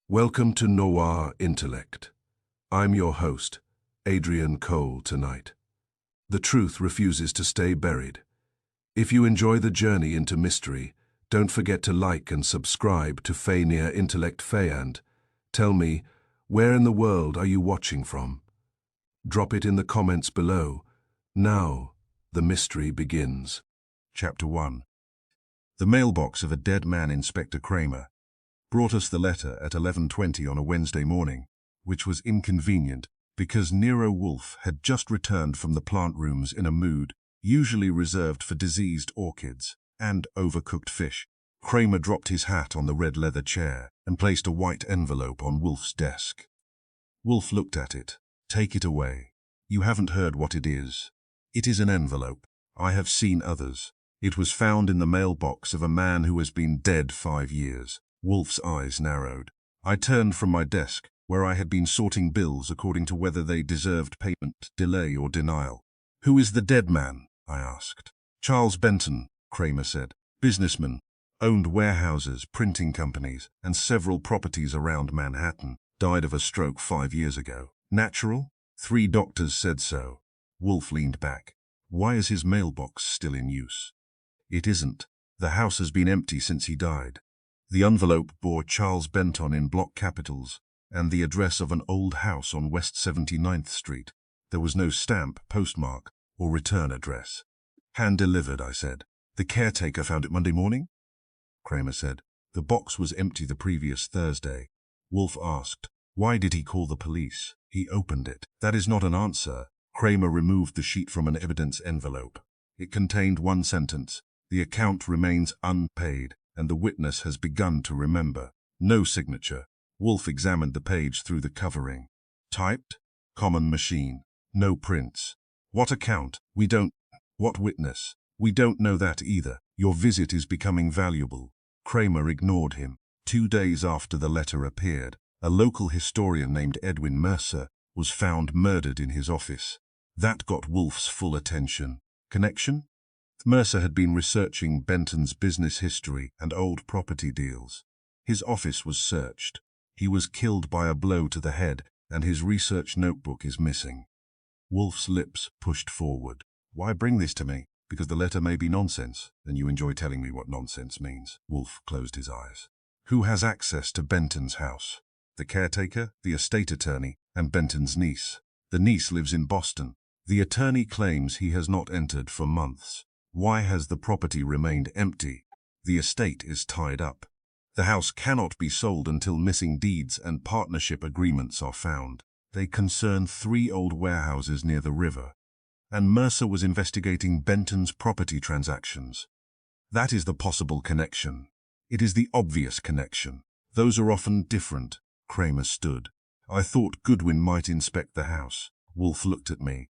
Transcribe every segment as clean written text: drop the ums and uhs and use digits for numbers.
Welcome to Noir Intellect. I'm your host, Adrian Cole, tonight. The truth refuses to stay buried. If you enjoy the journey into mystery, don't forget to like and subscribe to Noir Intellect and tell me, where in the world are you watching from? Drop it in the comments below. Now, the mystery begins. Chapter 1. The mailbox of a dead man, Inspector Kramer, brought us the letter at 11:20 on a Wednesday morning, which was inconvenient because Nero Wolfe had just returned from the plant rooms in a mood usually reserved for diseased orchids and overcooked fish. Kramer dropped his hat on the red leather chair and placed a white envelope on Wolfe's desk. Wolfe looked at it. "Take it away. You haven't heard what it is. It is an envelope. I have seen others. It was found in the mailbox of a man who has been dead 5 years. Wolfe's eyes narrowed. I turned from my desk, where I had been sorting bills according to whether they deserved payment, delay, or denial. "Who is the dead man?" I asked. "Charles Benton," Kramer said. "Businessman. Owned warehouses, printing companies, and several properties around Manhattan. Died of a stroke 5 years ago. Natural? 3 doctors said so." Wolfe leaned back. "Why is his mailbox still in use?" "It isn't. The house has been empty since he died." The envelope bore Charles Benton in block capitals and the address of an old house on West 79th Street. There was no stamp, postmark, or return address. "Hand-delivered," I said. "The caretaker found it Monday morning?" Kramer said. "The box was empty the previous Thursday." Wolfe asked, "Why did he call the police?" "He opened it." "That is not an answer." Kramer removed the sheet from an evidence envelope. It contained one sentence: "The account remains unpaid, and the witness has begun to remember." No signature. Wolfe examined the page through the covering. "Typed? Common machine. No prints." "What account?" "We don't." "What witness?" "We don't know that either. Your visit is becoming valuable." Kramer ignored him. 2 days after the letter appeared, a local historian named Edwin Mercer was found murdered in his office. That got Wolfe's full attention. Connection? Mercer had been researching Benton's business history and old property deals. His office was searched. He was killed by a blow to the head, and his research notebook is missing. Wolfe's lips pushed forward. "Why bring this to me? Because the letter may be nonsense, and you enjoy telling me what nonsense means." Wolfe closed his eyes. "Who has access to Benton's house?" "The caretaker, the estate attorney, and Benton's niece. The niece lives in Boston. The attorney claims he has not entered for months. Why has the property remained empty? The estate is tied up. The house cannot be sold until missing deeds and partnership agreements are found. They concern 3 old warehouses near the river. And Mercer was investigating Benton's property transactions. That is the possible connection. It is the obvious connection. Those are often different." Kramer stood. "I thought Goodwin might inspect the house." Wolfe looked at me.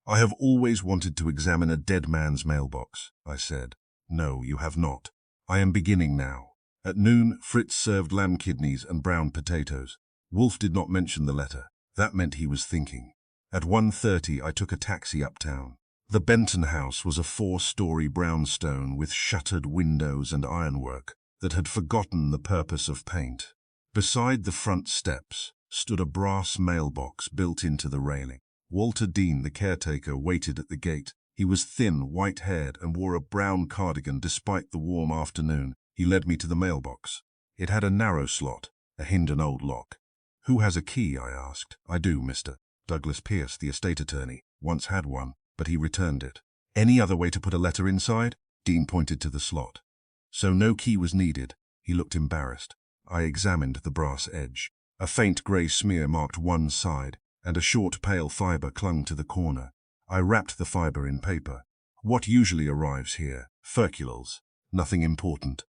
"I have always wanted to examine a dead man's mailbox," I said. "No, you have not. I am beginning now." At noon, Fritz served lamb kidneys and brown potatoes. Wolfe did not mention the letter. That meant he was thinking. At 1:30, I took a taxi uptown. The Benton house was a 4-story brownstone with shuttered windows and ironwork that had forgotten the purpose of paint. Beside the front steps stood a brass mailbox built into the railing. Walter Dean, the caretaker, waited at the gate. He was thin, white-haired, and wore a brown cardigan despite the warm afternoon. He led me to the mailbox. It had a narrow slot, a hidden old lock. "Who has a key?" I asked. "I do, Mr. Douglas Pierce, the estate attorney, once had one, but he returned it." "Any other way to put a letter inside?" Dean pointed to the slot. "So no key was needed." He looked embarrassed. I examined the brass edge. A faint grey smear marked one side, and a short pale fibre clung to the corner. I wrapped the fibre in paper. "What usually arrives here?" "Furcules. Nothing important."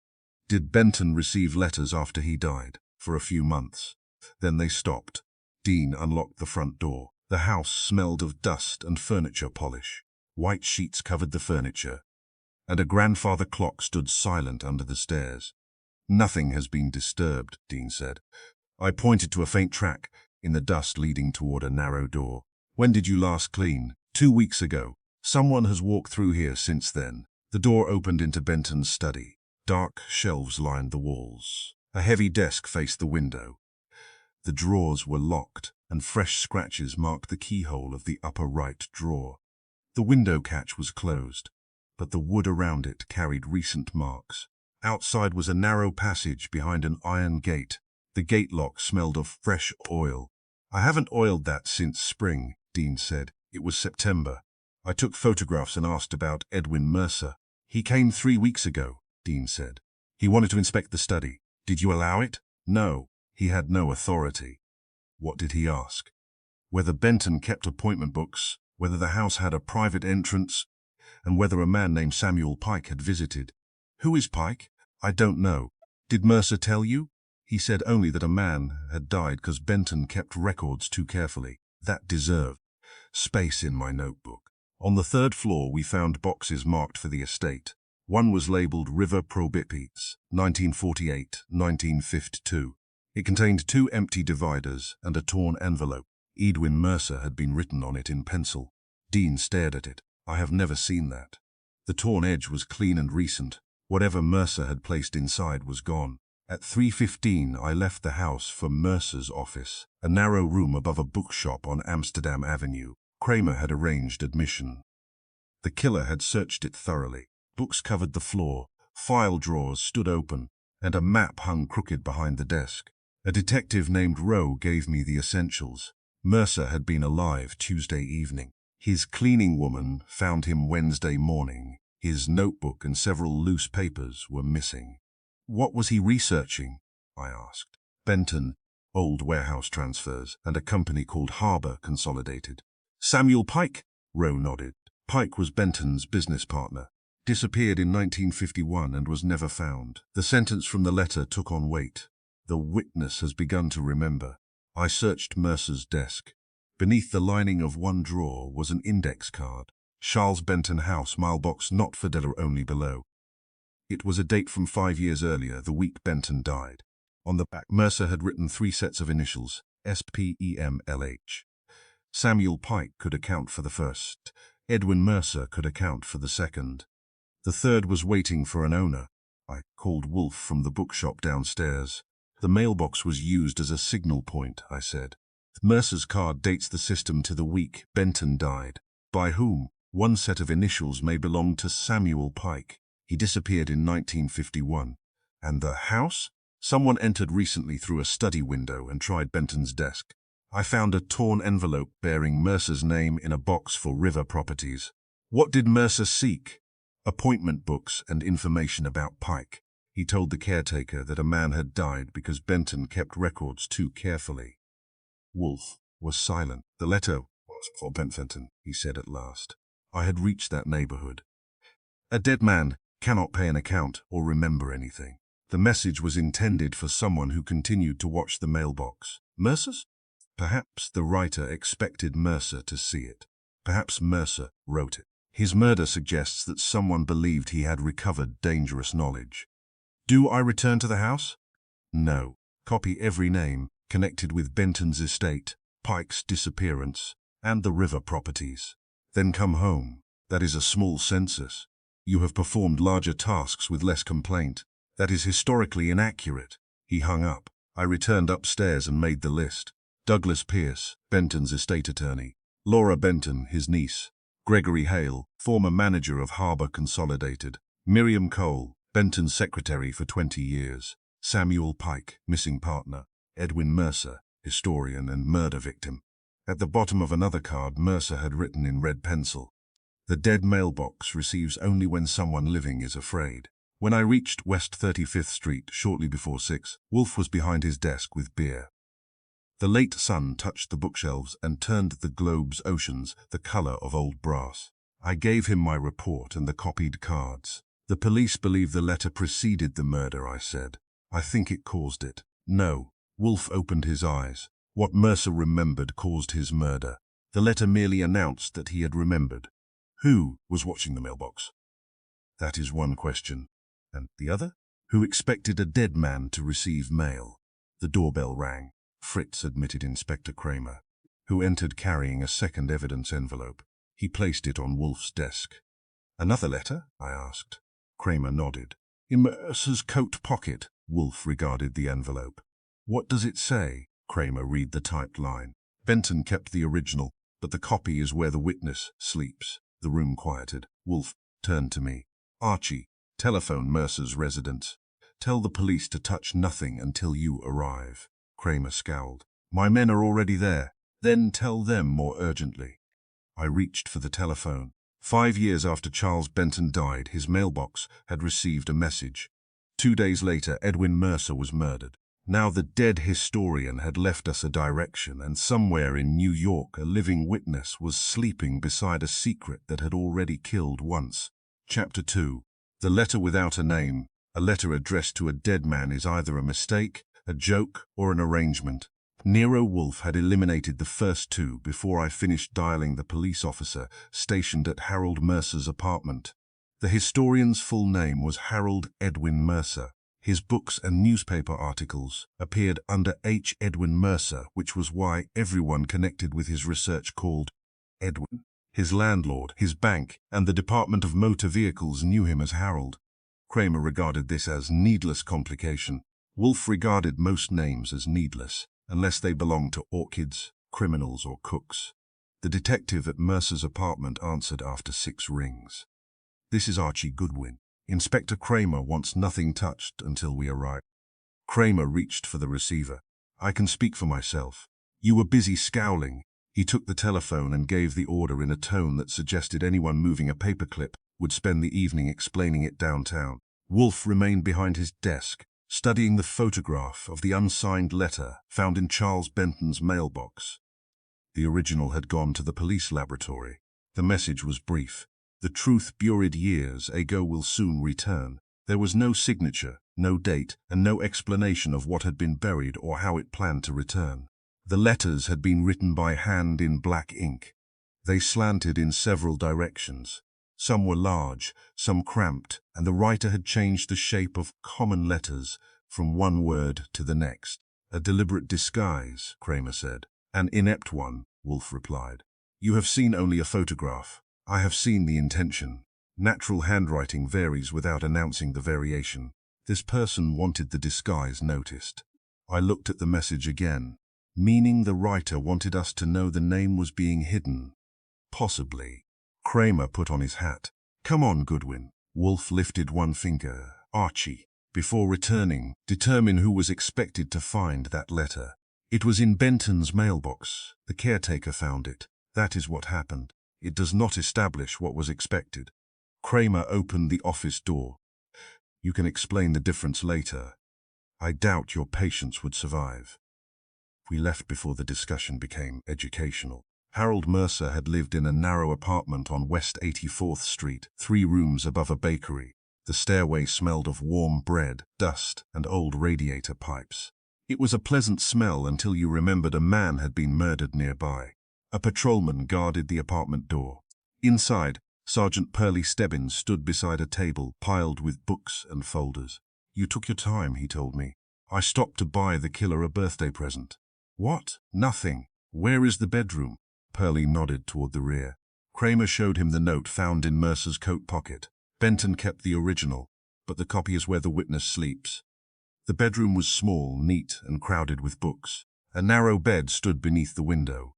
"Did Benton receive letters after he died?" "For a few months. Then they stopped." Dean unlocked the front door. The house smelled of dust and furniture polish. White sheets covered the furniture, and a grandfather clock stood silent under the stairs. "Nothing has been disturbed," Dean said. I pointed to a faint track in the dust leading toward a narrow door. "When did you last clean?" 2 weeks ago. Someone has walked through here since then." The door opened into Benton's study. Dark shelves lined the walls. A heavy desk faced the window. The drawers were locked, and fresh scratches marked the keyhole of the upper right drawer. The window catch was closed, but the wood around it carried recent marks. Outside was a narrow passage behind an iron gate. The gate lock smelled of fresh oil. "I haven't oiled that since spring," Dean said. "It was September." I took photographs and asked about Edwin Mercer. "He came 3 weeks ago," Dean said. "He wanted to inspect the study. Did you allow it?" "No. He had no authority." "What did he ask?" "Whether Benton kept appointment books, whether the house had a private entrance, and whether a man named Samuel Pike had visited." "Who is Pike?" "I don't know." "Did Mercer tell you?" "He said only that a man had died because Benton kept records too carefully. That deserved space in my notebook." On the 3rd floor we found boxes marked for the estate. One was labelled River Probipies, 1948-1952. It contained 2 empty dividers and a torn envelope. Edwin Mercer had been written on it in pencil. Dean stared at it. "I have never seen that." The torn edge was clean and recent. Whatever Mercer had placed inside was gone. At 3:15 I left the house for Mercer's office, a narrow room above a bookshop on Amsterdam Avenue. Kramer had arranged admission. The killer had searched it thoroughly. Books covered the floor, file drawers stood open, and a map hung crooked behind the desk. A detective named Rowe gave me the essentials. Mercer had been alive Tuesday evening. His cleaning woman found him Wednesday morning. His notebook and several loose papers were missing. "What was he researching?" I asked. "Benton, old warehouse transfers, and a company called Harbor Consolidated." "Samuel Pike?" Rowe nodded. "Pike was Benton's business partner. Disappeared in 1951 and was never found." The sentence from the letter took on weight. "The witness has begun to remember." I searched Mercer's desk. Beneath the lining of one drawer was an index card. "Charles Benton House, Mailbox, not for Della," only below. It was a date from 5 years earlier, the week Benton died. On the back, Mercer had written 3 sets of initials, SPEMLH. Samuel Pike could account for the first. Edwin Mercer could account for the second. The third was waiting for an owner. I called Wolfe from the bookshop downstairs. "The mailbox was used as a signal point," I said. "Mercer's card dates the system to the week Benton died." "By whom?" "One set of initials may belong to Samuel Pike. He disappeared in 1951. "And the house?" "Someone entered recently through a study window and tried Benton's desk. I found a torn envelope bearing Mercer's name in a box for River Properties." "What did Mercer seek?" "Appointment books and information about Pike. He told the caretaker that a man had died because Benton kept records too carefully." Wolfe was silent. "The letter was for Benton," he said at last. "I had reached that neighborhood. A dead man cannot pay an account or remember anything." The message was intended for someone who continued to watch the mailbox. Mercer's? Perhaps the writer expected Mercer to see it. Perhaps Mercer wrote it. His murder suggests that someone believed he had recovered dangerous knowledge. "Do I return to the house?" "No. Copy every name connected with Benton's estate, Pike's disappearance, and the River Properties. Then come home. That is a small census. You have performed larger tasks with less complaint. That is historically inaccurate." He hung up. I returned upstairs and made the list. Douglas Pierce, Benton's estate attorney. Laura Benton, his niece. Gregory Hale, former manager of Harbor Consolidated. Miriam Cole, Benton's secretary for 20 years. Samuel Pike, missing partner. Edwin Mercer, historian and murder victim. At the bottom of another card, Mercer had written in red pencil, "The dead mailbox receives only when someone living is afraid." When I reached West 35th Street shortly before 6, Wolfe was behind his desk with beer. The late sun touched the bookshelves and turned the globe's oceans the color of old brass. I gave him my report and the copied cards. "The police believe the letter preceded the murder," I said. "I think it caused it." "No." Wolfe opened his eyes. "What Mercer remembered caused his murder. The letter merely announced that he had remembered." "Who was watching the mailbox?" "That is one question." "And the other?" "Who expected a dead man to receive mail?" The doorbell rang. Fritz admitted Inspector Kramer, who entered carrying a second evidence envelope. He placed it on Wolfe's desk. "Another letter?" I asked. Kramer nodded. "In Mercer's coat pocket." Wolfe regarded the envelope. "What does it say?" Kramer read the typed line. Benton kept the original, but the copy is where the witness sleeps. The room quieted. Wolfe turned to me. Archie, telephone Mercer's residence. Tell the police to touch nothing until you arrive. Kramer scowled. My men are already there. Then tell them more urgently. I reached for the telephone. 5 years after Charles Benton died, his mailbox had received a message. 2 days later, Edwin Mercer was murdered. Now the dead historian had left us a direction, and somewhere in New York a living witness was sleeping beside a secret that had already killed once. Chapter 2. The letter without a name. A letter addressed to a dead man is either a mistake, a joke, or an arrangement. Nero Wolfe had eliminated the first two before I finished dialing the police officer stationed at Harold Mercer's apartment. The historian's full name was Harold Edwin Mercer. His books and newspaper articles appeared under H. Edwin Mercer, which was why everyone connected with his research called Edwin. His landlord, his bank, and the Department of Motor Vehicles knew him as Harold. Kramer regarded this as needless complication. Wolfe regarded most names as needless, unless they belonged to orchids, criminals, or cooks. The detective at Mercer's apartment answered after 6 rings. This is Archie Goodwin. Inspector Kramer wants nothing touched until we arrive. Kramer reached for the receiver. I can speak for myself. You were busy scowling. He took the telephone and gave the order in a tone that suggested anyone moving a paperclip would spend the evening explaining it downtown. Wolfe remained behind his desk, studying the photograph of the unsigned letter found in Charles Benton's mailbox. The original had gone to the police laboratory. The message was brief. The truth buried years ago will soon return. There was no signature, no date, and no explanation of what had been buried or how it planned to return. The letters had been written by hand in black ink. They slanted in several directions. Some were large, some cramped, and the writer had changed the shape of common letters from one word to the next. A deliberate disguise, Kramer said. An inept one, Wolfe replied. You have seen only a photograph. I have seen the intention. Natural handwriting varies without announcing the variation. This person wanted the disguise noticed. I looked at the message again, meaning the writer wanted us to know the name was being hidden. Possibly. Kramer put on his hat. Come on, Goodwin. Wolfe lifted one finger. Archie. Before returning, determine who was expected to find that letter. It was in Benton's mailbox. The caretaker found it. That is what happened. It does not establish what was expected. Kramer opened the office door. You can explain the difference later. I doubt your patience would survive. We left before the discussion became educational. Harold Mercer had lived in a narrow apartment on West 84th Street, 3 rooms above a bakery. The stairway smelled of warm bread, dust, and old radiator pipes. It was a pleasant smell until you remembered a man had been murdered nearby. A patrolman guarded the apartment door. Inside, Sergeant Pearlie Stebbins stood beside a table piled with books and folders. You took your time, he told me. I stopped to buy the killer a birthday present. What? Nothing. Where is the bedroom? Pearlie nodded toward the rear. Kramer showed him the note found in Mercer's coat pocket. Benton kept the original, but the copy is where the witness sleeps. The bedroom was small, neat, and crowded with books. A narrow bed stood beneath the window.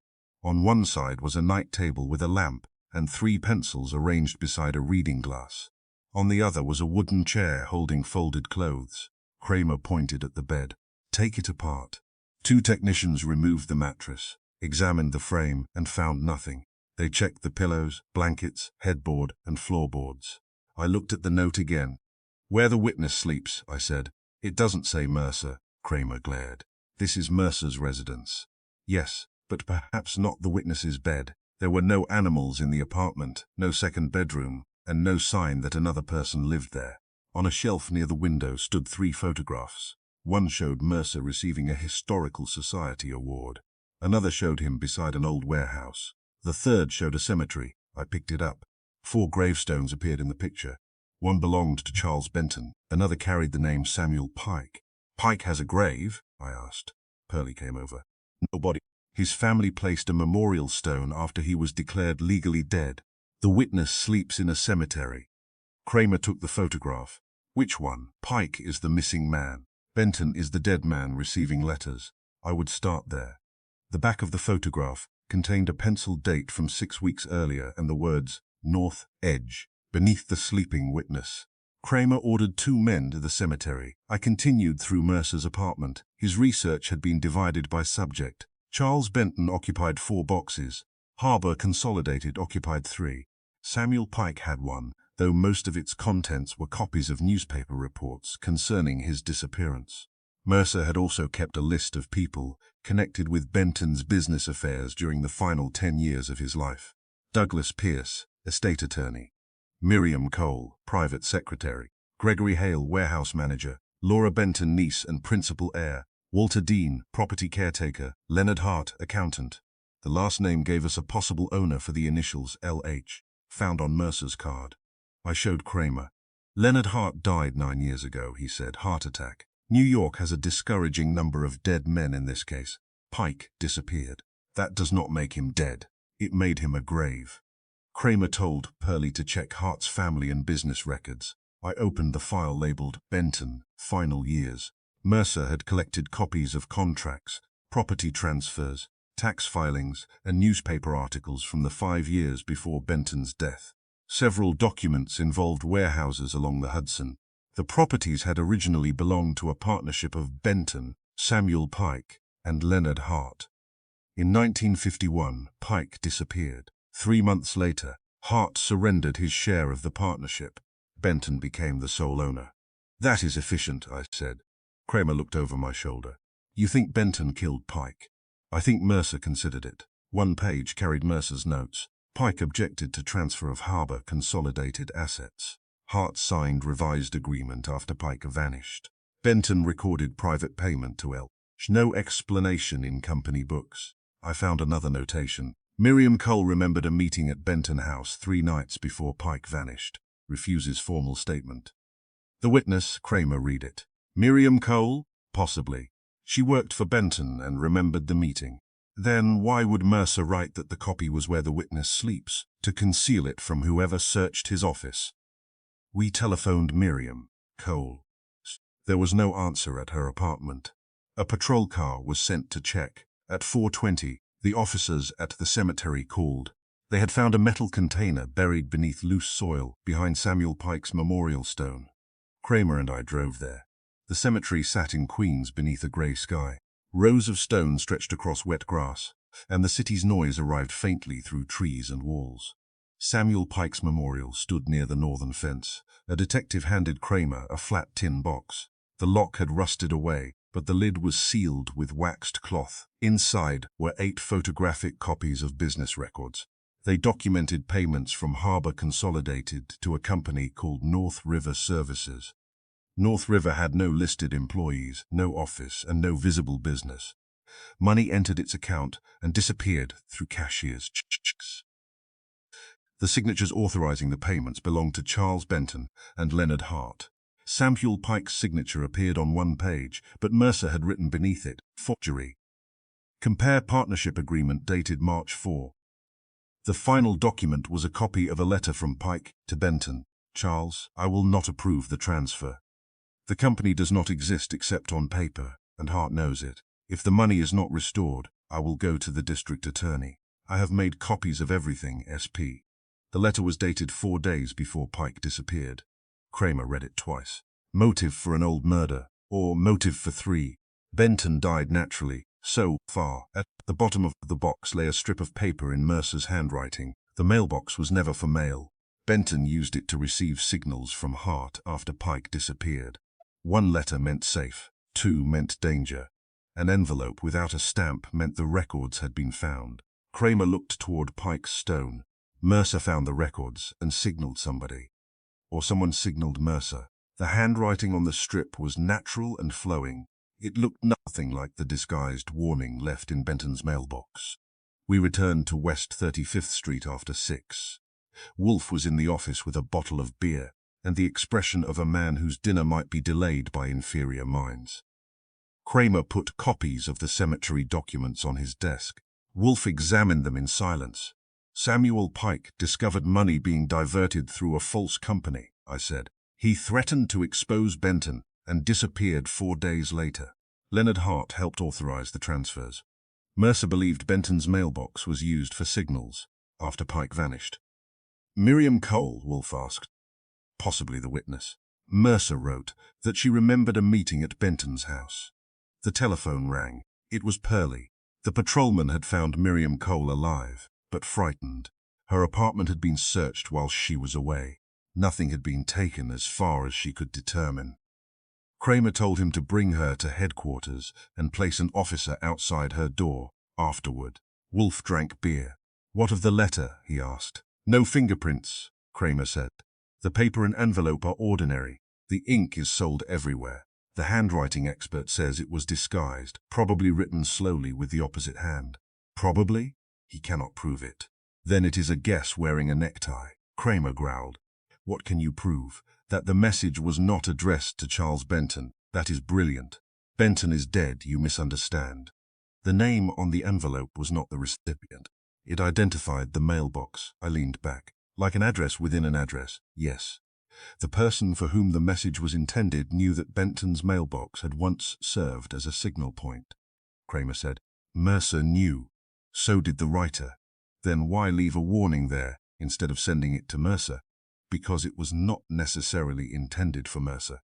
On one side was a night table with a lamp and 3 pencils arranged beside a reading glass. On the other was a wooden chair holding folded clothes. Kramer pointed at the bed. Take it apart. 2 technicians removed the mattress, examined the frame, and found nothing. They checked the pillows, blankets, headboard, and floorboards. I looked at the note again. Where the witness sleeps, I said. It doesn't say Mercer. Kramer glared. This is Mercer's residence. Yes, but perhaps not the witness's bed. There were no animals in the apartment, no second bedroom, and no sign that another person lived there. On a shelf near the window stood 3 photographs. One showed Mercer receiving a Historical Society award. Another showed him beside an old warehouse. The third showed a cemetery. I picked it up. 4 gravestones appeared in the picture. One belonged to Charles Benton. Another carried the name Samuel Pike. Pike has a grave? I asked. Pearlie came over. Nobody. His family placed a memorial stone after he was declared legally dead. The witness sleeps in a cemetery. Kramer took the photograph. Which one? Pike is the missing man. Benton is the dead man receiving letters. I would start there. The back of the photograph contained a penciled date from 6 weeks earlier and the words, North Edge, beneath the sleeping witness. Kramer ordered 2 men to the cemetery. I continued through Mercer's apartment. His research had been divided by subject. Charles Benton occupied 4 boxes. Harbor Consolidated occupied 3. Samuel Pike had 1, though most of its contents were copies of newspaper reports concerning his disappearance. Mercer had also kept a list of people connected with Benton's business affairs during the final 10 years of his life. Douglas Pierce, estate attorney. Miriam Cole, private secretary. Gregory Hale, warehouse manager. Laura Benton, niece and principal heir. Walter Dean, property caretaker. Leonard Hart, accountant. The last name gave us a possible owner for the initials LH, found on Mercer's card. I showed Kramer. Leonard Hart died 9 years ago, he said, heart attack. New York has a discouraging number of dead men in this case. Pike disappeared. That does not make him dead. It made him a grave. Kramer told Pearlie to check Hart's family and business records. I opened the file labeled Benton, Final Years. Mercer had collected copies of contracts, property transfers, tax filings, and newspaper articles from the 5 years before Benton's death. Several documents involved warehouses along the Hudson. The properties had originally belonged to a partnership of Benton, Samuel Pike, and Leonard Hart. In 1951, Pike disappeared. 3 months later, Hart surrendered his share of the partnership. Benton became the sole owner. That is efficient, I said. Kramer looked over my shoulder. You think Benton killed Pike? I think Mercer considered it. 1 page carried Mercer's notes. Pike objected to transfer of Harbor Consolidated assets. Hart signed revised agreement after Pike vanished. Benton recorded private payment to L. No explanation in company books. I found another notation. Miriam Cole remembered a meeting at Benton House 3 nights before Pike vanished. Refuses formal statement. The witness, Kramer, read it. Miriam Cole? Possibly. She worked for Benton and remembered the meeting. Then why would Mercer write that the copy was where the witness sleeps, to conceal it from whoever searched his office? We telephoned Miriam Cole. There was no answer at her apartment. A patrol car was sent to check. At 4:20, the officers at the cemetery called. They had found a metal container buried beneath loose soil behind Samuel Pike's memorial stone. Kramer and I drove there. The cemetery sat in Queens beneath a grey sky. Rows of stone stretched across wet grass, and the city's noise arrived faintly through trees and walls. Samuel Pike's memorial stood near the northern fence. A detective handed Kramer a flat tin box. The lock had rusted away, but the lid was sealed with waxed cloth. Inside were 8 photographic copies of business records. They documented payments from Harbor Consolidated to a company called North River Services. North River had no listed employees, no office, and no visible business. Money entered its account and disappeared through cashier's checks. The signatures authorizing the payments belonged to Charles Benton and Leonard Hart. Samuel Pike's signature appeared on 1 page, but Mercer had written beneath it, forgery. Compare partnership agreement dated March 4. The final document was a copy of a letter from Pike to Benton. Charles, I will not approve the transfer. The company does not exist except on paper, and Hart knows it. If the money is not restored, I will go to the district attorney. I have made copies of everything, SP. The letter was dated 4 days before Pike disappeared. Kramer read it twice. Motive for an old murder, or motive for 3. Benton died naturally. So far, at the bottom of the box lay a strip of paper in Mercer's handwriting. The mailbox was never for mail. Benton used it to receive signals from Hart after Pike disappeared. 1 letter meant safe, 2 meant danger. An envelope without a stamp meant the records had been found. Kramer looked toward Pike's stone. Mercer found the records and signaled somebody. Or someone signaled Mercer. The handwriting on the strip was natural and flowing. It looked nothing like the disguised warning left in Benton's mailbox. We returned to West 35th Street after 6. Wolfe was in the office with a bottle of beer and the expression of a man whose dinner might be delayed by inferior minds. Kramer put copies of the cemetery documents on his desk. Wolfe examined them in silence. Samuel Pike discovered money being diverted through a false company, I said. He threatened to expose Benton and disappeared 4 days later. Leonard Hart helped authorize the transfers. Mercer believed Benton's mailbox was used for signals after Pike vanished. Miriam Cole, Wolfe asked. Possibly the witness. Mercer wrote that she remembered a meeting at Benton's house. The telephone rang. It was Pearlie. The patrolman had found Miriam Cole alive, but frightened. Her apartment had been searched while she was away. Nothing had been taken as far as she could determine. Kramer told him to bring her to headquarters and place an officer outside her door afterward. Wolfe drank beer. What of the letter? He asked. No fingerprints, Kramer said. The paper and envelope are ordinary. The ink is sold everywhere. The handwriting expert says it was disguised, probably written slowly with the opposite hand. Probably? He cannot prove it. Then it is a guess wearing a necktie, Kramer growled. What can you prove? That the message was not addressed to Charles Benton. That is brilliant. Benton is dead, you misunderstand. The name on the envelope was not the recipient. It identified the mailbox. I leaned back. Like an address within an address, yes. The person for whom the message was intended knew that Benton's mailbox had once served as a signal point. Kramer said. Mercer knew. So did the writer. Then why leave a warning there instead of sending it to Mercer? Because it was not necessarily intended for Mercer.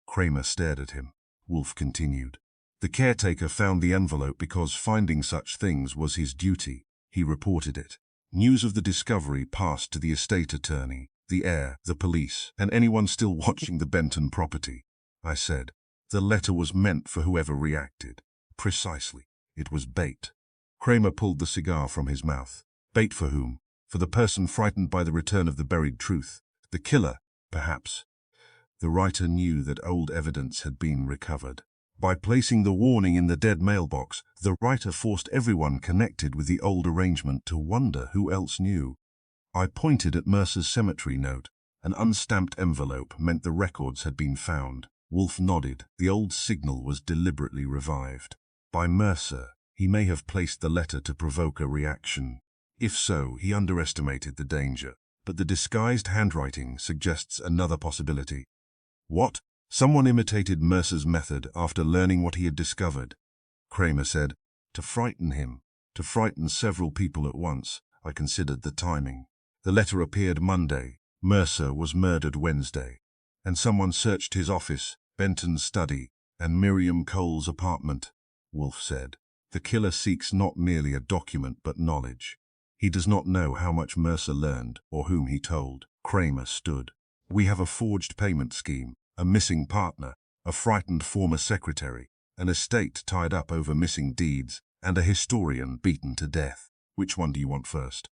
Kramer stared at him. Wolfe continued. The caretaker found the envelope because finding such things was his duty. He reported it. News of the discovery passed to the estate attorney, the heir, the police, and anyone still watching the Benton property. I said, the letter was meant for whoever reacted. Precisely. It was bait. Kramer pulled the cigar from his mouth. Bait for whom? For the person frightened by the return of the buried truth. The killer, perhaps. The writer knew that old evidence had been recovered. By placing the warning in the dead mailbox, the writer forced everyone connected with the old arrangement to wonder who else knew. I pointed at Mercer's cemetery note. An unstamped envelope meant the records had been found. Wolfe nodded. The old signal was deliberately revived. By Mercer, he may have placed the letter to provoke a reaction. If so, he underestimated the danger. But the disguised handwriting suggests another possibility. What? Someone imitated Mercer's method after learning what he had discovered. Kramer said, to frighten him, to frighten several people at once. I considered the timing. The letter appeared Monday. Mercer was murdered Wednesday. And someone searched his office, Benton's study, and Miriam Cole's apartment, Wolfe said. The killer seeks not merely a document but knowledge. He does not know how much Mercer learned or whom he told. Kramer stood. We have a forged payment scheme, a missing partner, a frightened former secretary, an estate tied up over missing deeds, and a historian beaten to death. Which one do you want first?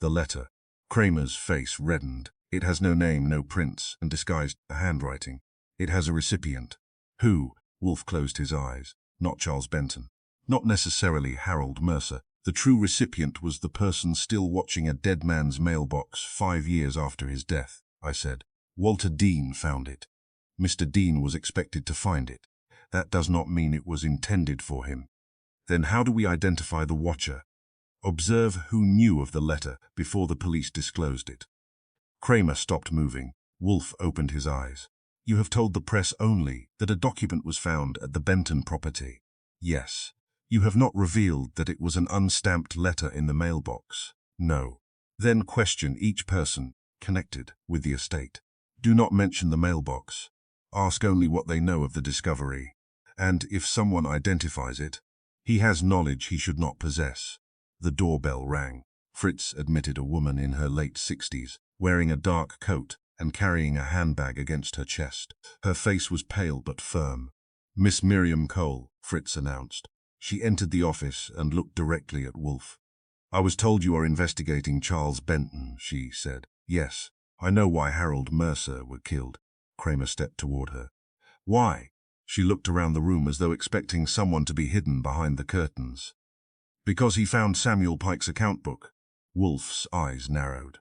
The letter. Kramer's face reddened. It has no name, no prints, and disguised handwriting. It has a recipient. Who? Wolfe closed his eyes. Not Charles Benton. Not necessarily Harold Mercer. The true recipient was the person still watching a dead man's mailbox 5 years after his death, I said. Walter Dean found it. Mr. Dean was expected to find it. That does not mean it was intended for him. Then how do we identify the watcher? Observe who knew of the letter before the police disclosed it. Kramer stopped moving. Wolfe opened his eyes. You have told the press only that a document was found at the Benton property. Yes. You have not revealed that it was an unstamped letter in the mailbox. No. Then question each person connected with the estate. Do not mention the mailbox. Ask only what they know of the discovery. And if someone identifies it, he has knowledge he should not possess. The doorbell rang. Fritz admitted a woman in her late 60s, wearing a dark coat and carrying a handbag against her chest. Her face was pale but firm. Miss Miriam Cole, Fritz announced. She entered the office and looked directly at Wolfe. I was told you are investigating Charles Benton, she said. Yes, I know why Harold Mercer was killed. Kramer stepped toward her. Why? She looked around the room as though expecting someone to be hidden behind the curtains. Because he found Samuel Pike's account book. Wolfe's eyes narrowed.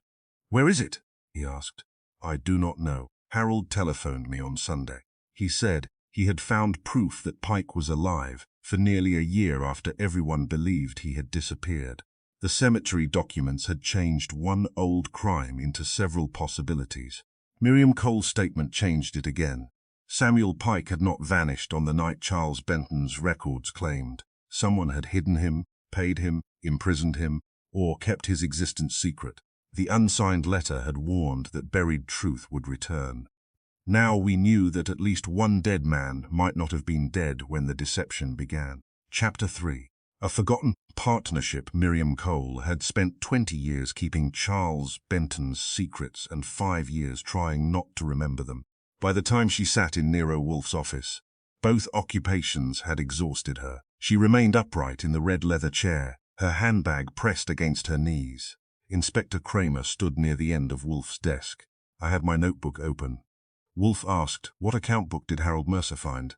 Where is it? He asked. I do not know. Harold telephoned me on Sunday. He said he had found proof that Pike was alive for nearly a year after everyone believed he had disappeared. The cemetery documents had changed one old crime into several possibilities. Miriam Cole's statement changed it again. Samuel Pike had not vanished on the night Charles Benton's records claimed. Someone had hidden him, paid him, imprisoned him, or kept his existence secret. The unsigned letter had warned that buried truth would return. Now we knew that at least one dead man might not have been dead when the deception began. Chapter 3. A forgotten partnership. Miriam Cole had spent 20 years keeping Charles Benton's secrets and 5 years trying not to remember them. By the time she sat in Nero Wolfe's office, both occupations had exhausted her. She remained upright in the red leather chair, her handbag pressed against her knees. Inspector Kramer stood near the end of Wolfe's desk. I had my notebook open. Wolfe asked, "What account book did Harold Mercer find?"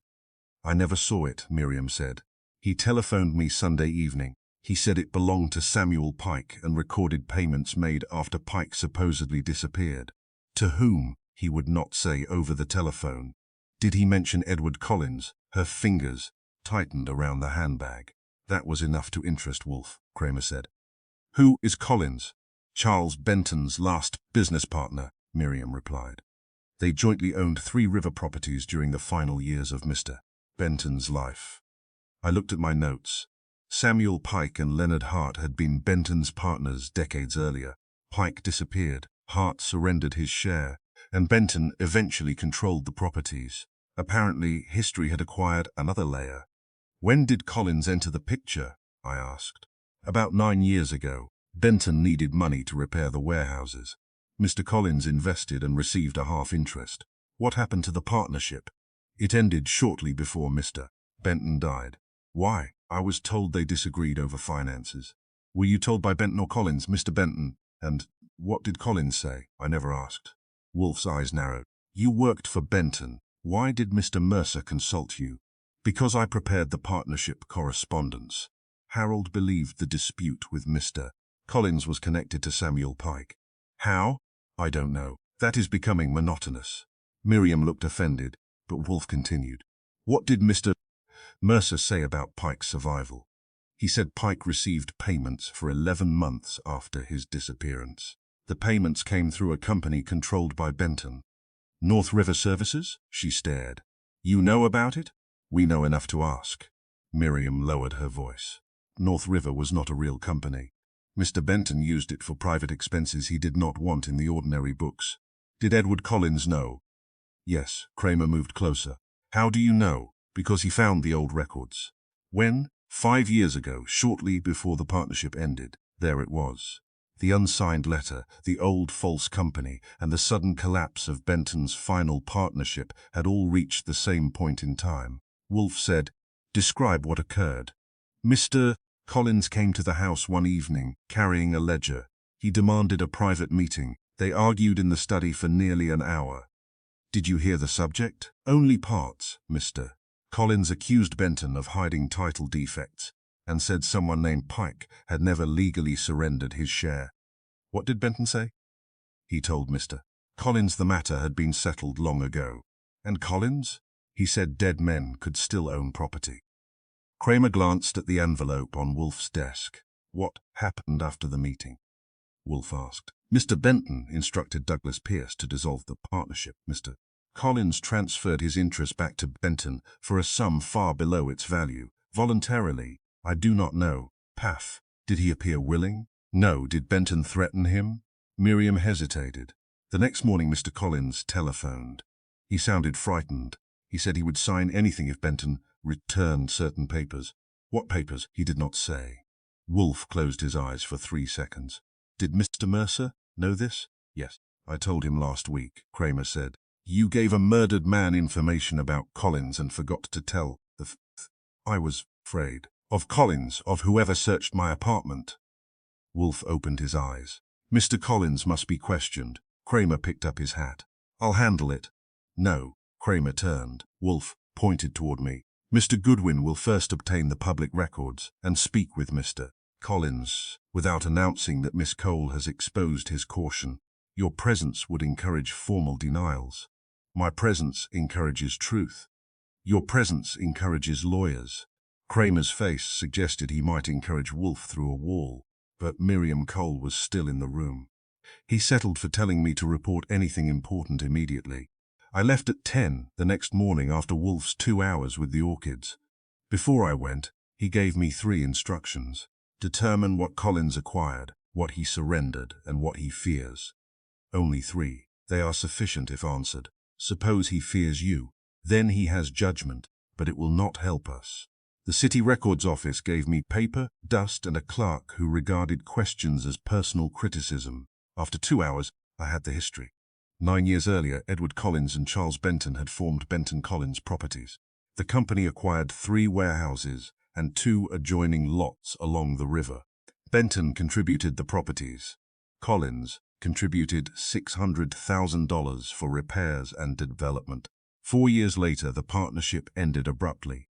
"I never saw it," Miriam said. "He telephoned me Sunday evening. He said it belonged to Samuel Pike and recorded payments made after Pike supposedly disappeared. To whom, he would not say over the telephone." "Did he mention Edward Collins?" Her fingers tightened around the handbag. "That was enough to interest Wolfe," Kramer said. "Who is Collins?" "Charles Benton's last business partner," Miriam replied. They jointly owned 3 river properties during the final years of Mr. Benton's life. I looked at my notes. Samuel Pike and Leonard Hart had been Benton's partners decades earlier. Pike disappeared, Hart surrendered his share, and Benton eventually controlled the properties. Apparently, history had acquired another layer. "When did Collins enter the picture?" I asked. "About 9 years ago. Benton needed money to repair the warehouses. Mr. Collins invested and received a half interest. What happened to the partnership?" "It ended shortly before Mr. Benton died." "Why?" "I was told they disagreed over finances." "Were you told by Benton or Collins?" "Mr. Benton." "And what did Collins say?" "I never asked." Wolfe's eyes narrowed. "You worked for Benton. Why did Mr. Mercer consult you?" "Because I prepared the partnership correspondence. Harold believed the dispute with Mr. Collins was connected to Samuel Pike." "How?" "I don't know. That is becoming monotonous." Miriam looked offended, but Wolfe continued. "What did Mr. Mercer say about Pike's survival?" "He said Pike received payments for 11 months after his disappearance. The payments came through a company controlled by Benton." "North River Services?" She stared. "You know about it?" "We know enough to ask." Miriam lowered her voice. "North River was not a real company. Mr. Benton used it for private expenses he did not want in the ordinary books." "Did Edward Collins know?" "Yes." Kramer moved closer. "How do you know?" "Because he found the old records." "When?" 5 years ago, shortly before the partnership ended. There it was. The unsigned letter, the old false company, and the sudden collapse of Benton's final partnership had all reached the same point in time. Wolfe said, "Describe what occurred." "Mr. Collins came to the house one evening, carrying a ledger. He demanded a private meeting. They argued in the study for nearly an hour." "Did you hear the subject?" "Only parts, Mr. Collins accused Benton of hiding title defects and said someone named Pike had never legally surrendered his share." "What did Benton say?" "He told Mr. Collins the matter had been settled long ago." "And Collins?" "He said dead men could still own property." Kramer glanced at the envelope on Wolfe's desk. "What happened after the meeting?" Wolfe asked. "Mr. Benton instructed Douglas Pierce to dissolve the partnership. Mr. Collins transferred his interest back to Benton for a sum far below its value. Voluntarily, I do not know. Path. Did he appear willing?" "No." "Did Benton threaten him?" Miriam hesitated. "The next morning Mr. Collins telephoned. He sounded frightened. He said he would sign anything if Benton returned certain papers." "What papers?" "He did not say." Wolfe closed his eyes for 3 seconds. "Did Mr. Mercer know this?" "Yes. I told him last week," Kramer said. "You gave a murdered man information about Collins and forgot to tell the I was afraid of Collins, of whoever searched my apartment." Wolfe opened his eyes. "Mr. Collins must be questioned." Kramer picked up his hat. "I'll handle it." "No." Kramer turned. Wolfe pointed toward me. "Mr. Goodwin will first obtain the public records and speak with Mr. Collins without announcing that Miss Cole has exposed his caution. Your presence would encourage formal denials. My presence encourages truth. Your presence encourages lawyers." Kramer's face suggested he might encourage Wolfe through a wall, but Miriam Cole was still in the room. "He settled for telling me to report anything important immediately. I left at 10 the next morning after Wolfe's 2 hours with the orchids. Before I went, he gave me 3 instructions. Determine what Collins acquired, what he surrendered, and what he fears. Only 3. They are sufficient if answered. Suppose he fears you. Then he has judgment, but it will not help us. The City Records Office gave me paper, dust, and a clerk who regarded questions as personal criticism. After 2 hours, I had the history. 9 years earlier, Edward Collins and Charles Benton had formed Benton Collins Properties. The company acquired 3 warehouses and 2 adjoining lots along the river. Benton contributed the properties. Collins contributed $600,000 for repairs and development. 4 years later, the partnership ended abruptly.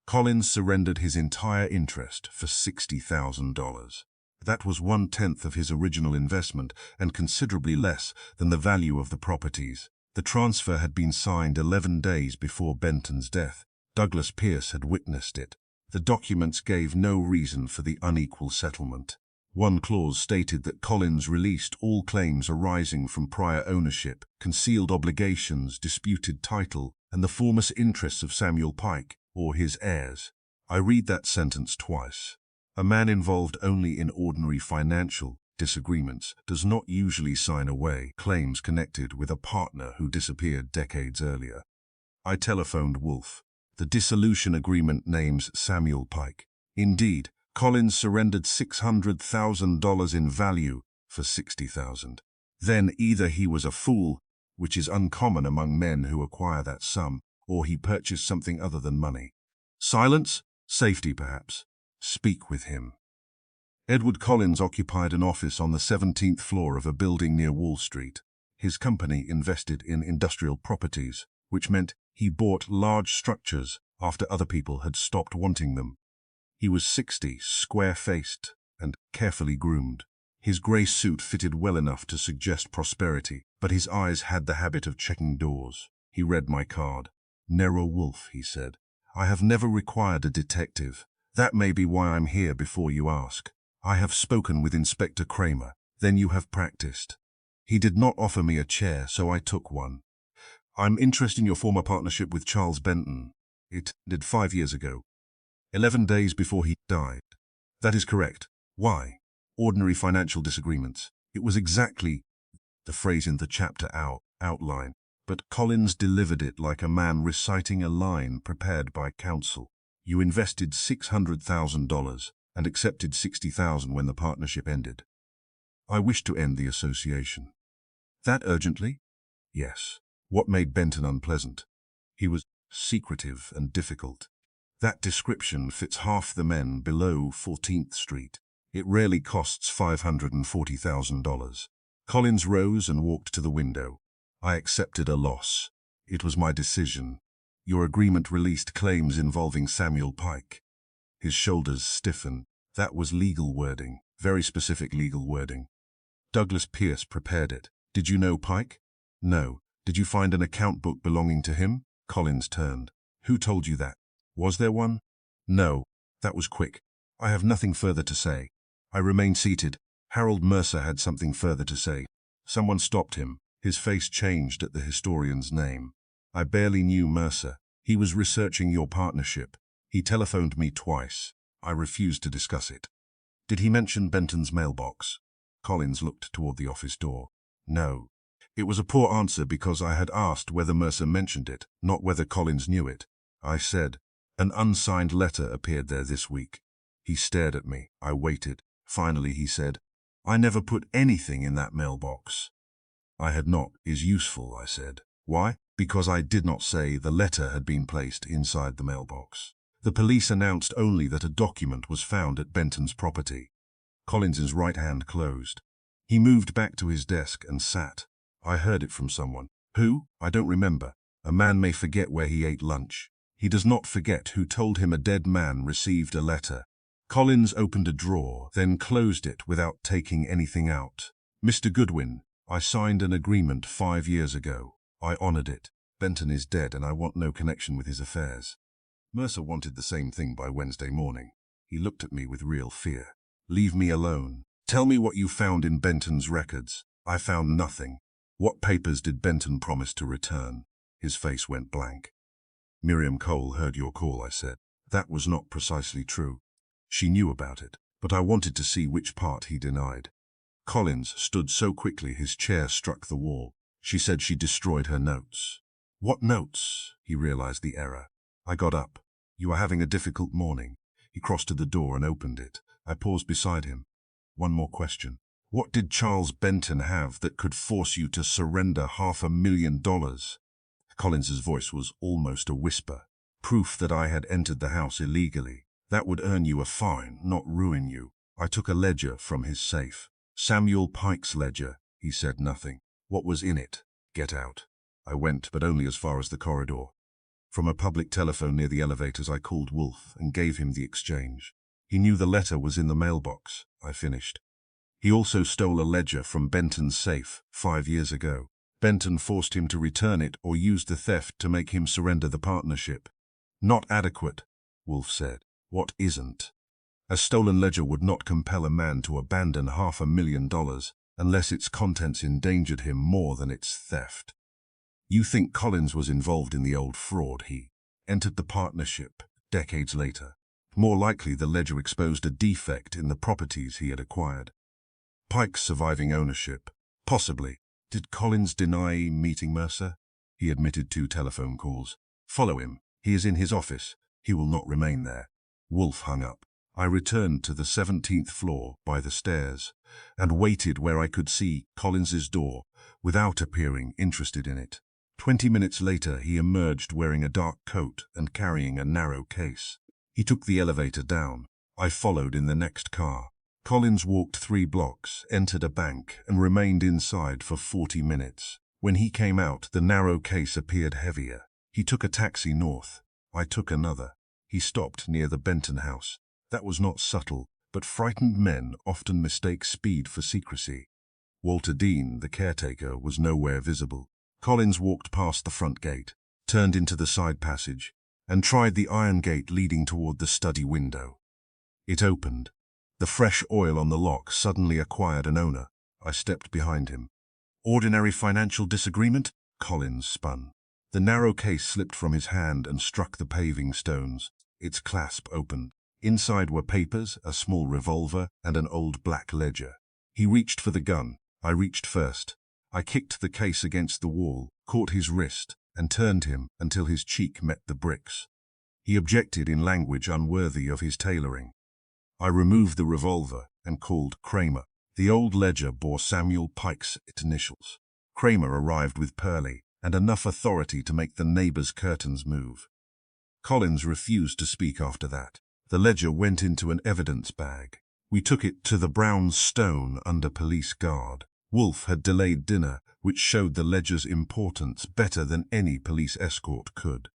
Collins surrendered his entire interest for $60,000. That was 1/10 of his original investment and considerably less than the value of the properties. The transfer had been signed 11 days before Benton's death. Douglas Pierce had witnessed it. The documents gave no reason for the unequal settlement. One clause stated that Collins released all claims arising from prior ownership, concealed obligations, disputed title, and the former interests of Samuel Pike, or his heirs. I read that sentence twice. A man involved only in ordinary financial disagreements does not usually sign away claims connected with a partner who disappeared decades earlier. I telephoned Wolfe. The dissolution agreement names Samuel Pike. Indeed, Collins surrendered $600,000 in value for $60,000. Then either he was a fool, which is uncommon among men who acquire that sum, or he purchased something other than money. Silence? Safety, perhaps. Speak with him. Edward Collins occupied an office on the 17th floor of a building near Wall Street. His company invested in industrial properties, which meant he bought large structures after other people had stopped wanting them. He was 60, square-faced, and carefully groomed. His grey suit fitted well enough to suggest prosperity, but his eyes had the habit of checking doors. He read my card. "Nero Wolfe," he said. "I have never required a detective. That may be why I'm here before you ask. I have spoken with Inspector Kramer. Then you have practiced." He did not offer me a chair, so I took one. "I'm interested in your former partnership with Charles Benton. It ended 5 years ago. 11 days before he died." "That is correct. Why?" "Ordinary financial disagreements." It was exactly the phrase in the chapter outline, but Collins delivered it like a man reciting a line prepared by counsel. "You invested $600,000 and accepted $60,000 when the partnership ended." "I wish to end the association." "That urgently?" "Yes." "What made Benton unpleasant?" "He was secretive and difficult." That description fits half the men below 14th Street. It rarely costs $540,000. Collins rose and walked to the window. I accepted a loss. It was my decision. "Your agreement released claims involving Samuel Pike." His shoulders stiffened. That was legal wording, very specific legal wording. "Douglas Pierce prepared it. Did you know Pike?" "No." "Did you find an account book belonging to him?" Collins turned. "Who told you that? Was there one?" "No." That was quick. "I have nothing further to say." I remained seated. Harold Mercer had something further to say. Someone stopped him. His face changed at the historian's name. "I barely knew Mercer. He was researching your partnership. He telephoned me twice. I refused to discuss it." "Did he mention Benton's mailbox?" Collins looked toward the office door. "No." It was a poor answer because I had asked whether Mercer mentioned it, not whether Collins knew it. I said, "An unsigned letter appeared there this week." He stared at me. I waited. Finally he said, "I never put anything in that mailbox." "I had not is useful," I said. "Why?" "Because I did not say the letter had been placed inside the mailbox. The police announced only that a document was found at Benton's property." Collins's right hand closed. He moved back to his desk and sat. "I heard it from someone." "Who?" "I don't remember. A man may forget where he ate lunch. He does not forget who told him a dead man received a letter." Collins opened a drawer, then closed it without taking anything out. "Mr. Goodwin, I signed an agreement 5 years ago. I honored it. Benton is dead and I want no connection with his affairs." Mercer wanted the same thing by Wednesday morning. He looked at me with real fear. "Leave me alone. Tell me what you found in Benton's records." "I found nothing." "What papers did Benton promise to return?" His face went blank. Miriam Cole heard your call, I said. That was not precisely true. She knew about it, but I wanted to see which part he denied. Collins stood so quickly his chair struck the wall. She said she destroyed her notes. What notes? He realized the error. I got up. You are having a difficult morning. He crossed to the door and opened it. I paused beside him. One more question. What did Charles Benton have that could force you to surrender $500,000? Collins's voice was almost a whisper. Proof that I had entered the house illegally. That would earn you a fine, not ruin you. I took a ledger from his safe. Samuel Pike's ledger. He said nothing. What was in it? Get out. I went, but only as far as the corridor. From a public telephone near the elevators, I called Wolfe and gave him the exchange. He knew the letter was in the mailbox. I finished. He also stole a ledger from Benton's safe 5 years ago. Benton forced him to return it or used the theft to make him surrender the partnership. Not adequate, Wolfe said. What isn't? A stolen ledger would not compel a man to abandon $500,000 unless its contents endangered him more than its theft. You think Collins was involved in the old fraud? He entered the partnership decades later. More likely, the ledger exposed a defect in the properties he had acquired. Pike's surviving ownership. Possibly. Did Collins deny meeting Mercer? He admitted 2 telephone calls. Follow him. He is in his office. He will not remain there. Wolfe hung up. I returned to the 17th floor by the stairs and waited where I could see Collins's door without appearing interested in it. 20 minutes later, he emerged wearing a dark coat and carrying a narrow case. He took the elevator down. I followed in the next car. Collins walked 3 blocks, entered a bank, and remained inside for 40 minutes. When he came out, the narrow case appeared heavier. He took a taxi north. I took another. He stopped near the Benton house. That was not subtle, but frightened men often mistake speed for secrecy. Walter Dean, the caretaker, was nowhere visible. Collins walked past the front gate, turned into the side passage, and tried the iron gate leading toward the study window. It opened. The fresh oil on the lock suddenly acquired an owner. I stepped behind him. Ordinary financial disagreement? Collins spun. The narrow case slipped from his hand and struck the paving stones. Its clasp opened. Inside were papers, a small revolver, and an old black ledger. He reached for the gun. I reached first. I kicked the case against the wall, caught his wrist, and turned him until his cheek met the bricks. He objected in language unworthy of his tailoring. I removed the revolver and called Kramer. The old ledger bore Samuel Pike's initials. Kramer arrived with Pearlie and enough authority to make the neighbor's curtains move. Collins refused to speak after that. The ledger went into an evidence bag. We took it to the brown stone under police guard. Wolfe had delayed dinner, which showed the ledger's importance better than any police escort could.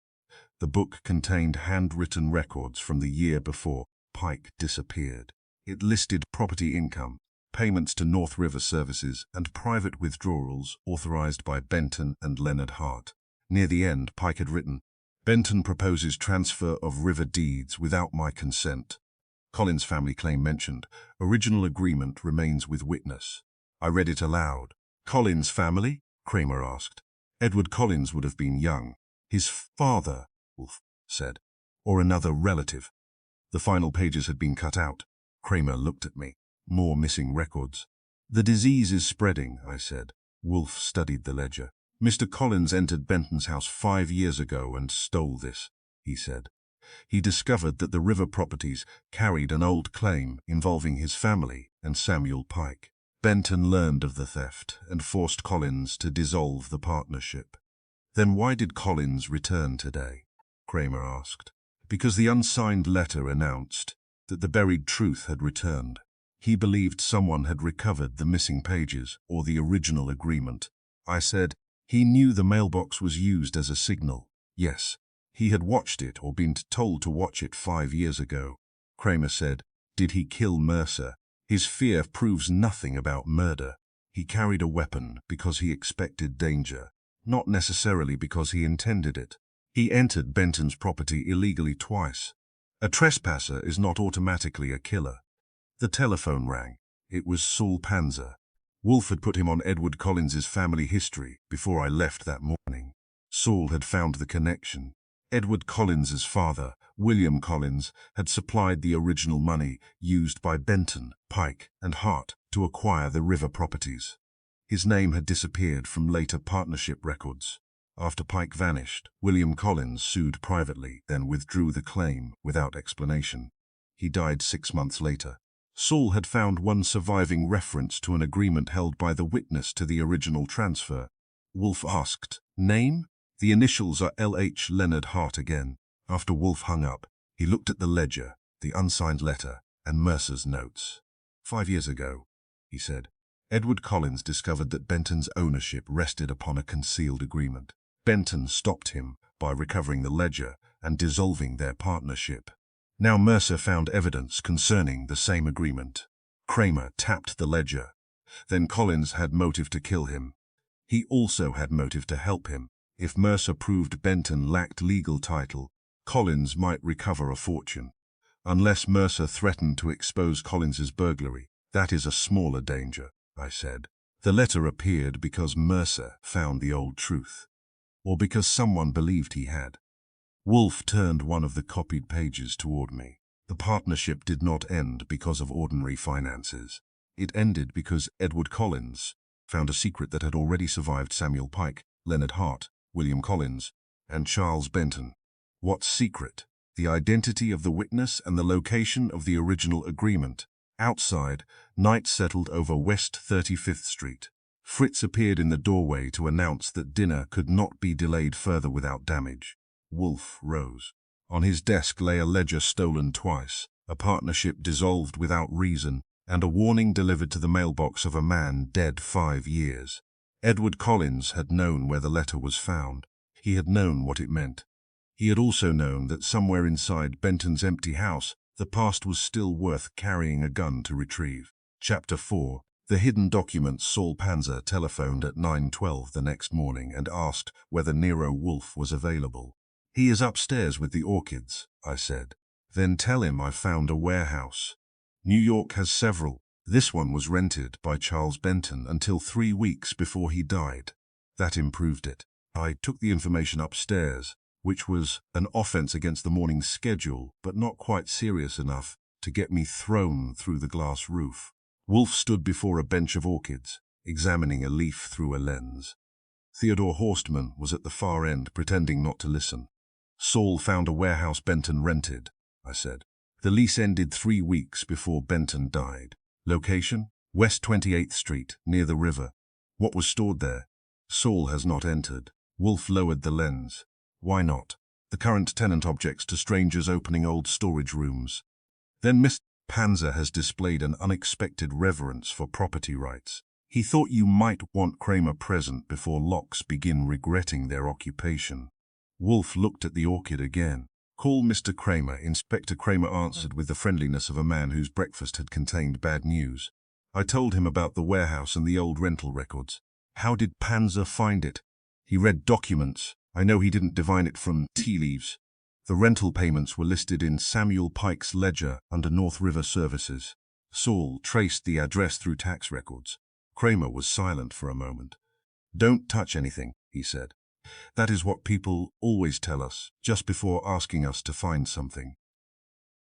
The book contained handwritten records from the year before Pike disappeared. It listed property income, payments to North River Services, and private withdrawals authorized by Benton and Leonard Hart. Near the end, Pike had written, "Benton proposes transfer of river deeds without my consent." Collins' family claim mentioned, "Original agreement remains with witness." I read it aloud. "Collins' family?" Kramer asked. Edward Collins would have been young. "His father," Wolfe said, "or another relative." The final pages had been cut out. Kramer looked at me. More missing records. "The disease is spreading," I said. Wolfe studied the ledger. "Mr. Collins entered Benton's house 5 years ago and stole this," he said. He discovered that the river properties carried an old claim involving his family and Samuel Pike. Benton learned of the theft and forced Collins to dissolve the partnership. "Then why did Collins return today?" Kramer asked. "Because the unsigned letter announced that the buried truth had returned. He believed someone had recovered the missing pages or the original agreement." I said, "He knew the mailbox was used as a signal." "Yes, he had watched it or been told to watch it 5 years ago." Kramer said, "Did he kill Mercer?" "His fear proves nothing about murder. He carried a weapon because he expected danger, not necessarily because he intended it. He entered Benton's property illegally twice. A trespasser is not automatically a killer." The telephone rang. It was Saul Panzer. Wolfe had put him on Edward Collins's family history before I left that morning. Saul had found the connection. Edward Collins's father, William Collins, had supplied the original money used by Benton, Pike, and Hart to acquire the river properties. His name had disappeared from later partnership records. After Pike vanished, William Collins sued privately, then withdrew the claim without explanation. He died 6 months later. Saul had found one surviving reference to an agreement held by the witness to the original transfer. Wolfe asked, "Name?" "The initials are L.H. Leonard Hart again." After Wolfe hung up, he looked at the ledger, the unsigned letter, and Mercer's notes. 5 years ago, he said, Edward Collins discovered that Benton's ownership rested upon a concealed agreement. Benton stopped him by recovering the ledger and dissolving their partnership. Now Mercer found evidence concerning the same agreement. Kramer tapped the ledger. Then Collins had motive to kill him. He also had motive to help him. If Mercer proved Benton lacked legal title, Collins might recover a fortune. Unless Mercer threatened to expose Collins's burglary, that is a smaller danger, I said. The letter appeared because Mercer found the old truth, or because someone believed he had. Wolfe turned one of the copied pages toward me. The partnership did not end because of ordinary finances. It ended because Edward Collins found a secret that had already survived Samuel Pike, Leonard Hart, William Collins, and Charles Benton. What secret? The identity of the witness and the location of the original agreement. Outside, night settled over West 35th Street. Fritz appeared in the doorway to announce that dinner could not be delayed further without damage. Wolfe rose. On his desk lay a ledger stolen twice, a partnership dissolved without reason, and a warning delivered to the mailbox of a man dead 5 years. Edward Collins had known where the letter was found. He had known what it meant. He had also known that somewhere inside Benton's empty house, the past was still worth carrying a gun to retrieve. Chapter 4. The hidden documents. Saul Panzer telephoned at 9:12 the next morning and asked whether Nero Wolfe was available. "He is upstairs with the orchids," I said. "Then tell him I found a warehouse. New York has several. This one was rented by Charles Benton until 3 weeks before he died. That improved it." I took the information upstairs, which was an offense against the morning's schedule, but not quite serious enough to get me thrown through the glass roof. Wolfe stood before a bench of orchids, examining a leaf through a lens. Theodore Horstman was at the far end, pretending not to listen. "Saul found a warehouse Benton rented," I said. "The lease ended 3 weeks before Benton died. Location? West 28th Street, near the river. What was stored there?" "Saul has not entered." Wolfe lowered the lens. "Why not?" "The current tenant objects to strangers opening old storage rooms." "Then Mr. Panzer has displayed an unexpected reverence for property rights. He thought you might want Kramer present before locks begin regretting their occupation." Wolfe looked at the orchid again. "Call Mr. Kramer." Inspector Kramer answered with the friendliness of a man whose breakfast had contained bad news. I told him about the warehouse and the old rental records. "How did Panzer find it?" "He read documents. I know he didn't divine it from tea leaves." The rental payments were listed in Samuel Pike's ledger under North River Services. Saul traced the address through tax records. Kramer was silent for a moment. "Don't touch anything," he said. "That is what people always tell us, just before asking us to find something."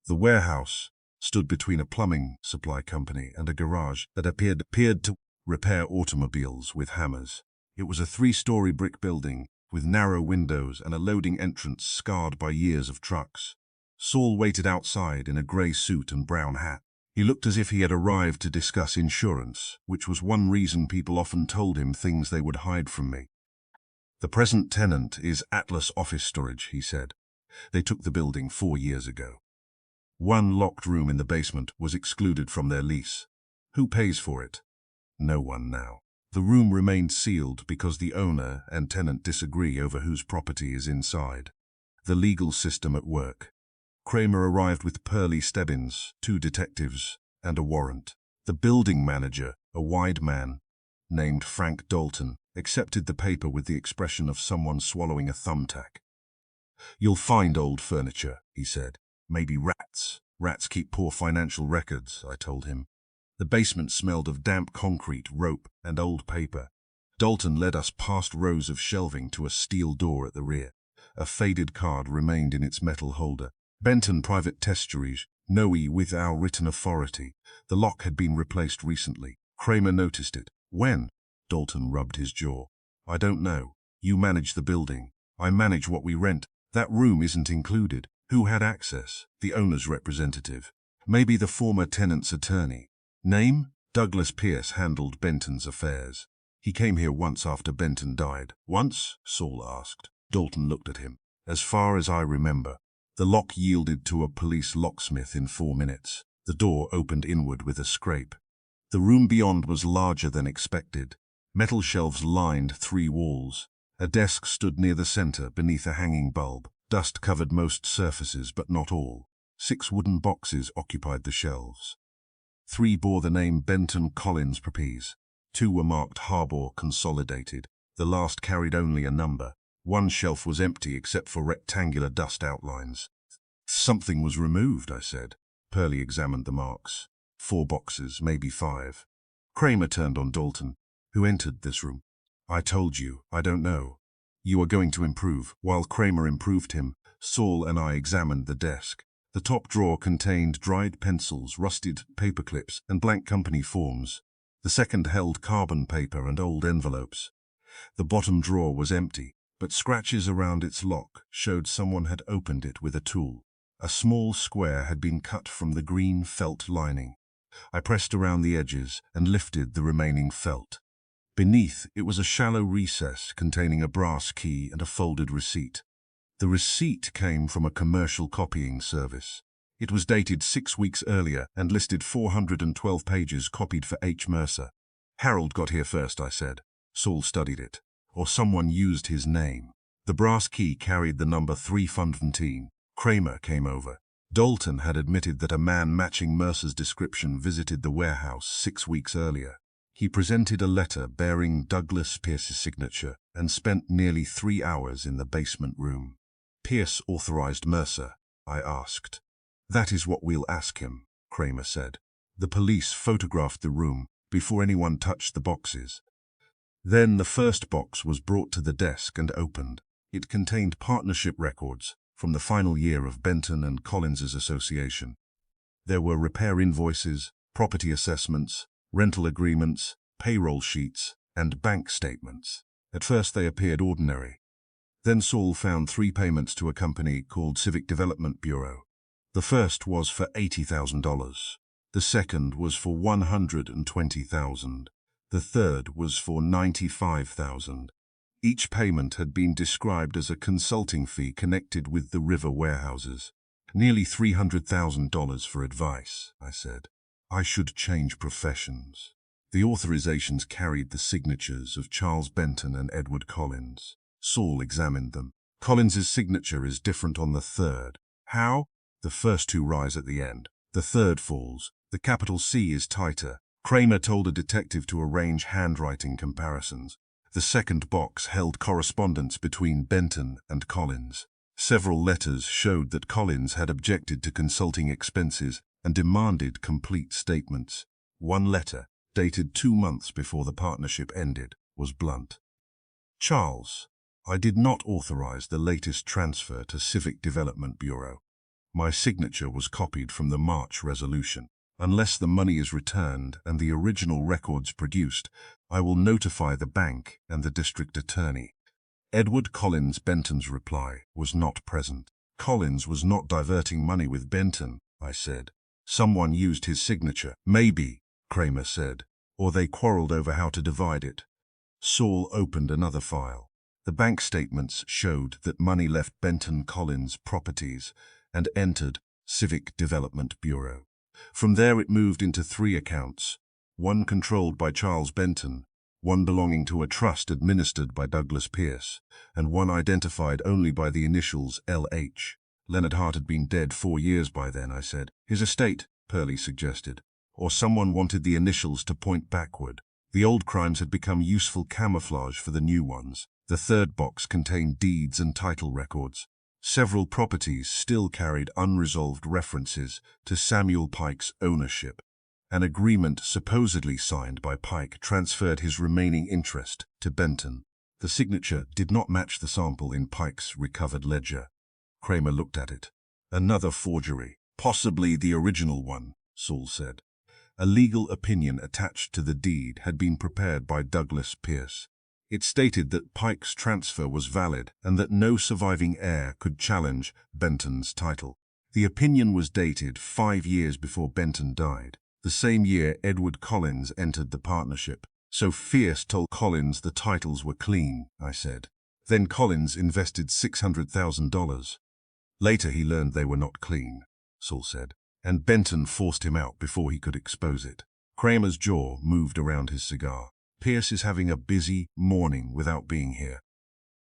The warehouse stood between a plumbing supply company and a garage that appeared to repair automobiles with hammers. It was a 3-story brick building with narrow windows and a loading entrance scarred by years of trucks. Saul waited outside in a grey suit and brown hat. He looked as if he had arrived to discuss insurance, which was one reason people often told him things they would hide from me. "The present tenant is Atlas Office Storage," he said. "They took the building 4 years ago. One locked room in the basement was excluded from their lease. Who pays for it? No one now. The room remained sealed because the owner and tenant disagree over whose property is inside. The legal system at work." Kramer arrived with Pearlie Stebbins, 2 detectives, and a warrant. The building manager, a wide man named Frank Dalton, accepted the paper with the expression of someone swallowing a thumbtack. "You'll find old furniture," he said. "Maybe rats. Rats keep poor financial records," I told him. The basement smelled of damp concrete, rope, and old paper. Dalton led us past rows of shelving to a steel door at the rear. A faded card remained in its metal holder. Benton Private Testuaries, Noe with our written authority. The lock had been replaced recently. Kramer noticed it. When? Dalton rubbed his jaw. I don't know. You manage the building. I manage what we rent. That room isn't included. Who had access? The owner's representative. Maybe the former tenant's attorney. Name? Douglas Pierce handled Benton's affairs. He came here once after Benton died. Once? Saul asked. Dalton looked at him. As far as I remember. The lock yielded to a police locksmith in 4 minutes. The door opened inward with a scrape. The room beyond was larger than expected. Metal shelves lined 3 walls. A desk stood near the center beneath a hanging bulb. Dust covered most surfaces, but not all. 6 wooden boxes occupied the shelves. 3 bore the name Benton Collins Properties. 2 were marked Harbor Consolidated. The last carried only a number. 1 shelf was empty except for rectangular dust outlines. Something was removed, I said. Pearlie examined the marks. 4 boxes, maybe 5. Kramer turned on Dalton. Who entered this room? I told you, I don't know. You are going to improve. While Kramer improved him, Saul and I examined the desk. The top drawer contained dried pencils, rusted paper clips, and blank company forms. The second held carbon paper and old envelopes. The bottom drawer was empty, but scratches around its lock showed someone had opened it with a tool. A small square had been cut from the green felt lining. I pressed around the edges and lifted the remaining felt. Beneath, it was a shallow recess containing a brass key and a folded receipt. The receipt came from a commercial copying service. It was dated 6 weeks earlier and listed 412 pages copied for H. Mercer. Harold got here first, I said. Saul studied it. Or someone used his name. The brass key carried the number 317. Kramer came over. Dalton had admitted that a man matching Mercer's description visited the warehouse 6 weeks earlier. He presented a letter bearing Douglas Pierce's signature and spent nearly 3 hours in the basement room. Pierce authorized Mercer, I asked. That is what we'll ask him, Kramer said. The police photographed the room before anyone touched the boxes. Then the first box was brought to the desk and opened. It contained partnership records from the final year of Benton and Collins's association. There were repair invoices, property assessments, rental agreements, payroll sheets, and bank statements. At first they appeared ordinary. Then Saul found 3 payments to a company called Civic Development Bureau. The first was for $80,000. The second was for $120,000. The third was for $95,000. Each payment had been described as a consulting fee connected with the river warehouses. Nearly $300,000 for advice, I said. I should change professions. The authorizations carried the signatures of Charles Benton and Edward Collins. Saul examined them. Collins's signature is different on the third. How? The first 2 rise at the end. The third falls. The capital C is tighter. Kramer told a detective to arrange handwriting comparisons. The second box held correspondence between Benton and Collins. Several letters showed that Collins had objected to consulting expenses and demanded complete statements. One letter, dated 2 months before the partnership ended, was blunt. Charles, I did not authorize the latest transfer to Civic Development Bureau. My signature was copied from the March resolution. Unless the money is returned and the original records produced, I will notify the bank and the district attorney. Edward Collins Benton's reply was not present. Collins was not diverting money with Benton, I said. Someone used his signature. Maybe, Kramer said, or they quarreled over how to divide it. Saul opened another file. The bank statements showed that money left Benton Collins Properties and entered Civic Development Bureau. From there it moved into 3 accounts, one controlled by Charles Benton, one belonging to a trust administered by Douglas Pierce, and one identified only by the initials LH. Leonard Hart had been dead 4 years by then, I said. His estate, Pearlie suggested. Or someone wanted the initials to point backward. The old crimes had become useful camouflage for the new ones. The third box contained deeds and title records. Several properties still carried unresolved references to Samuel Pike's ownership. An agreement supposedly signed by Pike transferred his remaining interest to Benton. The signature did not match the sample in Pike's recovered ledger. Kramer looked at it. Another forgery. Possibly the original one, Saul said. A legal opinion attached to the deed had been prepared by Douglas Pierce. It stated that Pike's transfer was valid and that no surviving heir could challenge Benton's title. The opinion was dated 5 years before Benton died, the same year Edward Collins entered the partnership. So Pierce told Collins the titles were clean, I said. Then Collins invested $600,000. Later he learned they were not clean, Saul said, and Benton forced him out before he could expose it. Kramer's jaw moved around his cigar. Pierce is having a busy morning without being here.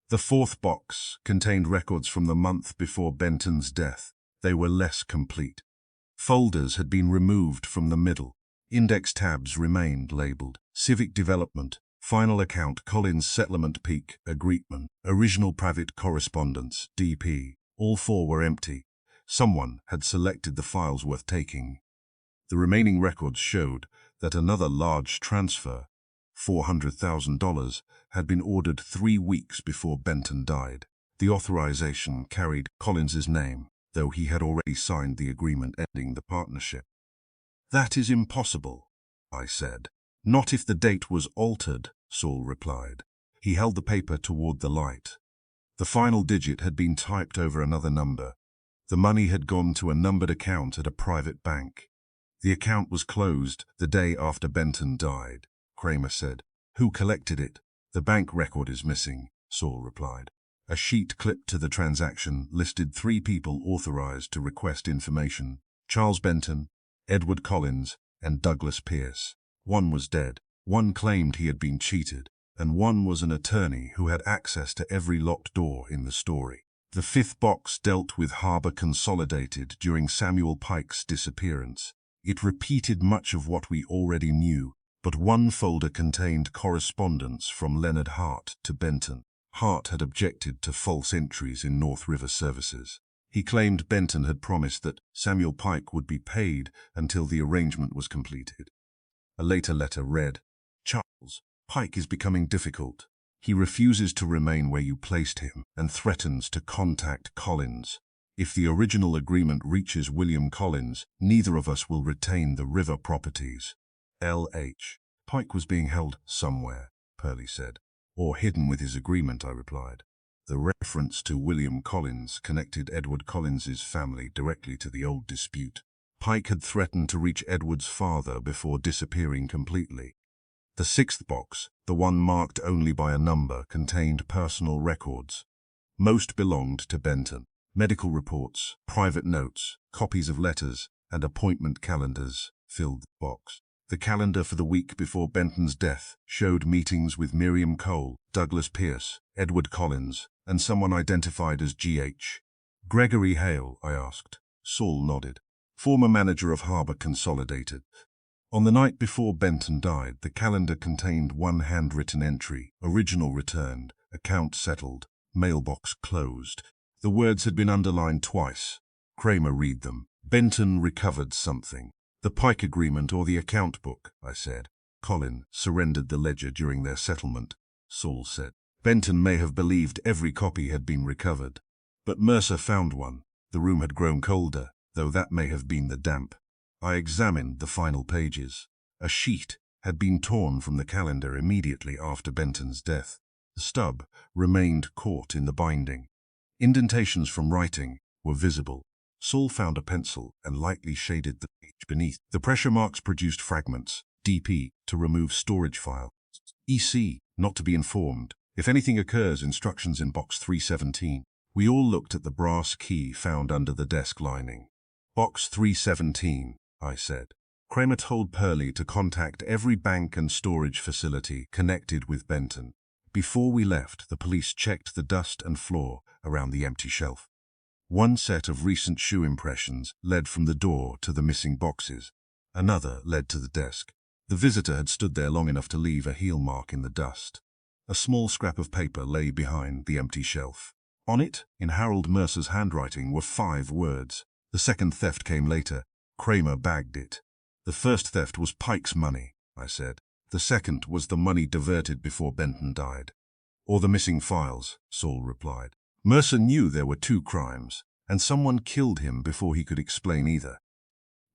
The fourth box contained records from the month before Benton's death. They were less complete. Folders had been removed from the middle. Index tabs remained labeled. Civic Development, Final Account, Collins Settlement Peak, Agreement, Original Private Correspondence, DP. All 4 were empty. Someone had selected the files worth taking. The remaining records showed that another large transfer, $400,000, had been ordered 3 weeks before Benton died. The authorization carried Collins's name, though he had already signed the agreement ending the partnership. That is impossible, I said. Not if the date was altered, Saul replied. He held the paper toward the light. The final digit had been typed over another number. The money had gone to a numbered account at a private bank. The account was closed the day after Benton died, Kramer said. Who collected it? The bank record is missing, Saul replied. A sheet clipped to the transaction listed 3 people authorized to request information: Charles Benton, Edward Collins, and Douglas Pierce. 1 was dead. 1 claimed he had been cheated, and 1 was an attorney who had access to every locked door in the story. The 5th box dealt with Harbor Consolidated during Samuel Pike's disappearance. It repeated much of what we already knew, but 1 folder contained correspondence from Leonard Hart to Benton. Hart had objected to false entries in North River services. He claimed Benton had promised that Samuel Pike would be paid until the arrangement was completed. A later letter read, Charles, Pike is becoming difficult. He refuses to remain where you placed him and threatens to contact Collins. If the original agreement reaches William Collins, neither of us will retain the river properties. L.H. Pike was being held somewhere, Pearlie said. Or hidden with his agreement, I replied. The reference to William Collins connected Edward Collins's family directly to the old dispute. Pike had threatened to reach Edward's father before disappearing completely. The 6th box, the one marked only by a number, contained personal records. Most belonged to Benton. Medical reports, private notes, copies of letters, and appointment calendars filled the box. The calendar for the week before Benton's death showed meetings with Miriam Cole, Douglas Pierce, Edward Collins, and someone identified as G.H. Gregory Hale, I asked. Saul nodded. Former manager of Harbor Consolidated. On the night before Benton died, the calendar contained 1 handwritten entry: original returned, account settled, mailbox closed. The words had been underlined twice. Kramer read them. Benton recovered something. The Pike agreement or the account book, I said. Colin surrendered the ledger during their settlement, Saul said. Benton may have believed every copy had been recovered. But Mercer found one. The room had grown colder, though that may have been the damp. I examined the final pages. A sheet had been torn from the calendar immediately after Benton's death. The stub remained caught in the binding. Indentations from writing were visible. Saul found a pencil and lightly shaded the page beneath. The pressure marks produced fragments. DP, to remove storage file. EC, not to be informed. If anything occurs, instructions in box 317. We all looked at the brass key found under the desk lining. Box 317, I said. Kramer told Pearlie to contact every bank and storage facility connected with Benton. Before we left, the police checked the dust and floor around the empty shelf. 1 set of recent shoe impressions led from the door to the missing boxes. Another led to the desk. The visitor had stood there long enough to leave a heel mark in the dust. A small scrap of paper lay behind the empty shelf. On it, in Harold Mercer's handwriting, were 5 words. The second theft came later. Kramer bagged it. The first theft was Pike's money, I said. The second was the money diverted before Benton died. Or the missing files, Saul replied. Mercer knew there were two crimes, and someone killed him before he could explain either.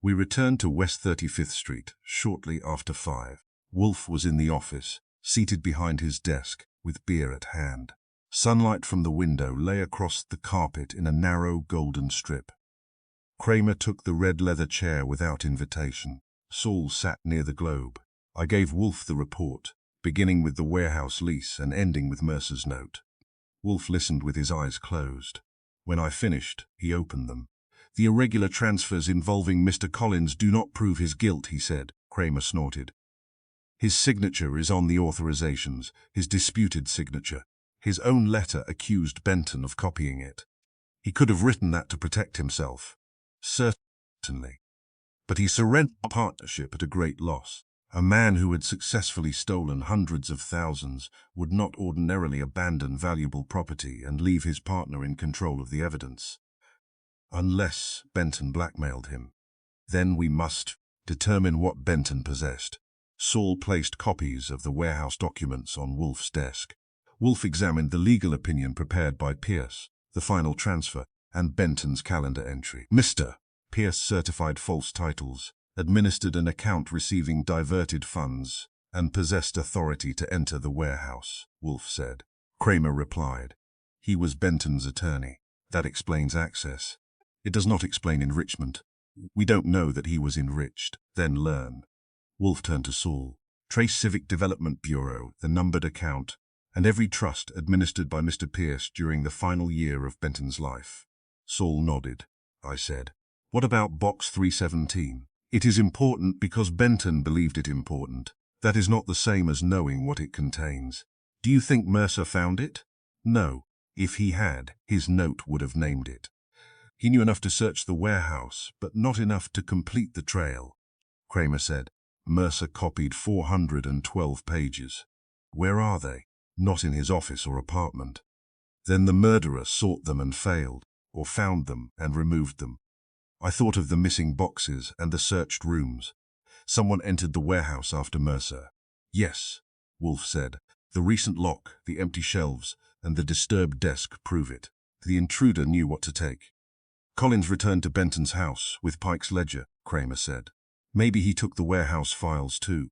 We returned to West 35th Street shortly after 5. Wolfe was in the office, seated behind his desk, with beer at hand. Sunlight from the window lay across the carpet in a narrow golden strip. Kramer took the red leather chair without invitation. Saul sat near the globe. I gave Wolfe the report, beginning with the warehouse lease and ending with Mercer's note. Wolfe listened with his eyes closed. When I finished, he opened them. The irregular transfers involving Mr. Collins do not prove his guilt, he said. Kramer snorted. His signature is on the authorizations, his disputed signature. His own letter accused Benton of copying it. He could have written that to protect himself. Certainly. But he surrendered the partnership at a great loss. A man who had successfully stolen hundreds of thousands would not ordinarily abandon valuable property and leave his partner in control of the evidence. Unless Benton blackmailed him. Then we must determine what Benton possessed. Saul placed copies of the warehouse documents on Wolfe's desk. Wolfe examined the legal opinion prepared by Pierce, the final transfer, and Benton's calendar entry. Mr. Pierce certified false titles, administered an account receiving diverted funds, and possessed authority to enter the warehouse, Wolfe said. Kramer replied. He was Benton's attorney. That explains access. It does not explain enrichment. We don't know that he was enriched, then learn. Wolfe turned to Saul. Trace Civic Development Bureau, the numbered account, and every trust administered by Mr. Pierce during the final year of Benton's life. Saul nodded. I said, what about Box 317? It is important because Benton believed it important. That is not the same as knowing what it contains. Do you think Mercer found it? No. If he had, his note would have named it. He knew enough to search the warehouse, but not enough to complete the trail. Kramer said. Mercer copied 412 pages. Where are they? Not in his office or apartment. Then the murderer sought them and failed, or found them and removed them. I thought of the missing boxes and the searched rooms. Someone entered the warehouse after Mercer. Yes, Wolfe said. The recent lock, the empty shelves, and the disturbed desk prove it. The intruder knew what to take. Collins returned to Benton's house with Pike's ledger, Kramer said. Maybe he took the warehouse files too.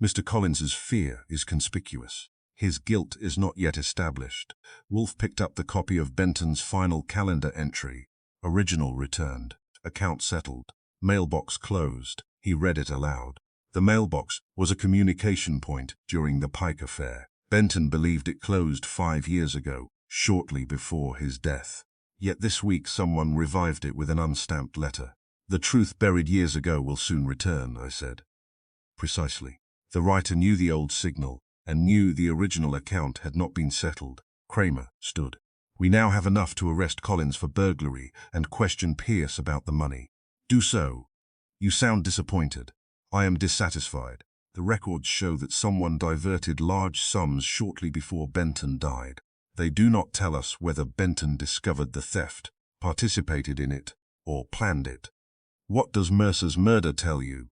Mr. Collins's fear is conspicuous. His guilt is not yet established. Wolfe picked up the copy of Benton's final calendar entry. Original returned. Account settled. Mailbox closed. He read it aloud. The mailbox was a communication point during the Pike affair. Benton believed it closed 5 years ago, shortly before his death. Yet this week someone revived it with an unstamped letter. The truth buried years ago will soon return, I said. Precisely. The writer knew the old signal, and knew the original account had not been settled. Kramer stood. We now have enough to arrest Collins for burglary and question Pierce about the money. Do so. You sound disappointed. I am dissatisfied. The records show that someone diverted large sums shortly before Benton died. They do not tell us whether Benton discovered the theft, participated in it, or planned it. What does Mercer's murder tell you?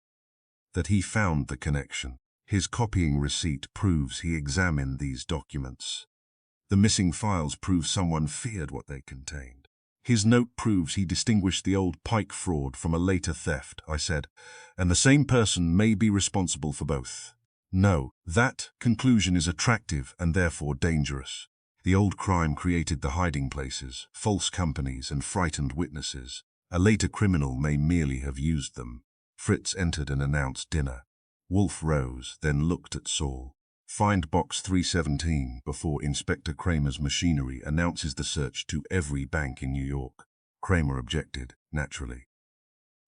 That he found the connection. His copying receipt proves he examined these documents. The missing files prove someone feared what they contained. His note proves he distinguished the old Pike fraud from a later theft, I said, and the same person may be responsible for both. No, that conclusion is attractive and therefore dangerous. The old crime created the hiding places, false companies, and frightened witnesses. A later criminal may merely have used them. Fritz entered and announced dinner. Wolfe rose, then looked at Saul. Find Box 317 before Inspector Kramer's machinery announces the search to every bank in New York. Kramer objected, naturally.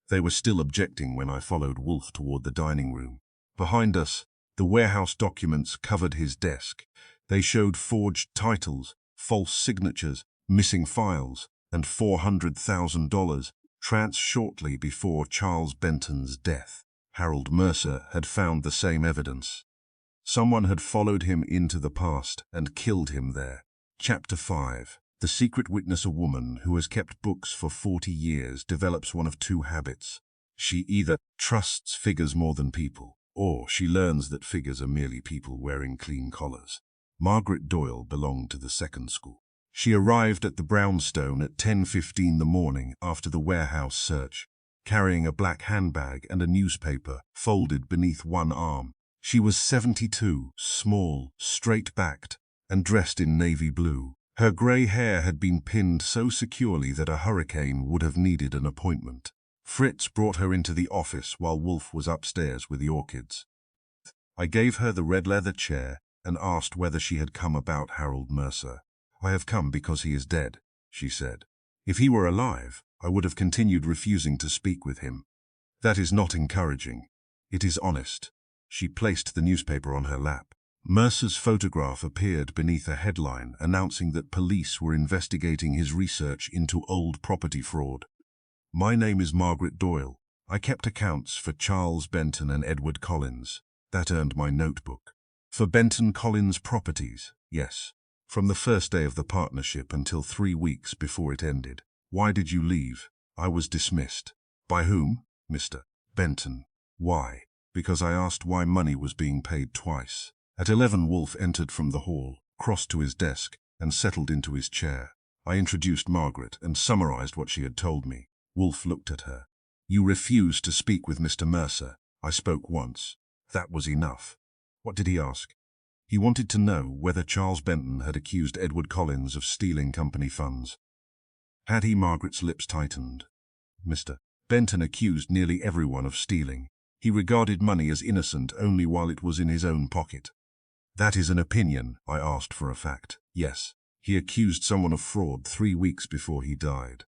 They were still objecting when I followed Wolfe toward the dining room. Behind us, the warehouse documents covered his desk. They showed forged titles, false signatures, missing files, and $400,000 transferred shortly before Charles Benton's death. Harold Mercer had found the same evidence. Someone had followed him into the past and killed him there. Chapter 5. The secret witness, a woman who has kept books for 40 years, develops one of two habits. She either trusts figures more than people, or she learns that figures are merely people wearing clean collars. Margaret Doyle belonged to the second school. She arrived at the brownstone at 10:15 the morning after the warehouse search, carrying a black handbag and a newspaper folded beneath one arm. She was 72, small, straight-backed, and dressed in navy blue. Her grey hair had been pinned so securely that a hurricane would have needed an appointment. Fritz brought her into the office while Wolfe was upstairs with the orchids. I gave her the red leather chair and asked whether she had come about Harold Mercer. "I have come because he is dead," she said. "If he were alive, I would have continued refusing to speak with him. That is not encouraging. It is honest." She placed the newspaper on her lap. Mercer's photograph appeared beneath a headline announcing that police were investigating his research into old property fraud. "My name is Margaret Doyle. I kept accounts for Charles Benton and Edward Collins. That earned my notebook. For Benton Collins Properties, yes. From the first day of the partnership until 3 weeks before it ended. Why did you leave?" "I was dismissed." "By whom?" "Mr. Benton." "Why?" "Because I asked why money was being paid twice." At 11, Wolfe entered from the hall, crossed to his desk, and settled into his chair. I introduced Margaret and summarized what she had told me. Wolfe looked at her. "You refused to speak with Mr. Mercer." "I spoke once." "That was enough." "What did he ask?" "He wanted to know whether Charles Benton had accused Edward Collins of stealing company funds." "Had he?" Margaret's lips tightened. "Mr. Benton accused nearly everyone of stealing. He regarded money as innocent only while it was in his own pocket." "That is an opinion." I asked for a fact. "Yes. He accused someone of fraud 3 weeks before he died."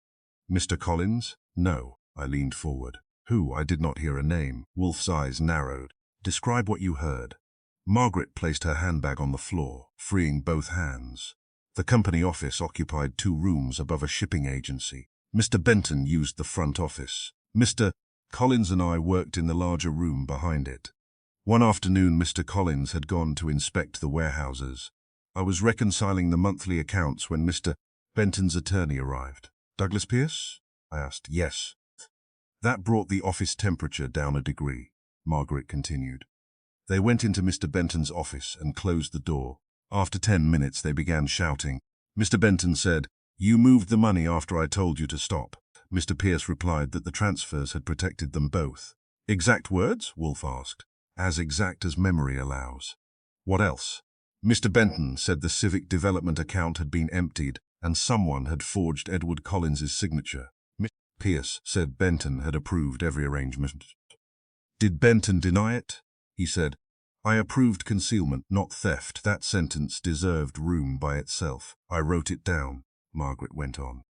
"Mr. Collins?" "No." I leaned forward. "Who?" I did not hear a name. Wolfe's eyes narrowed. "Describe what you heard." Margaret placed her handbag on the floor, freeing both hands. The company office occupied 2 rooms above a shipping agency. Mr. Benton used the front office. Mr. Collins and I worked in the larger room behind it. One afternoon, Mr. Collins had gone to inspect the warehouses. I was reconciling the monthly accounts when Mr. Benton's attorney arrived. "Douglas Pierce?" I asked. "Yes." "That brought the office temperature down a degree," Margaret continued. "They went into Mr. Benton's office and closed the door. After 10 minutes, they began shouting. Mr. Benton said, 'You moved the money after I told you to stop.' Mr. Pierce replied that the transfers had protected them both." "Exact words?" Wolfe asked. "As exact as memory allows." "What else?" "Mr. Benton said the civic development account had been emptied and someone had forged Edward Collins's signature. Mr. Pierce said Benton had approved every arrangement." "Did Benton deny it?" He said, "I approved concealment, not theft." That sentence deserved room by itself. "I wrote it down," Margaret went on.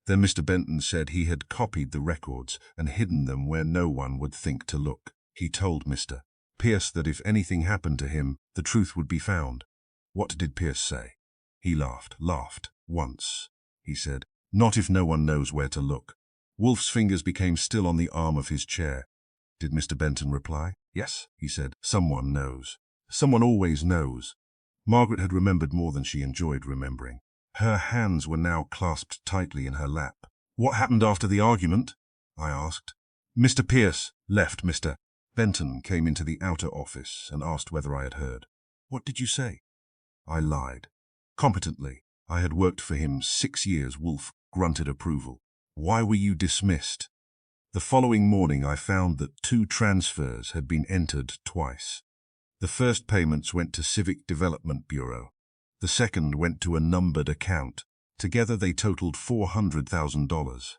"Then Mr. Benton said he had copied the records and hidden them where no one would think to look. He told Mr. Pierce that if anything happened to him, the truth would be found." "What did Pierce say?" He laughed. "Once," he said. "Not if no one knows where to look." Wolfe's fingers became still on the arm of his chair. "Did Mr. Benton reply?" "Yes," he said. "Someone knows. Someone always knows." Margaret had remembered more than she enjoyed remembering. Her hands were now clasped tightly in her lap. "What happened after the argument?" I asked. "Mr. Pierce left. Mr. Benton came into the outer office and asked whether I had heard." "What did you say?" I lied. Competently. I had worked for him 6 years. Wolfe grunted approval. "Why were you dismissed?" "The following morning I found that 2 transfers had been entered twice. The first payments went to Civic Development Bureau. The second went to a numbered account. Together they totaled $400,000.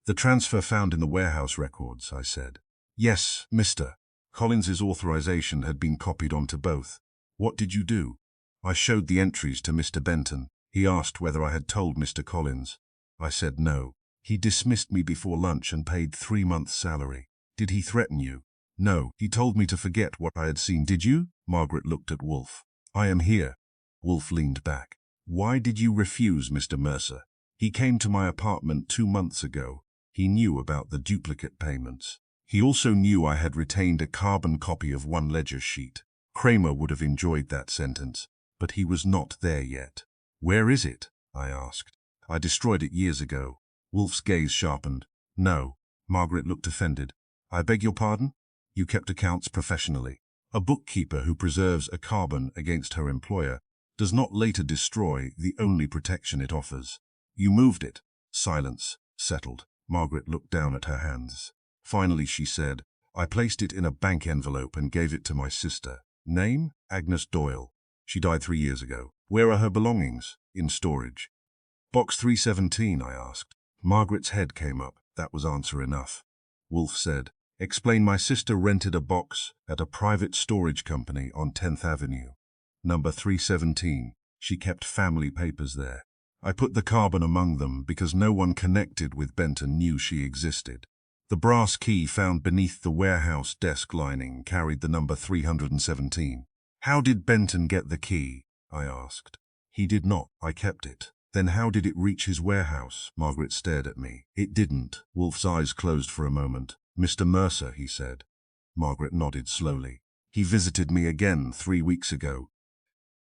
"The transfer found in the warehouse records," I said. "Yes, Mr. Collins's authorization had been copied onto both." "What did you do?" "I showed the entries to Mr. Benton. He asked whether I had told Mr. Collins. I said no. He dismissed me before lunch and paid 3 months' salary." "Did he threaten you?" "No, he told me to forget what I had seen." "Did you?" Margaret looked at Wolfe. "I am here." Wolfe leaned back. "Why did you refuse Mr. Mercer?" "He came to my apartment 2 months ago. He knew about the duplicate payments. He also knew I had retained a carbon copy of one ledger sheet." Kramer would have enjoyed that sentence, but he was not there yet. "Where is it?" I asked. "I destroyed it years ago." Wolfe's gaze sharpened. "No." Margaret looked offended. I beg your pardon? You kept accounts professionally. A bookkeeper who preserves a carbon against her employer does not later destroy the only protection it offers. You moved it. Silence settled. Margaret looked down at her hands. Finally she said, I placed it in a bank envelope and gave it to my sister. Name? Agnes Doyle. She died 3 years ago. Where are her belongings? In storage. Box 317, I asked. Margaret's head came up. That was answer enough. Wolfe said, explain, my sister rented a box at a private storage company on 10th Avenue. Number 317. She kept family papers there. I put the carbon among them because no one connected with Benton knew she existed. The brass key found beneath the warehouse desk lining carried the number 317. How did Benton get the key? I asked. He did not. I kept it. Then how did it reach his warehouse? Margaret stared at me. It didn't. Wolfe's eyes closed for a moment. Mr. Mercer, he said. Margaret nodded slowly. He visited me again 3 weeks ago.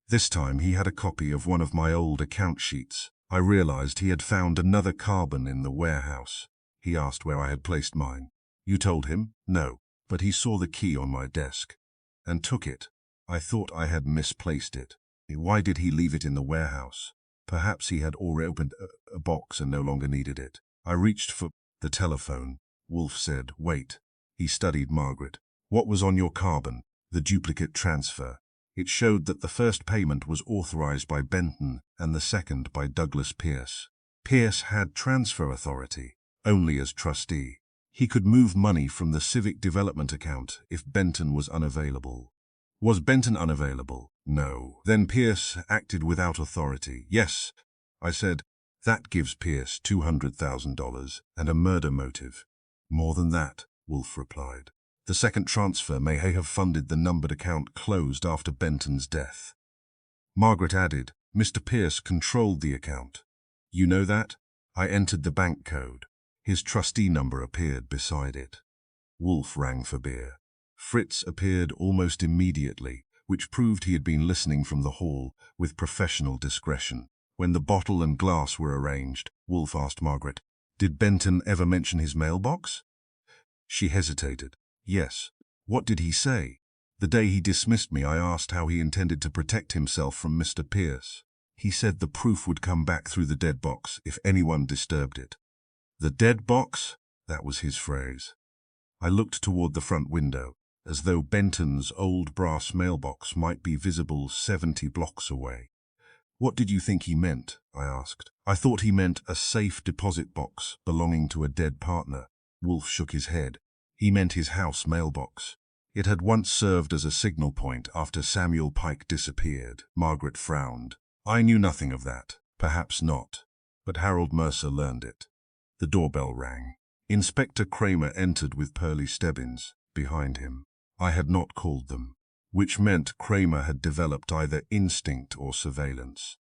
This time he had a copy of one of my old account sheets. I realized he had found another carbon in the warehouse. He asked where I had placed mine. You told him? No. But he saw the key on my desk and took it. I thought I had misplaced it. Why did he leave it in the warehouse? Perhaps he had already opened a box and no longer needed it. I reached for the telephone. Wolfe said, wait. He studied Margaret. What was on your carbon? The duplicate transfer. It showed that the first payment was authorized by Benton and the second by Douglas Pierce. Pierce had transfer authority, only as trustee. He could move money from the civic development account if Benton was unavailable. Was Benton unavailable? No. Then Pierce acted without authority. Yes, I said. That gives Pierce $200,000 and a murder motive. More than that, Wolfe replied. The second transfer may have funded the numbered account closed after Benton's death. Margaret added, Mr. Pierce controlled the account. You know that? I entered the bank code. His trustee number appeared beside it. Wolfe rang for beer. Fritz appeared almost immediately, which proved he had been listening from the hall with professional discretion. When the bottle and glass were arranged, Wolfe asked Margaret, did Benton ever mention his mailbox? She hesitated. Yes. What did he say? The day he dismissed me, I asked how he intended to protect himself from Mr. Pierce. He said the proof would come back through the dead box if anyone disturbed it. The dead box? That was his phrase. I looked toward the front window, as though Benton's old brass mailbox might be visible 70 blocks away. What did you think he meant? I asked. I thought he meant a safe deposit box belonging to a dead partner. Wolfe shook his head. He meant his house mailbox. It had once served as a signal point after Samuel Pike disappeared. Margaret frowned. I knew nothing of that. Perhaps not. But Harold Mercer learned it. The doorbell rang. Inspector Kramer entered with Pearlie Stebbins behind him. I had not called them, which meant Kramer had developed either instinct or surveillance.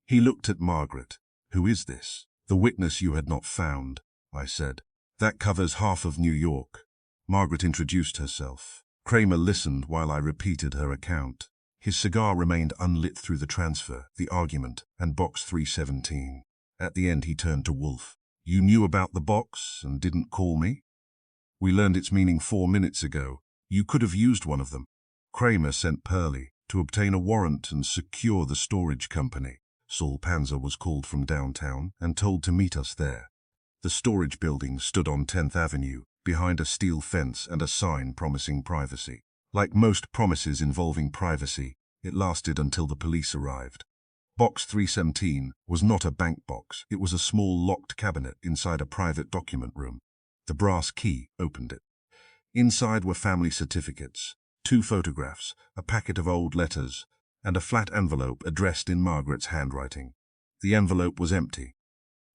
He looked at Margaret. Who is this? The witness you had not found, I said. That covers half of New York. Margaret introduced herself. Kramer listened while I repeated her account. His cigar remained unlit through the transfer, the argument, and box 317. At the end he turned to Wolfe. You knew about the box and didn't call me? We learned its meaning 4 minutes ago. You could have used one of them. Kramer sent Pearlie to obtain a warrant and secure the storage company. Saul Panzer was called from downtown and told to meet us there. The storage building stood on 10th Avenue, behind a steel fence and a sign promising privacy. Like most promises involving privacy, it lasted until the police arrived. Box 317 was not a bank box. It was a small locked cabinet inside a private document room. The brass key opened it. Inside were family certificates, 2 photographs, a packet of old letters, and a flat envelope addressed in Margaret's handwriting. The envelope was empty.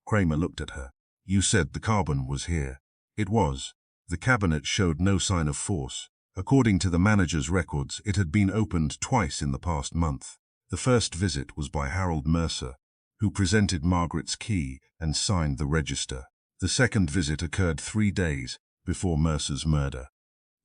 Kramer looked at her. You said the carbon was here. It was. The cabinet showed no sign of force. According to the manager's records, it had been opened twice in the past month. The first visit was by Harold Mercer, who presented Margaret's key and signed the register. The second visit occurred 3 days before Mercer's murder.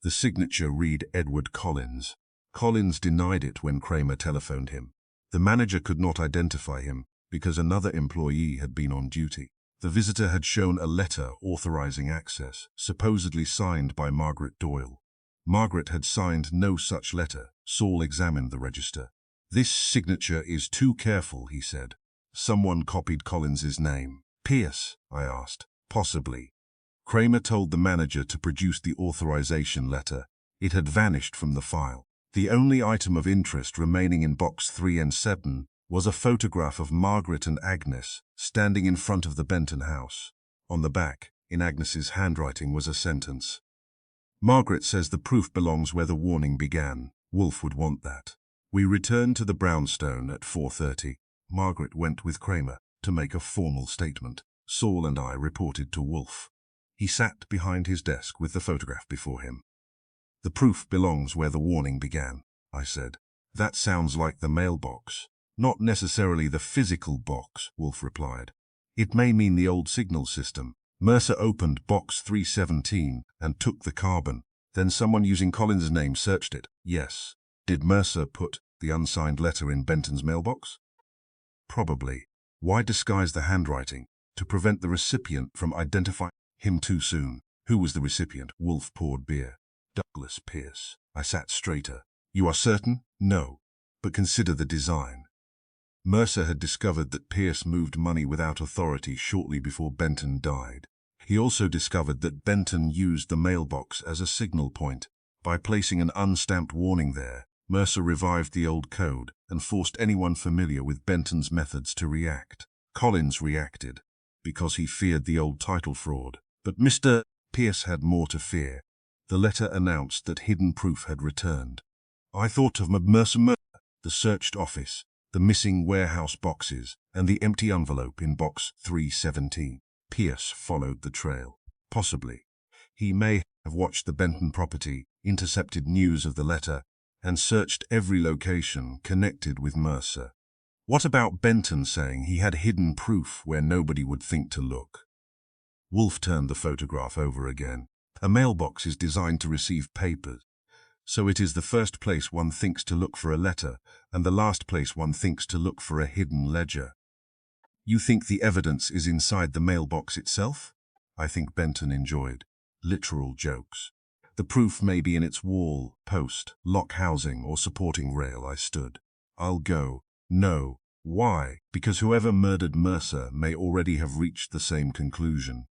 The signature read Edward Collins. Collins denied it when Kramer telephoned him. The manager could not identify him because another employee had been on duty. The visitor had shown a letter authorizing access, supposedly signed by Margaret Doyle. Margaret had signed no such letter. Saul examined the register. "This signature is too careful," he said. "Someone copied Collins's name." "Pierce?" I asked. "Possibly." Kramer told the manager to produce the authorization letter. It had vanished from the file. The only item of interest remaining in box 3 and 7 was a photograph of Margaret and Agnes standing in front of the Benton house. On the back, in Agnes's handwriting, was a sentence. "Margaret says the proof belongs where the warning began. Wolfe would want that." We returned to the brownstone at 4:30. Margaret went with Kramer to make a formal statement. Saul and I reported to Wolfe. He sat behind his desk with the photograph before him. "The proof belongs where the warning began," I said. "That sounds like the mailbox." "Not necessarily the physical box," Wolfe replied. "It may mean the old signal system. Mercer opened box 317 and took the carbon. Then someone using Collins's name searched it." "Yes." "Did Mercer put the unsigned letter in Benton's mailbox?" "Probably. Why disguise the handwriting? To prevent the recipient from identifying him too soon." "Who was the recipient?" Wolfe poured beer. "Douglas Pierce." I sat straighter. "You are certain?" "No. But consider the design." Mercer had discovered that Pierce moved money without authority shortly before Benton died. He also discovered that Benton used the mailbox as a signal point. By placing an unstamped warning there, Mercer revived the old code and forced anyone familiar with Benton's methods to react. Collins reacted because he feared the old title fraud. But Mr. Pierce had more to fear. The letter announced that hidden proof had returned. I thought of Mercer, the searched office, the missing warehouse boxes, and the empty envelope in box 317. Pierce followed the trail. Possibly. He may have watched the Benton property, intercepted news of the letter, and searched every location connected with Mercer. What about Benton saying he had hidden proof where nobody would think to look? Wolfe turned the photograph over again. A mailbox is designed to receive papers, so it is the first place one thinks to look for a letter, and the last place one thinks to look for a hidden ledger. You think the evidence is inside the mailbox itself? I think Benton enjoyed literal jokes. The proof may be in its wall, post, lock housing, or supporting rail. I stood. I'll go. No. Why? Because whoever murdered Mercer may already have reached the same conclusion.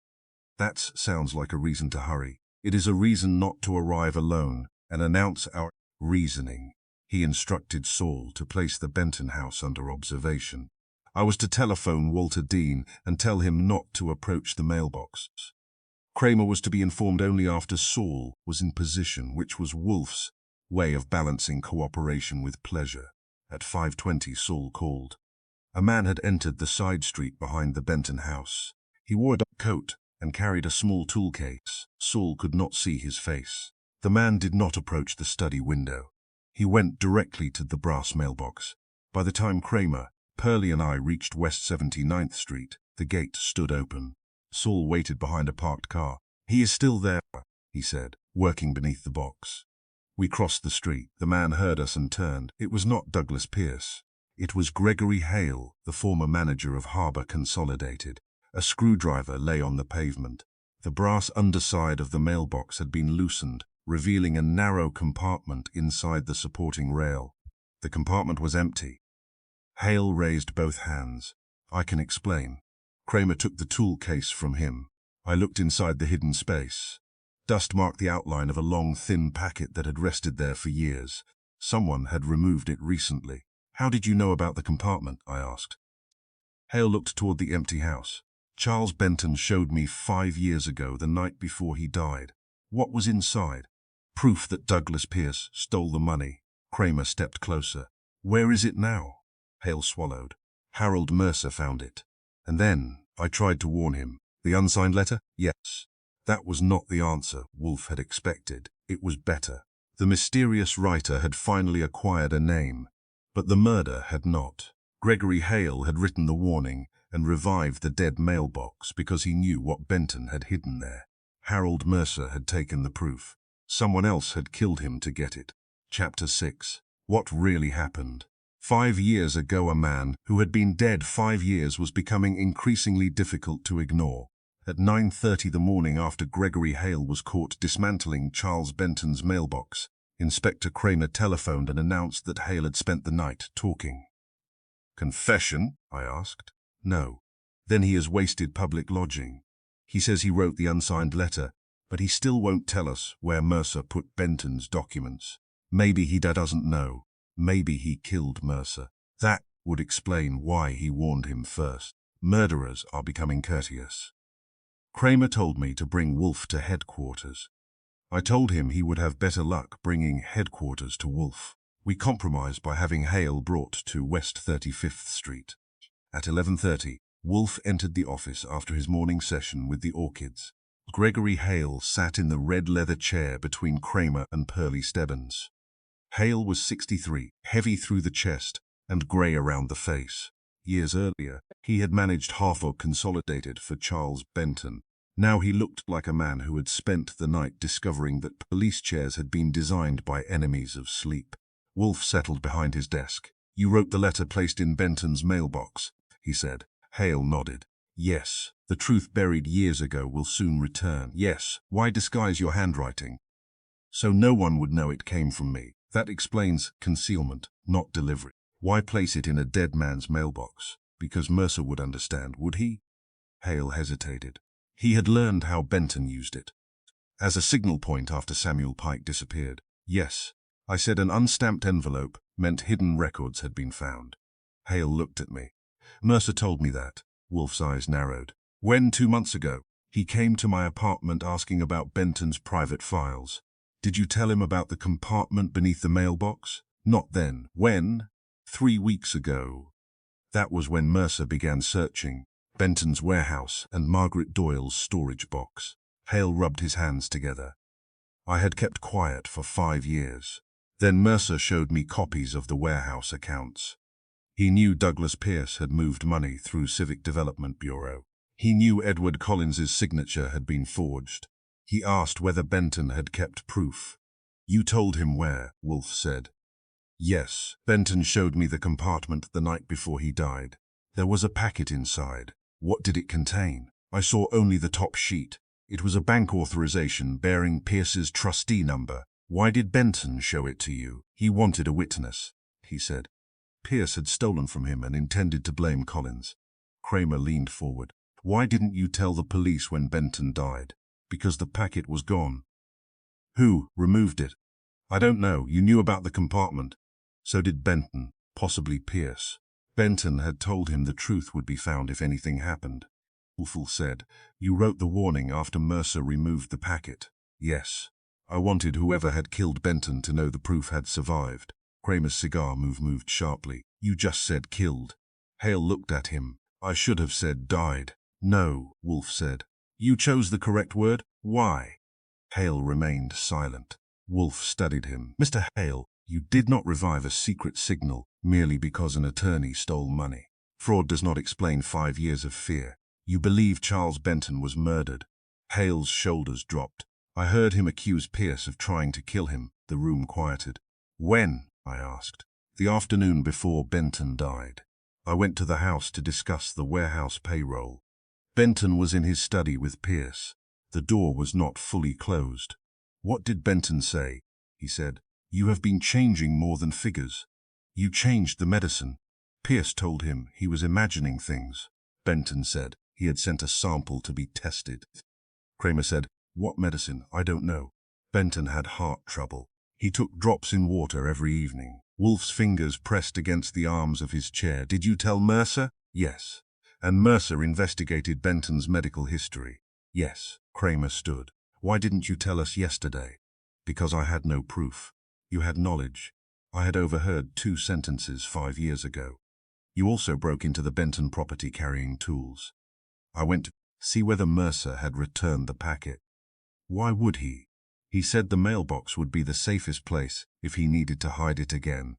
That sounds like a reason to hurry. It is a reason not to arrive alone and announce our reasoning. He instructed Saul to place the Benton house under observation. I was to telephone Walter Dean and tell him not to approach the mailbox. Kramer was to be informed only after Saul was in position, which was Wolfe's way of balancing cooperation with pleasure. At 5:20, Saul called. A man had entered the side street behind the Benton house. He wore a dark coat and carried a small tool case. Saul could not see his face. The man did not approach the study window. He went directly to the brass mailbox. By the time Kramer, Pearlie and I reached West 79th Street, the gate stood open. Saul waited behind a parked car. "He is still there," he said, working beneath the box. We crossed the street. The man heard us and turned. It was not Douglas Pierce. It was Gregory Hale, the former manager of Harbor Consolidated. A screwdriver lay on the pavement. The brass underside of the mailbox had been loosened, revealing a narrow compartment inside the supporting rail. The compartment was empty. Hale raised both hands. "I can explain." Kramer took the tool case from him. I looked inside the hidden space. Dust marked the outline of a long, thin packet that had rested there for years. Someone had removed it recently. "How did you know about the compartment?" I asked. Hale looked toward the empty house. "Charles Benton showed me 5 years ago, the night before he died. What was inside? Proof that Douglas Pierce stole the money." Kramer stepped closer. "Where is it now?" Hale swallowed. "Harold Mercer found it. And then I tried to warn him." "The unsigned letter?" "Yes." That was not the answer Wolfe had expected. It was better. The mysterious writer had finally acquired a name, but the murder had not. Gregory Hale had written the warning and revived the dead mailbox because he knew what Benton had hidden there. Harold Mercer had taken the proof. Someone else had killed him to get it. Chapter 6. What really happened? 5 years ago, a man who had been dead 5 years was becoming increasingly difficult to ignore. At 9:30 the morning after Gregory Hale was caught dismantling Charles Benton's mailbox, Inspector Kramer telephoned and announced that Hale had spent the night talking. "Confession?" I asked. "No. Then he has wasted public lodging. He says he wrote the unsigned letter, but he still won't tell us where Mercer put Benton's documents. Maybe he doesn't know. Maybe he killed Mercer. That would explain why he warned him first. Murderers are becoming courteous." Kramer told me to bring Wolfe to headquarters. I told him he would have better luck bringing headquarters to Wolfe. We compromised by having Hale brought to West 35th Street. At 11:30, Wolfe entered the office after his morning session with the Orchids. Gregory Hale sat in the red leather chair between Kramer and Pearlie Stebbins. Hale was 63, heavy through the chest and grey around the face. Years earlier, he had managed Harford Consolidated for Charles Benton. Now he looked like a man who had spent the night discovering that police chairs had been designed by enemies of sleep. Wolfe settled behind his desk. "You wrote the letter placed in Benton's mailbox," he said. Hale nodded. "Yes, the truth buried years ago will soon return." "Yes, why disguise your handwriting?" "So no one would know it came from me. That explains concealment, not delivery." "Why place it in a dead man's mailbox? Because Mercer would understand, would he?" Hale hesitated. He had learned how Benton used it. "As a signal point after Samuel Pike disappeared." "Yes. I said an unstamped envelope meant hidden records had been found." Hale looked at me. "Mercer told me that." Wolfe's eyes narrowed. "When, 2 months ago, he came to my apartment asking about Benton's private files. Did you tell him about the compartment beneath the mailbox?" "Not then." "When?" 3 weeks ago. That was when Mercer began searching Benton's warehouse and Margaret Doyle's storage box." Hale rubbed his hands together. "I had kept quiet for 5 years. Then Mercer showed me copies of the warehouse accounts. He knew Douglas Pierce had moved money through Civic Development Bureau. He knew Edward Collins's signature had been forged. He asked whether Benton had kept proof." "You told him where?" Wolfe said. "Yes. Benton showed me the compartment the night before he died. There was a packet inside. What did it contain? I saw only the top sheet. It was a bank authorization bearing Pierce's trustee number." "Why did Benton show it to you?" "He wanted a witness," he said. Pierce had stolen from him and intended to blame Collins. Kramer leaned forward. "Why didn't you tell the police when Benton died?" "Because the packet was gone." "Who removed it?" "I don't know. You knew about the compartment." "So did Benton, possibly Pierce. Benton had told him the truth would be found if anything happened." Wolfe said, "You wrote the warning after Mercer removed the packet." "Yes. I wanted whoever had killed Benton to know the proof had survived." Kramer's cigar moved sharply. "You just said killed." Hale looked at him. "I should have said died." "No," Wolfe said. "You chose the correct word. Why?" Hale remained silent. Wolfe studied him. "Mr. Hale, you did not revive a secret signal merely because an attorney stole money. Fraud does not explain 5 years of fear. You believe Charles Benton was murdered." Hale's shoulders dropped. "I heard him accuse Pierce of trying to kill him." The room quieted. "When?" I asked. "The afternoon before Benton died. I went to the house to discuss the warehouse payroll. Benton was in his study with Pierce. The door was not fully closed." "What did Benton say?" He said, "You have been changing more than figures. You changed the medicine." Pierce told him he was imagining things. Benton said he had sent a sample to be tested. Kramer said, "What medicine? I don't know." Benton had heart trouble. He took drops in water every evening. Wolfe's fingers pressed against the arms of his chair. "Did you tell Mercer?" "Yes." "And Mercer investigated Benton's medical history?" "Yes." Kramer stood. "Why didn't you tell us yesterday?" "Because I had no proof." "You had knowledge. I had overheard 2 sentences 5 years ago. You also broke into the Benton property carrying tools." "I went to see whether Mercer had returned the packet." "Why would he?" "He said the mailbox would be the safest place if he needed to hide it again."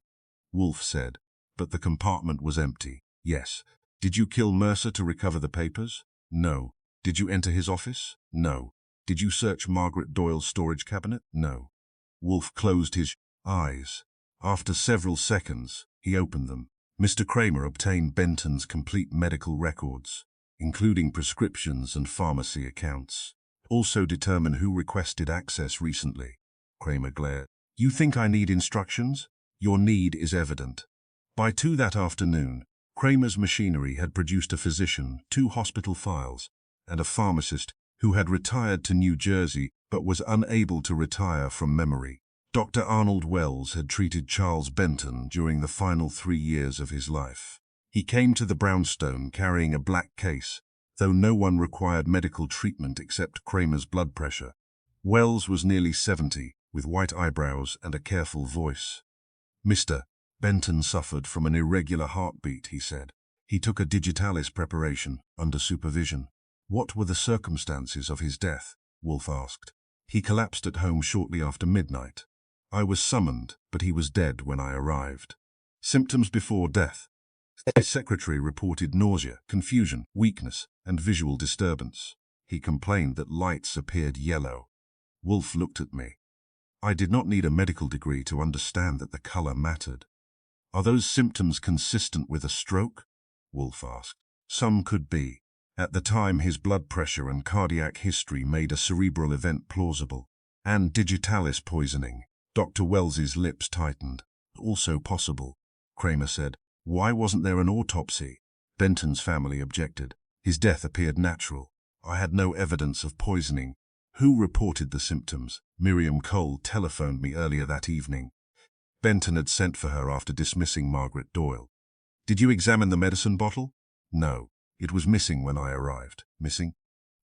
Wolfe said, "But the compartment was empty." "Yes." "Did you kill Mercer to recover the papers?" "No." "Did you enter his office?" "No." "Did you search Margaret Doyle's storage cabinet?" "No." Wolfe closed his eyes. After several seconds, He opened them. Mr. Kramer obtained Benton's complete medical records, including prescriptions and pharmacy accounts. Also determine who requested access recently. Kramer glared. You think I need instructions? Your need is evident. By 2 that afternoon, Kramer's machinery had produced a physician, 2 hospital files, and a pharmacist who had retired to New Jersey but was unable to retire from memory. Dr. Arnold Wells had treated Charles Benton during the final 3 years of his life. He came to the brownstone carrying a black case, though no one required medical treatment except Kramer's blood pressure. Wells was nearly 70, with white eyebrows and a careful voice. Mr. Benton suffered from an irregular heartbeat, he said. He took a digitalis preparation under supervision. What were the circumstances of his death? Wolfe asked. He collapsed at home shortly after midnight. I was summoned, but he was dead when I arrived. Symptoms before death. His secretary reported nausea, confusion, weakness, and visual disturbance. He complained that lights appeared yellow. Wolfe looked at me. I did not need a medical degree to understand that the color mattered. Are those symptoms consistent with a stroke? Wolfe asked. Some could be. At the time, his blood pressure and cardiac history made a cerebral event plausible. And digitalis poisoning. Dr. Wells's lips tightened. Also possible, Kramer said. Why wasn't there an autopsy? Benton's family objected. His death appeared natural. I had no evidence of poisoning. Who reported the symptoms? Miriam Cole telephoned me earlier that evening. Benton had sent for her after dismissing Margaret Doyle. Did you examine the medicine bottle? No. It was missing when I arrived. Missing?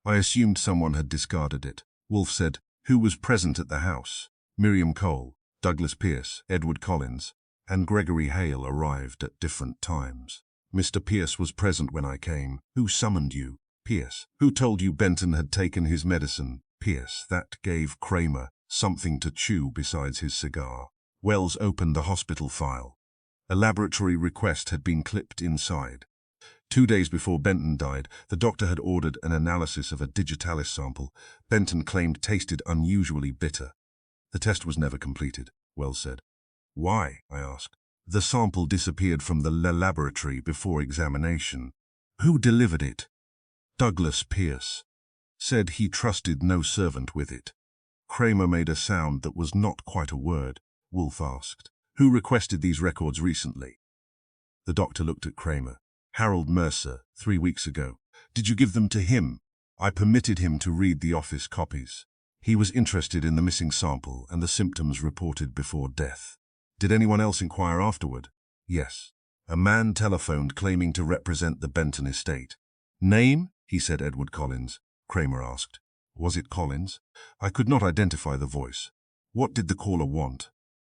I assumed someone had discarded it. Wolfe said. Who was present at the house? Miriam Cole, Douglas Pierce, Edward Collins, and Gregory Hale arrived at different times. Mr. Pierce was present when I came. Who summoned you? Pierce. Who told you Benton had taken his medicine? Pierce. That gave Kramer something to chew besides his cigar. Wells opened the hospital file. A laboratory request had been clipped inside. 2 days before Benton died, the doctor had ordered an analysis of a digitalis sample. Benton claimed tasted unusually bitter. The test was never completed, Wells said. Why? I asked. The sample disappeared from the laboratory before examination. Who delivered it? Douglas Pierce. Said he trusted no servant with it. Kramer made a sound that was not quite a word. Wolfe asked. Who requested these records recently? The doctor looked at Kramer. Harold Mercer, 3 weeks ago. Did you give them to him? I permitted him to read the office copies. He was interested in the missing sample and the symptoms reported before death. Did anyone else inquire afterward? Yes. A man telephoned claiming to represent the Benton estate. Name? He said Edward Collins. Kramer asked. Was it Collins? I could not identify the voice. What did the caller want?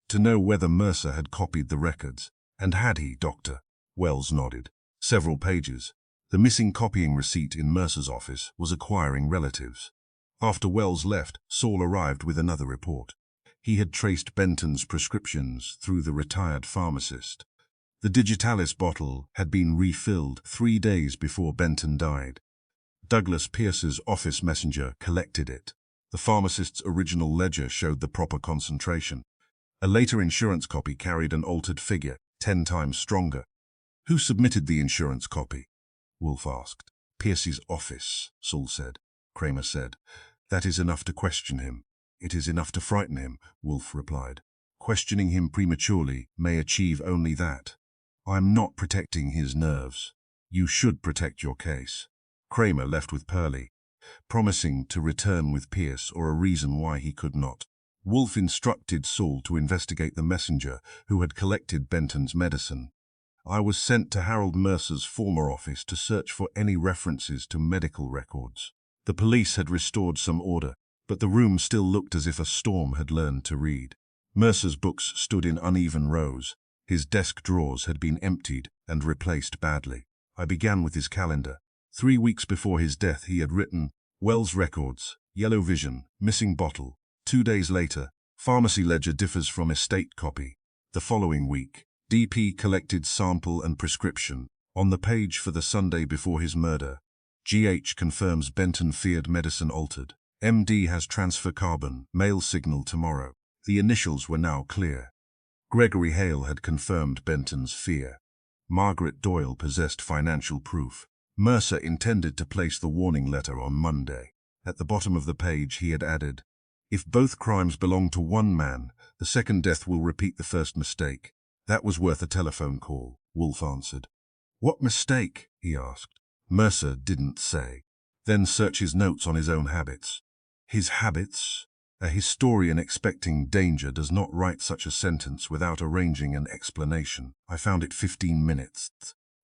To know whether Mercer had copied the records. And had he, Doctor? Wells nodded. Several pages. The missing copying receipt in Mercer's office was acquiring relatives. After Wells left, Saul arrived with another report. He had traced Benton's prescriptions through the retired pharmacist. The digitalis bottle had been refilled 3 days before Benton died. Douglas Pierce's office messenger collected it. The pharmacist's original ledger showed the proper concentration. A later insurance copy carried an altered figure, 10 times stronger. Who submitted the insurance copy? Wolfe asked. Pierce's office, Saul said. Kramer said. That is enough to question him. It is enough to frighten him, Wolfe replied. Questioning him prematurely may achieve only that. I'm not protecting his nerves. You should protect your case. Kramer left with Pearlie, promising to return with Pierce or a reason why he could not. Wolfe instructed Saul to investigate the messenger who had collected Benton's medicine. I was sent to Harold Mercer's former office to search for any references to medical records. The police had restored some order, but the room still looked as if a storm had learned to read. Mercer's books stood in uneven rows. His desk drawers had been emptied and replaced badly. I began with his calendar. 3 weeks before his death he had written, Wells records, yellow vision, missing bottle. 2 days later, pharmacy ledger differs from estate copy. The following week, DP collected sample and prescription. On the page for the Sunday before his murder, GH confirms Benton feared medicine altered. MD has transfer carbon, mail signal tomorrow. The initials were now clear. Gregory Hale had confirmed Benton's fear. Margaret Doyle possessed financial proof. Mercer intended to place the warning letter on Monday. At the bottom of the page he had added, "If both crimes belong to one man, the second death will repeat the first mistake." That was worth a telephone call, Wolfe answered. "What mistake?" he asked. Mercer didn't say. Then search his notes on his own habits. His habits? A historian expecting danger does not write such a sentence without arranging an explanation. I found it 15 minutes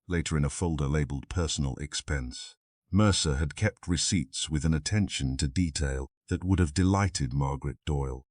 later in a folder labeled personal expense. Mercer had kept receipts with an attention to detail that would have delighted Margaret Doyle.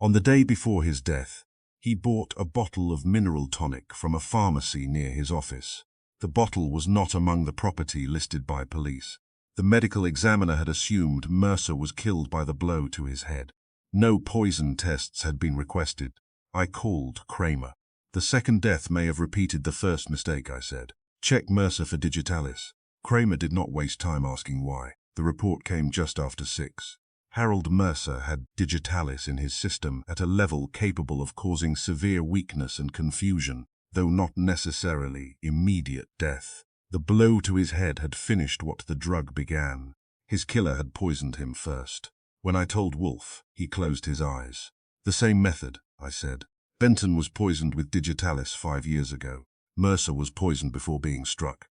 On the day before his death, he bought a bottle of mineral tonic from a pharmacy near his office. The bottle was not among the property listed by police. The medical examiner had assumed Mercer was killed by the blow to his head. No poison tests had been requested. I called Kramer. "The second death may have repeated the first mistake," I said. "Check Mercer for digitalis." Kramer did not waste time asking why. The report came just after 6. Harold Mercer had digitalis in his system at a level capable of causing severe weakness and confusion, though not necessarily immediate death. The blow to his head had finished what the drug began. His killer had poisoned him first. When I told Wolfe, he closed his eyes. "The same method," I said. "Benton was poisoned with digitalis 5 years ago. Mercer was poisoned before being struck."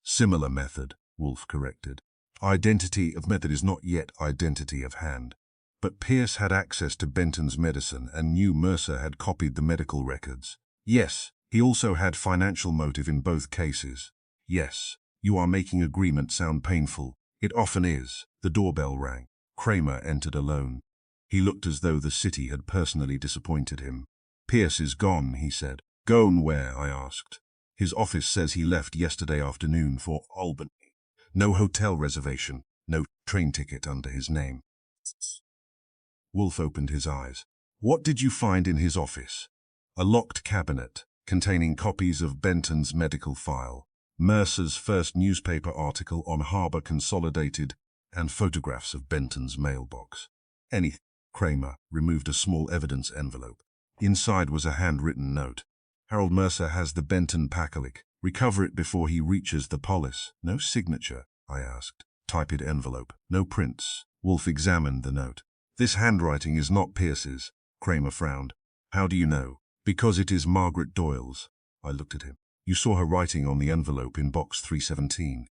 "Similar method," Wolfe corrected. "Identity of method is not yet identity of hand." But Pierce had access to Benton's medicine and knew Mercer had copied the medical records. "Yes, he also had financial motive in both cases." "Yes, you are making agreement sound painful." "It often is." The doorbell rang. Kramer entered alone. He looked as though the city had personally disappointed him. "Pierce is gone," he said. "Gone where?" I asked. "His office says he left yesterday afternoon for Albany. No hotel reservation, no train ticket under his name." Wolfe opened his eyes. "What did you find in his office?" "A locked cabinet containing copies of Benton's medical file, Mercer's first newspaper article on Harbor Consolidated, and photographs of Benton's mailbox." "Anything?" Kramer removed a small evidence envelope. Inside was a handwritten note. "Harold Mercer has the Benton Packalick. Recover it before he reaches the polis." "No signature?" I asked. "Typed envelope. No prints." Wolfe examined the note. "This handwriting is not Pierce's." Kramer frowned. "How do you know?" "Because it is Margaret Doyle's." I looked at him. "You saw her writing on the envelope in box 317.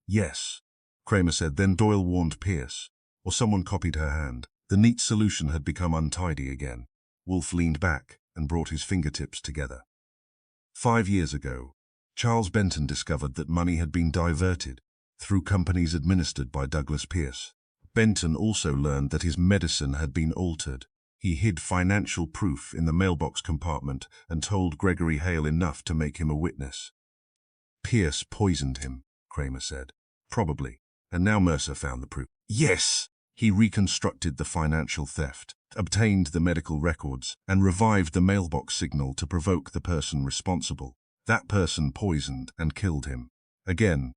"Yes." Kramer said. "Then Doyle warned Pierce, or someone copied her hand." The neat solution had become untidy again. Wolfe leaned back and brought his fingertips together. 5 years ago, Charles Benton discovered that money had been diverted through companies administered by Douglas Pierce. Benton also learned that his medicine had been altered. He hid financial proof in the mailbox compartment and told Gregory Hale enough to make him a witness. "Pierce poisoned him," Kramer said. "Probably. And now Mercer found the proof." "Yes." He reconstructed the financial theft, obtained the medical records, and revived the mailbox signal to provoke the person responsible. That person poisoned and killed him. Again.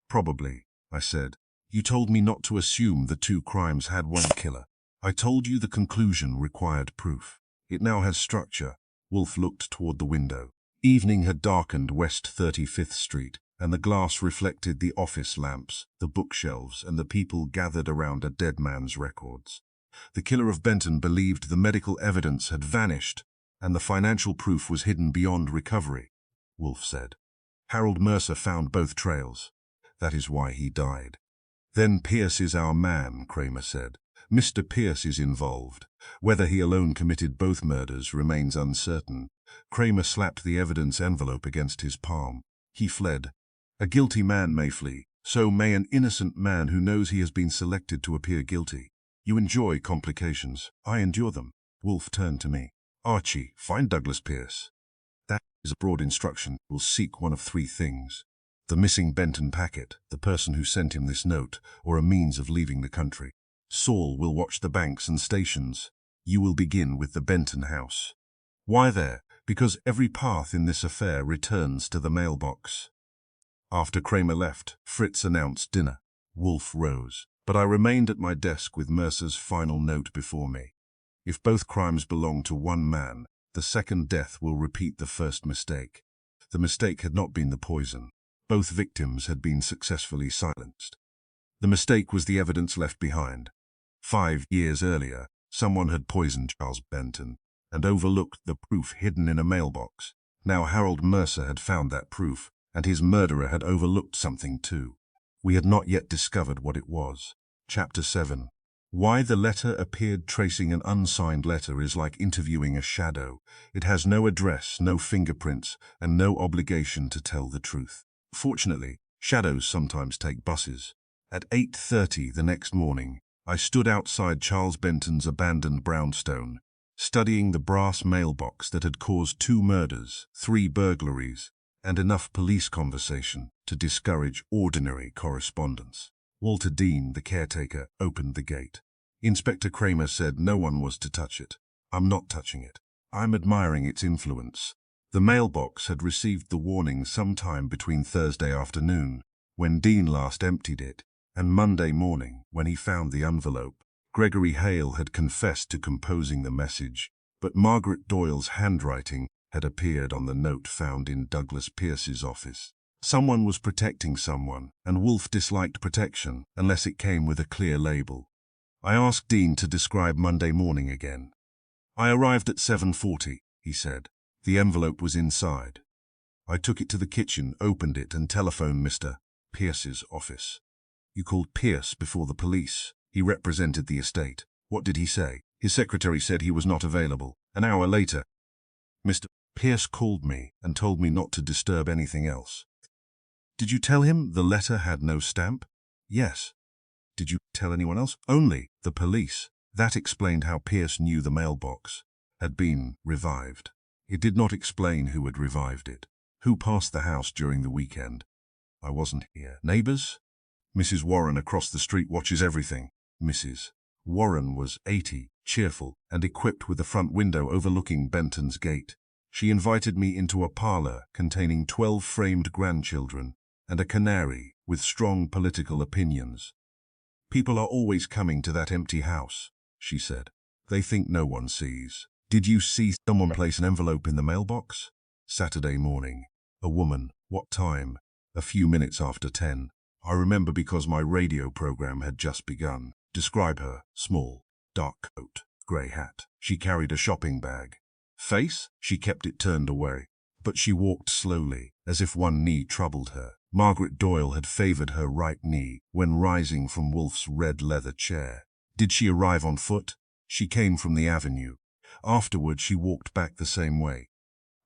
"Probably," I said. "You told me not to assume the 2 crimes had one killer. I told you the conclusion required proof. It now has structure." Wolfe looked toward the window. Evening had darkened West 35th Street, and the glass reflected the office lamps, the bookshelves, and the people gathered around a dead man's records. The killer of Benton believed the medical evidence had vanished, and the financial proof was hidden beyond recovery, Wolfe said. "Harold Mercer found both trails. That is why he died." "Then Pierce is our man," Kramer said. "Mr. Pierce is involved. Whether he alone committed both murders remains uncertain." Kramer slapped the evidence envelope against his palm. "He fled. A guilty man may flee. So may an innocent man who knows he has been selected to appear guilty. You enjoy complications. I endure them." Wolfe turned to me. "Archie, find Douglas Pierce. That is a broad instruction. We'll seek one of 3 things. The missing Benton packet, the person who sent him this note, or a means of leaving the country. Saul will watch the banks and stations. You will begin with the Benton house." "Why there?" "Because every path in this affair returns to the mailbox." After Kramer left, Fritz announced dinner. Wolfe rose, but I remained at my desk with Mercer's final note before me. If both crimes belong to one man, The second death will repeat the first mistake. The mistake had not been the poison. Both victims had been successfully silenced. The mistake was the evidence left behind. 5 years earlier, someone had poisoned Charles Benton and overlooked the proof hidden in a mailbox. Now Harold Mercer had found that proof, and his murderer had overlooked something too. We had not yet discovered what it was. Chapter 7. Why the letter appeared. Tracing an unsigned letter is like interviewing a shadow. It has no address, no fingerprints, and no obligation to tell the truth. Fortunately, shadows sometimes take buses. At 8:30 the next morning, I stood outside Charles Benton's abandoned brownstone, studying the brass mailbox that had caused 2 murders, 3 burglaries, and enough police conversation to discourage ordinary correspondence. Walter Dean, the caretaker, opened the gate. Inspector Kramer said no one was to touch it. I'm not touching it. I'm admiring its influence. The mailbox had received the warning sometime between Thursday afternoon, when Dean last emptied it, and Monday morning, when he found the envelope. Gregory Hale had confessed to composing the message, but Margaret Doyle's handwriting had appeared on the note found in Douglas Pierce's office. Someone was protecting someone, and Wolfe disliked protection unless it came with a clear label. I asked Dean to describe Monday morning again. I arrived at 7:40, he said. The envelope was inside. I took it to the kitchen, opened it, and telephoned Mr. Pierce's office. You called Pierce before the police. He represented the estate. What did he say? His secretary said he was not available. An hour later, Mr. Pierce called me and told me not to disturb anything else. Did you tell him the letter had no stamp? Yes. Did you tell anyone else? Only the police. That explained how Pierce knew the mailbox had been revived. It did not explain who had revived it. Who passed the house during the weekend? I wasn't here. Neighbors? Mrs. Warren across the street watches everything. Mrs. Warren was 80, cheerful, and equipped with a front window overlooking Benton's gate. She invited me into a parlor containing 12 framed grandchildren and a canary with strong political opinions. People are always coming to that empty house, she said. They think no one sees. Did you see someone place an envelope in the mailbox? Saturday morning. A woman. What time? A few minutes after 10. I remember because my radio program had just begun. Describe her. Small, dark coat, grey hat. She carried a shopping bag. Face? She kept it turned away. But she walked slowly, as if one knee troubled her. Margaret Doyle had favored her right knee when rising from Wolfe's red leather chair. Did she arrive on foot? She came from the avenue. Afterward, she walked back the same way.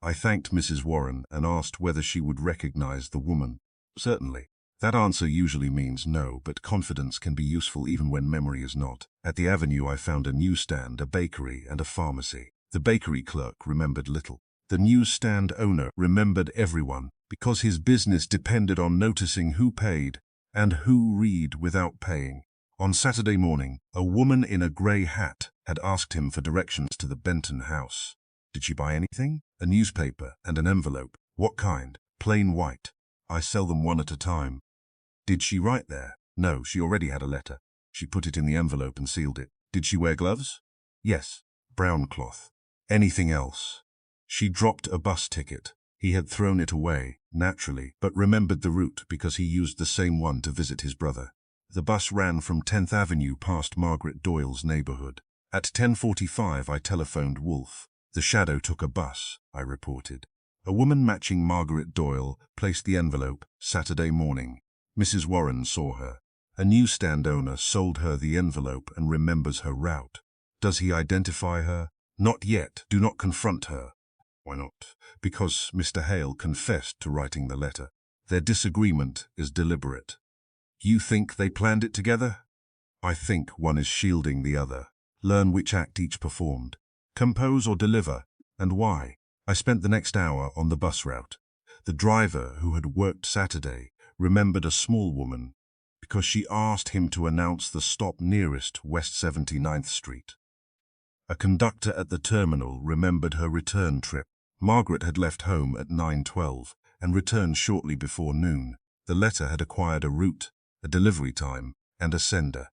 I thanked Mrs. Warren and asked whether she would recognize the woman. Certainly. That answer usually means no, but confidence can be useful even when memory is not. At the avenue, I found a newsstand, a bakery, and a pharmacy. The bakery clerk remembered little. The newsstand owner remembered everyone because his business depended on noticing who paid and who read without paying. On Saturday morning, a woman in a grey hat had asked him for directions to the Benton house. Did she buy anything? A newspaper and an envelope. What kind? Plain white. I sell them one at a time. Did she write there? No, she already had a letter. She put it in the envelope and sealed it. Did she wear gloves? Yes. Brown cloth. Anything else? She dropped a bus ticket. He had thrown it away, naturally, but remembered the route because he used the same one to visit his brother. The bus ran from 10th Avenue past Margaret Doyle's neighborhood. At 10:45, I telephoned Wolfe. The shadow took a bus, I reported. A woman matching Margaret Doyle placed the envelope Saturday morning. Mrs. Warren saw her. A newsstand owner sold her the envelope and remembers her route. Does he identify her? Not yet. Do not confront her. Why not? Because Mr. Hale confessed to writing the letter. Their disagreement is deliberate. You think they planned it together? I think one is shielding the other. Learn which act each performed. Compose or deliver, and why. I spent the next hour on the bus route. The driver, who had worked Saturday, remembered a small woman because she asked him to announce the stop nearest West 79th Street. A conductor at the terminal remembered her return trip. Margaret had left home at 9:12 and returned shortly before noon. The letter had acquired a route, a delivery time, and a sender.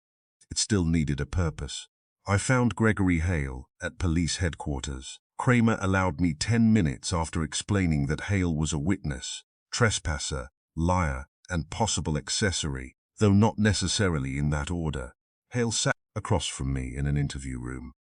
It still needed a purpose. I found Gregory Hale at police headquarters. Kramer allowed me 10 minutes after explaining that Hale was a witness, trespasser, liar, and possible accessory, though not necessarily in that order. Hale sat across from me in an interview room.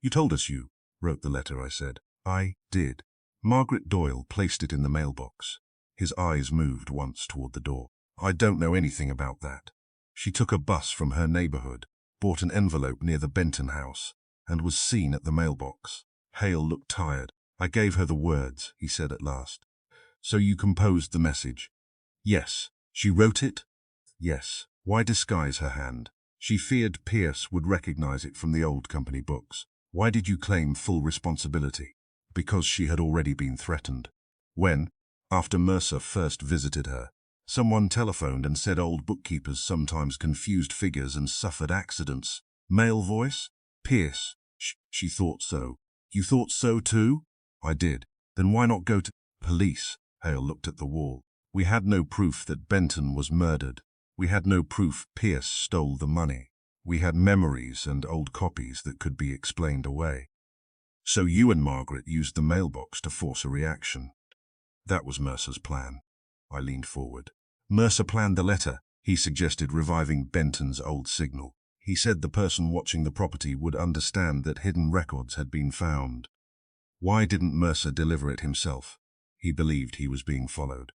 "You told us you wrote the letter," I said. "I did." Margaret Doyle placed it in the mailbox. His eyes moved once toward the door. "I don't know anything about that." She took a bus from her neighborhood, bought an envelope near the Benton house, and was seen at the mailbox. Hale looked tired. "I gave her the words," he said at last. "So you composed the message?" "Yes." "She wrote it?" "Yes." "Why disguise her hand?" "She feared Pierce would recognize it from the old company books." "Why did you claim full responsibility?" "Because she had already been threatened." "When?" "After Mercer first visited her. Someone telephoned and said old bookkeepers sometimes confused figures and suffered accidents." Male voice? "Pierce. She thought so." "You thought so too?" "I did." "Then why not go to police?" Hale looked at the wall. "We had no proof that Benton was murdered. We had no proof Pierce stole the money. We had memories and old copies that could be explained away. So you and Margaret used the mailbox to force a reaction." "That was Mercer's plan." I leaned forward. "Mercer planned the letter," he suggested, reviving Benton's old signal. "He said the person watching the property would understand that hidden records had been found." "Why didn't Mercer deliver it himself?" "He believed he was being followed."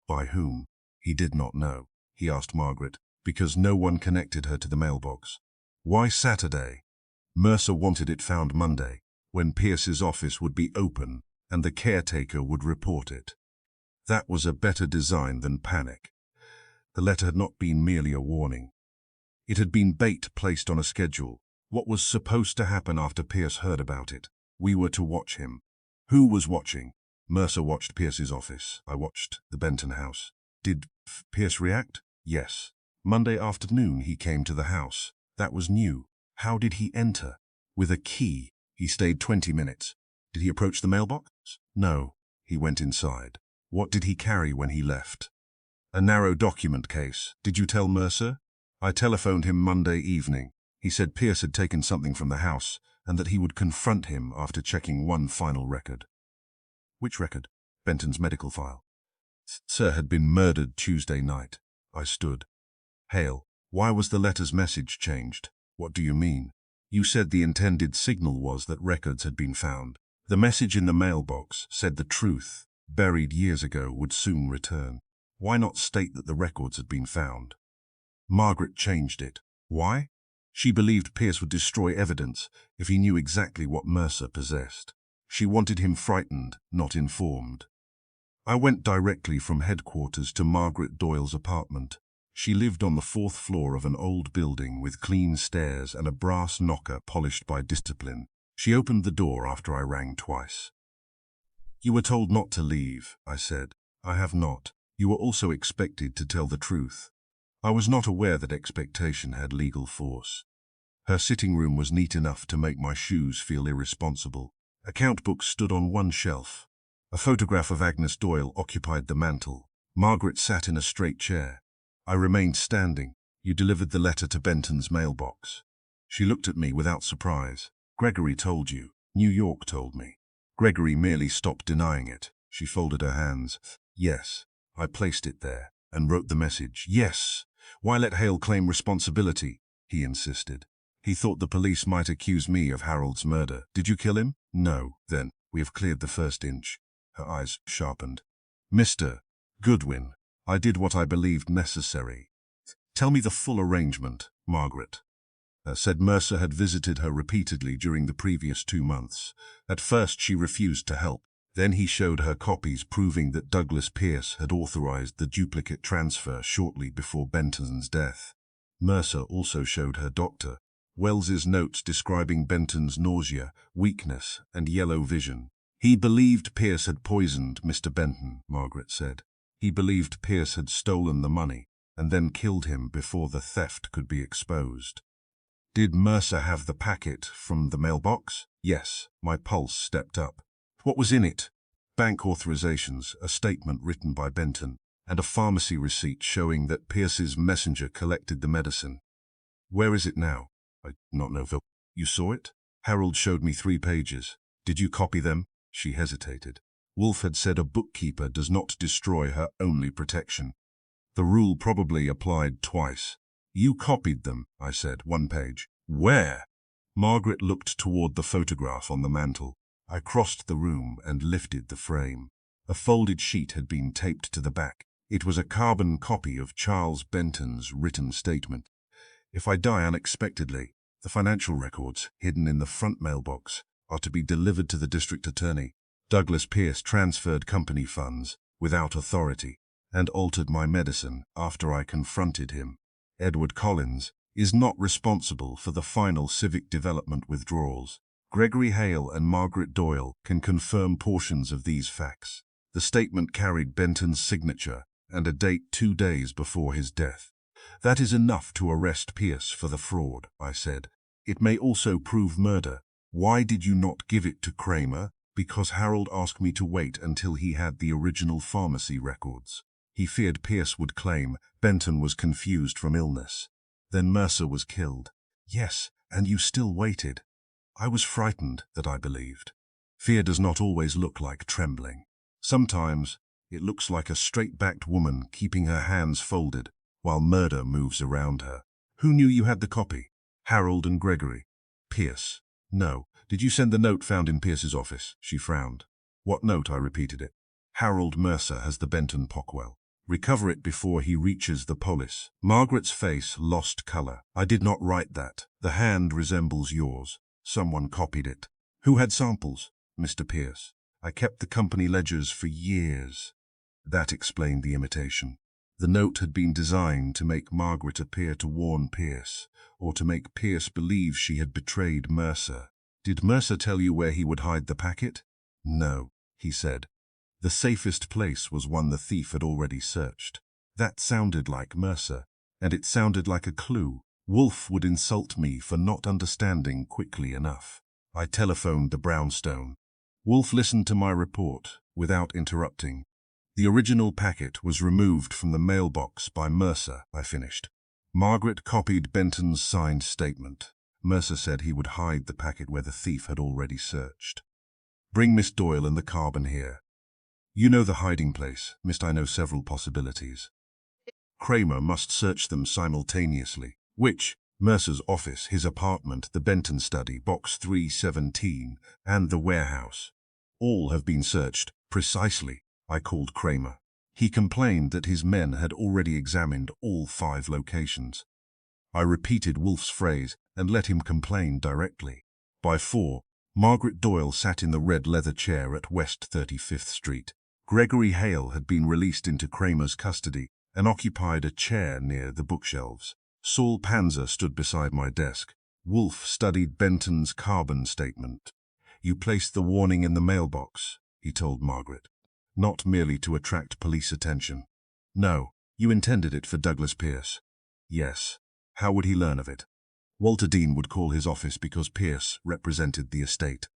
"By whom?" "He did not know." He asked Margaret, because no one connected her to the mailbox. "Why Saturday?" "Mercer wanted it found Monday, when Pierce's office would be open and the caretaker would report it." That was a better design than panic. The letter had not been merely a warning. It had been bait placed on a schedule. What was supposed to happen after Pierce heard about it? We were to watch him. Who was watching? Mercer watched Pierce's office. I watched the Benton house. Did Pierce react? Yes. Monday afternoon he came to the house. That was new. How did he enter? With a key. He stayed 20 minutes. Did he approach the mailbox? No. He went inside. What did he carry when he left? A narrow document case. Did you tell Mercer? I telephoned him Monday evening. He said Pierce had taken something from the house and that he would confront him after checking one final record. Which record? Benton's medical file. Sir had been murdered Tuesday night. I stood. Hale, why was the letter's message changed? What do you mean? You said the intended signal was that records had been found. The message in the mailbox said the truth, buried years ago, would soon return. Why not state that the records had been found? Margaret changed it. Why? She believed Pierce would destroy evidence if he knew exactly what Mercer possessed. She wanted him frightened, not informed. I went directly from headquarters to Margaret Doyle's apartment. She lived on the 4th floor of an old building with clean stairs and a brass knocker polished by discipline. She opened the door after I rang twice. "You were told not to leave," I said. "I have not. You were also expected to tell the truth." I was not aware that expectation had legal force. Her sitting room was neat enough to make my shoes feel irresponsible. Account books stood on one shelf. A photograph of Agnes Doyle occupied the mantel. Margaret sat in a straight chair. I remained standing. "You delivered the letter to Benton's mailbox." She looked at me without surprise. "Gregory told you." "New York told me." Gregory merely stopped denying it. She folded her hands. "Yes, I placed it there and wrote the message." "Yes. Why let Hale claim responsibility?" he insisted. "He thought the police might accuse me of Harold's murder." "Did you kill him?" "No." "Then we have cleared the first inch." Her eyes sharpened. "Mr. Goodwin, I did what I believed necessary." "Tell me the full arrangement." Margaret said Mercer had visited her repeatedly during the previous 2 months. At first she refused to help. Then he showed her copies proving that Douglas Pierce had authorized the duplicate transfer shortly before Benton's death. Mercer also showed her Dr. Wells's notes describing Benton's nausea, weakness, and yellow vision. "He believed Pierce had poisoned Mr. Benton," Margaret said. "He believed Pierce had stolen the money and then killed him before the theft could be exposed." "Did Mercer have the packet from the mailbox?" "Yes." My pulse stepped up. "What was in it?" "Bank authorizations, a statement written by Benton, and a pharmacy receipt showing that Pierce's messenger collected the medicine." "Where is it now?" "I do not know, Phil." "You saw it?" "Harold showed me 3 pages. Did you copy them? She hesitated. Wolfe had said a bookkeeper does not destroy her only protection. The rule probably applied twice. You copied them, I said, 1 page. Where? Margaret looked toward the photograph on the mantel. I crossed the room and lifted the frame. A folded sheet had been taped to the back. It was a carbon copy of Charles Benton's written statement. If I die unexpectedly, the financial records, hidden in the front mailbox, are to be delivered to the district attorney. Douglas Pierce transferred company funds without authority and altered my medicine after I confronted him. Edward Collins is not responsible for the final civic development withdrawals. Gregory Hale and Margaret Doyle can confirm portions of these facts. The statement carried Benton's signature and a date 2 days before his death. That is enough to arrest Pierce for the fraud, I said. It may also prove murder. Why did you not give it to Kramer? Because Harold asked me to wait until he had the original pharmacy records. He feared Pierce would claim Benton was confused from illness. Then Mercer was killed. Yes, and you still waited. I was frightened that I believed. Fear does not always look like trembling. Sometimes it looks like a straight-backed woman keeping her hands folded while murder moves around her. Who knew you had the copy? Harold and Gregory. Pierce. No. Did you send the note found in Pierce's office? She frowned. What note? I repeated it. Harold Mercer has the Benton Pockwell. Recover it before he reaches the police. Margaret's face lost color. I did not write that. The hand resembles yours. Someone copied it. Who had samples? Mr. Pierce. I kept the company ledgers for years. That explained the imitation. The note had been designed to make Margaret appear to warn Pierce, or to make Pierce believe she had betrayed Mercer. Did Mercer tell you where he would hide the packet? No, he said. The safest place was one the thief had already searched. That sounded like Mercer, and it sounded like a clue. Wolfe would insult me for not understanding quickly enough. I telephoned the brownstone. Wolfe listened to my report without interrupting. The original packet was removed from the mailbox by Mercer, I finished. Margaret copied Benton's signed statement. Mercer said he would hide the packet where the thief had already searched. Bring Miss Doyle and the carbon here. You know the hiding place, Mist. I know several possibilities. Kramer must search them simultaneously. Which? Mercer's office, his apartment, the Benton study, box 317, and the warehouse. All have been searched. Precisely, I called Kramer. He complained that his men had already examined all 5 locations. I repeated Wolfe's phrase and let him complain directly. By 4, Margaret Doyle sat in the red leather chair at West 35th Street. Gregory Hale had been released into Kramer's custody and occupied a chair near the bookshelves. Saul Panzer stood beside my desk. Wolfe studied Benton's carbon statement. You placed the warning in the mailbox, he told Margaret, not merely to attract police attention. No, you intended it for Douglas Pierce. Yes. How would he learn of it? Walter Dean would call his office because Pierce represented the estate.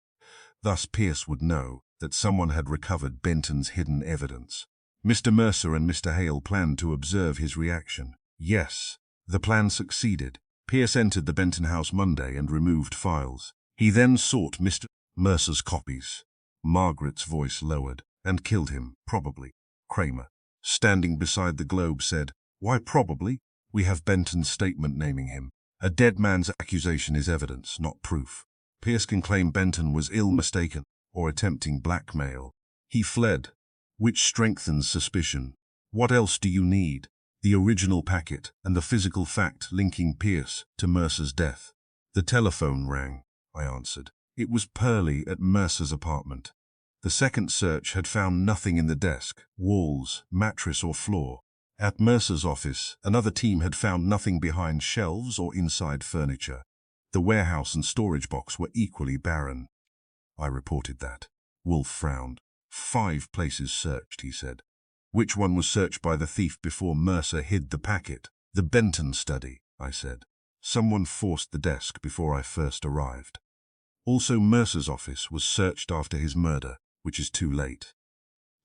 Thus Pierce would know that someone had recovered Benton's hidden evidence. Mr. Mercer and Mr. Hale planned to observe his reaction. Yes, the plan succeeded. Pierce entered the Benton house Monday and removed files. He then sought Mr. Mercer's copies. Margaret's voice lowered. And killed him, probably. Kramer, standing beside the globe, said, Why probably? We have Benton's statement naming him. A dead man's accusation is evidence, not proof. Pierce can claim Benton was ill-mistaken or attempting blackmail. He fled, which strengthens suspicion. What else do you need? The original packet and the physical fact linking Pierce to Mercer's death. The telephone rang, I answered. It was Pearlie at Mercer's apartment. The second search had found nothing in the desk, walls, mattress or floor. At Mercer's office, another team had found nothing behind shelves or inside furniture. The warehouse and storage box were equally barren. I reported that. Wolfe frowned. 5 places searched, he said. Which one was searched by the thief before Mercer hid the packet? The Benton study, I said. Someone forced the desk before I first arrived. Also, Mercer's office was searched after his murder, which is too late.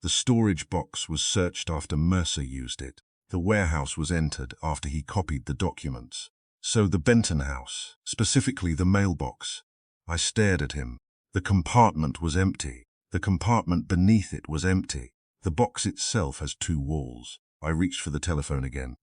The storage box was searched after Mercer used it. The warehouse was entered after he copied the documents. So the Benton house, specifically the mailbox. I stared at him. The compartment was empty. The compartment beneath it was empty. The box itself has 2 walls. I reached for the telephone again.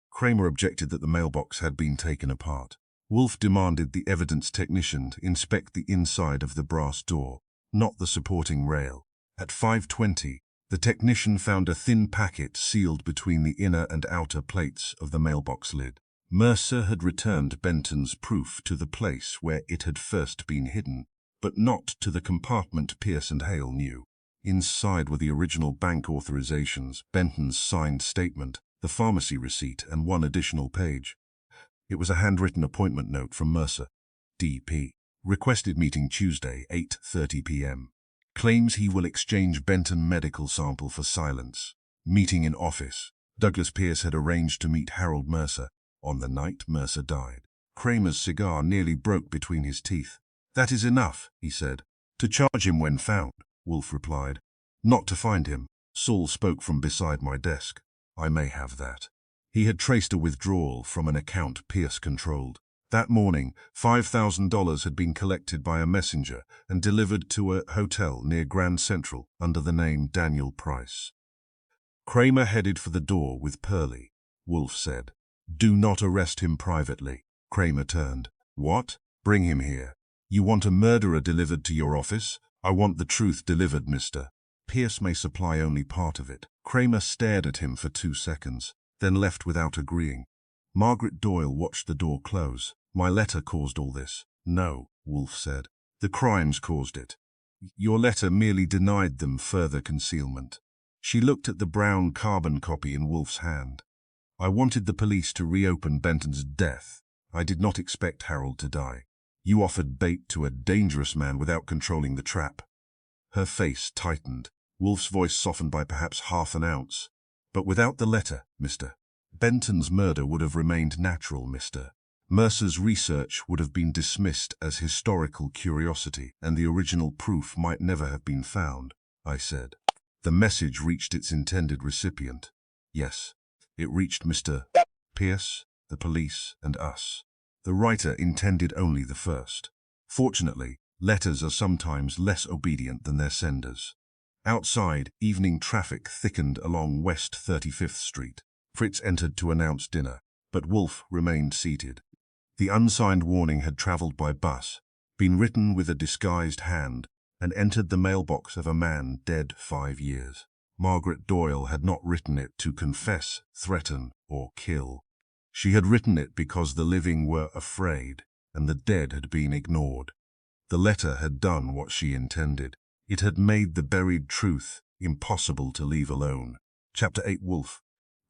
Kramer objected that the mailbox had been taken apart. Wolfe demanded the evidence technician inspect the inside of the brass door, not the supporting rail. At 5:20, the technician found a thin packet sealed between the inner and outer plates of the mailbox lid. Mercer had returned Benton's proof to the place where it had first been hidden, but not to the compartment Pierce and Hale knew. Inside were the original bank authorizations, Benton's signed statement, the pharmacy receipt, and 1 additional page. It was a handwritten appointment note from Mercer. DP. Requested meeting Tuesday, 8:30 p.m. Claims he will exchange Benton medical sample for silence. Meeting in office. Douglas Pierce had arranged to meet Harold Mercer on the night Mercer died. Kramer's cigar nearly broke between his teeth. "That is enough," he said. "To charge him when found," Wolfe replied. "Not to find him." Saul spoke from beside my desk. "I may have that." He had traced a withdrawal from an account Pierce controlled. That morning, $5,000 had been collected by a messenger and delivered to a hotel near Grand Central under the name Daniel Price. Kramer headed for the door with Pearlie. Wolfe said, "Do not arrest him privately." Kramer turned. "What? Bring him here. You want a murderer delivered to your office? I want the truth delivered, mister. Pierce may supply only part of it." Kramer stared at him for 2 seconds, then left without agreeing. Margaret Doyle watched the door close. "My letter caused all this." "No," Wolfe said. "The crimes caused it. Your letter merely denied them further concealment." She looked at the brown carbon copy in Wolfe's hand. "I wanted the police to reopen Benton's death. I did not expect Harold to die. You offered bait to a dangerous man without controlling the trap." Her face tightened. Wolfe's voice softened by perhaps half an ounce. "But without the letter, mister, Benton's murder would have remained natural, mister. Mercer's research would have been dismissed as historical curiosity, and the original proof might never have been found," I said. "The message reached its intended recipient." "Yes, it reached Mr. Pierce, the police, and us. The writer intended only the first. Fortunately, letters are sometimes less obedient than their senders." Outside, evening traffic thickened along West 35th Street. Fritz entered to announce dinner, but Wolfe remained seated. The unsigned warning had traveled by bus, been written with a disguised hand, and entered the mailbox of a man dead 5 years. Margaret Doyle had not written it to confess, threaten, or kill. She had written it because the living were afraid, and the dead had been ignored. The letter had done what she intended. It had made the buried truth impossible to leave alone. Chapter 8. Wolfe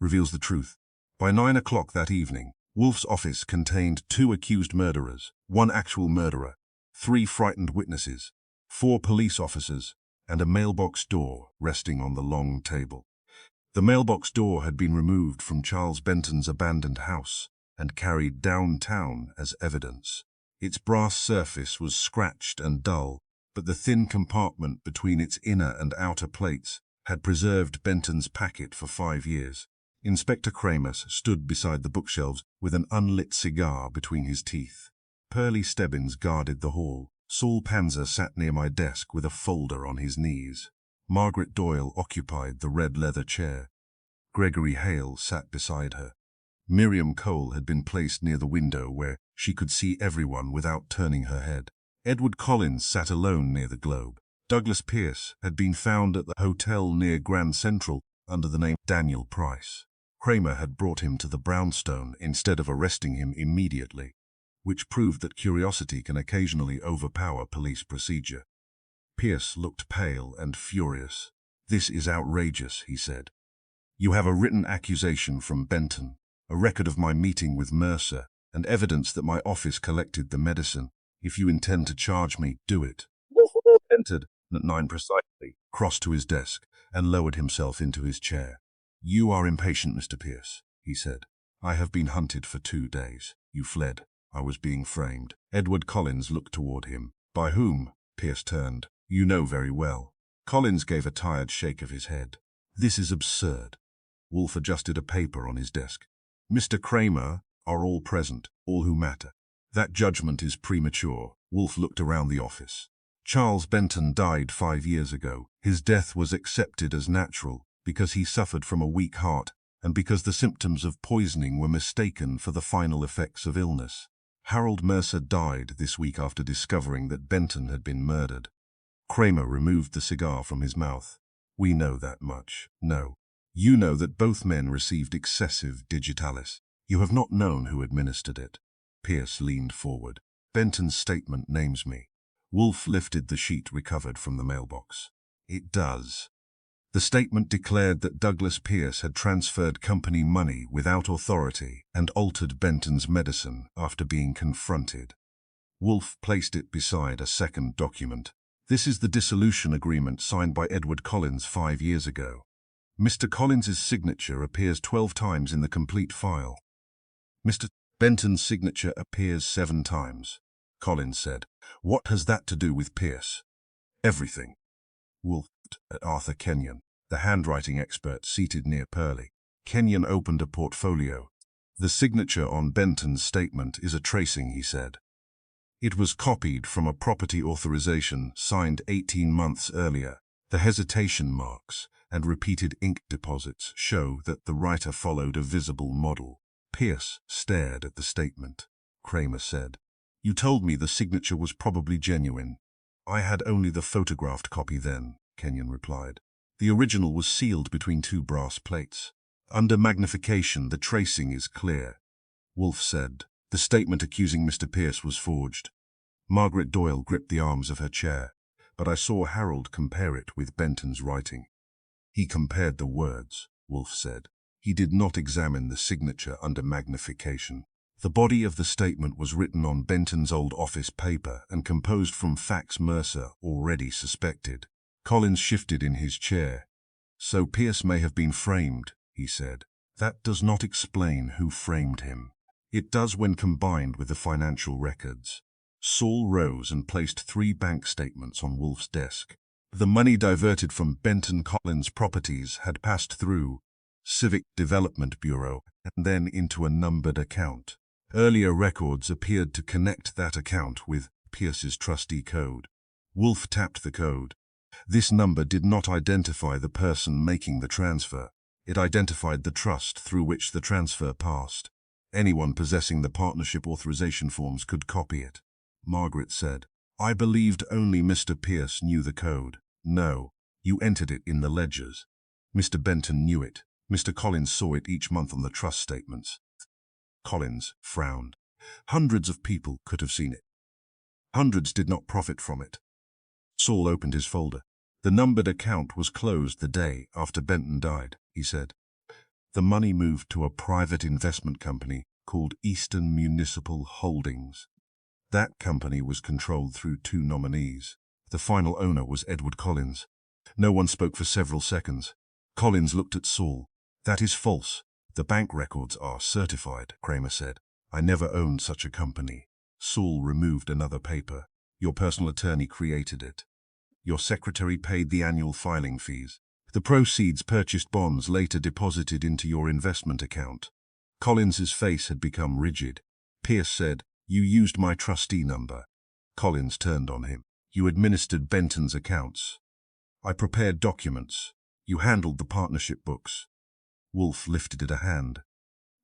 reveals the truth. By 9 o'clock that evening, Wolfe's office contained 2 accused murderers, 1 actual murderer, 3 frightened witnesses, 4 police officers, and a mailbox door resting on the long table. The mailbox door had been removed from Charles Benton's abandoned house and carried downtown as evidence. Its brass surface was scratched and dull, but the thin compartment between its inner and outer plates had preserved Benton's packet for 5 years. Inspector Kramer stood beside the bookshelves with an unlit cigar between his teeth. Pearlie Stebbins guarded the hall. Saul Panzer sat near my desk with a folder on his knees. Margaret Doyle occupied the red leather chair. Gregory Hale sat beside her. Miriam Cole had been placed near the window where she could see everyone without turning her head. Edward Collins sat alone near the globe. Douglas Pierce had been found at the hotel near Grand Central under the name Daniel Price. Kramer had brought him to the brownstone instead of arresting him immediately, which proved that curiosity can occasionally overpower police procedure. Pierce looked pale and furious. "This is outrageous," he said. "You have a written accusation from Benton, a record of my meeting with Mercer, and evidence that my office collected the medicine. If you intend to charge me, do it." Wolfe entered at 9 precisely, crossed to his desk, and lowered himself into his chair. "You are impatient, Mr. Pierce," he said. "I have been hunted for 2 days. You fled. I was being framed." Edward Collins looked toward him. "By whom?" Pierce turned. "You know very well." Collins gave a tired shake of his head. "This is absurd." Wolfe adjusted a paper on his desk. "Mr. Kramer are all present, all who matter. That judgment is premature." Wolfe looked around the office. Charles Benton died 5 years ago. His death was accepted as natural because he suffered from a weak heart and because the symptoms of poisoning were mistaken for the final effects of illness. Harold Mercer died this week after discovering that Benton had been murdered. Kramer removed the cigar from his mouth. We know that much. No. You know that both men received excessive digitalis. You have not known who administered it. Pierce leaned forward. Benton's statement names me. Wolfe lifted the sheet recovered from the mailbox. It does. The statement declared that Douglas Pierce had transferred company money without authority and altered Benton's medicine after being confronted. Wolfe placed it beside a second document. This is the dissolution agreement signed by Edward Collins 5 years ago. Mr. Collins's signature appears 12 times in the complete file. Mr. Benton's signature appears 7 times. Collins said. What has that to do with Pierce? Everything. Wolfe looked at Arthur Kenyon, the handwriting expert seated near Pearlie. Kenyon opened a portfolio. The signature on Benton's statement is a tracing, he said. It was copied from a property authorization signed 18 months earlier. The hesitation marks and repeated ink deposits show that the writer followed a visible model. Pierce stared at the statement. Kramer said, "You told me the signature was probably genuine." "I had only the photographed copy then," Kenyon replied. "The original was sealed between 2 brass plates. Under magnification, the tracing is clear." Wolfe said, "The statement accusing Mr. Pierce was forged." Margaret Doyle gripped the arms of her chair, but I saw Harold compare it with Benton's writing. "He compared the words," Wolfe said. "He did not examine the signature under magnification. The body of the statement was written on Benton's old office paper and composed from facts Mercer already suspected." Collins shifted in his chair. "So Pierce may have been framed," he said. "That does not explain who framed him. It does when combined with the financial records." Saul rose and placed 3 bank statements on Wolfe's desk. The money diverted from Benton Collins Properties had passed through Civic Development Bureau and then into a numbered account. Earlier records appeared to connect that account with Pierce's trustee code. Wolfe tapped the code. This number did not identify the person making the transfer. It identified the trust through which the transfer passed. Anyone possessing the partnership authorization forms could copy it. Margaret said, "I believed only Mr. Pierce knew the code." "No, you entered it in the ledgers. Mr. Benton knew it. Mr. Collins saw it each month on the trust statements." Collins frowned. "Hundreds of people could have seen it. Hundreds did not profit from it." Saul opened his folder. "The numbered account was closed the day after Benton died," he said. "The money moved to a private investment company called Eastern Municipal Holdings. That company was controlled through 2 nominees. The final owner was Edward Collins." No one spoke for several seconds. Collins looked at Saul. "That is false. The bank records are certified," Kramer said. "I never owned such a company." Saul removed another paper. "Your personal attorney created it. Your secretary paid the annual filing fees. The proceeds purchased bonds later deposited into your investment account." Collins's face had become rigid. Pierce said, "You used my trustee number." Collins turned on him. "You administered Benton's accounts. I prepared documents. You handled the partnership books." Wolfe lifted a hand.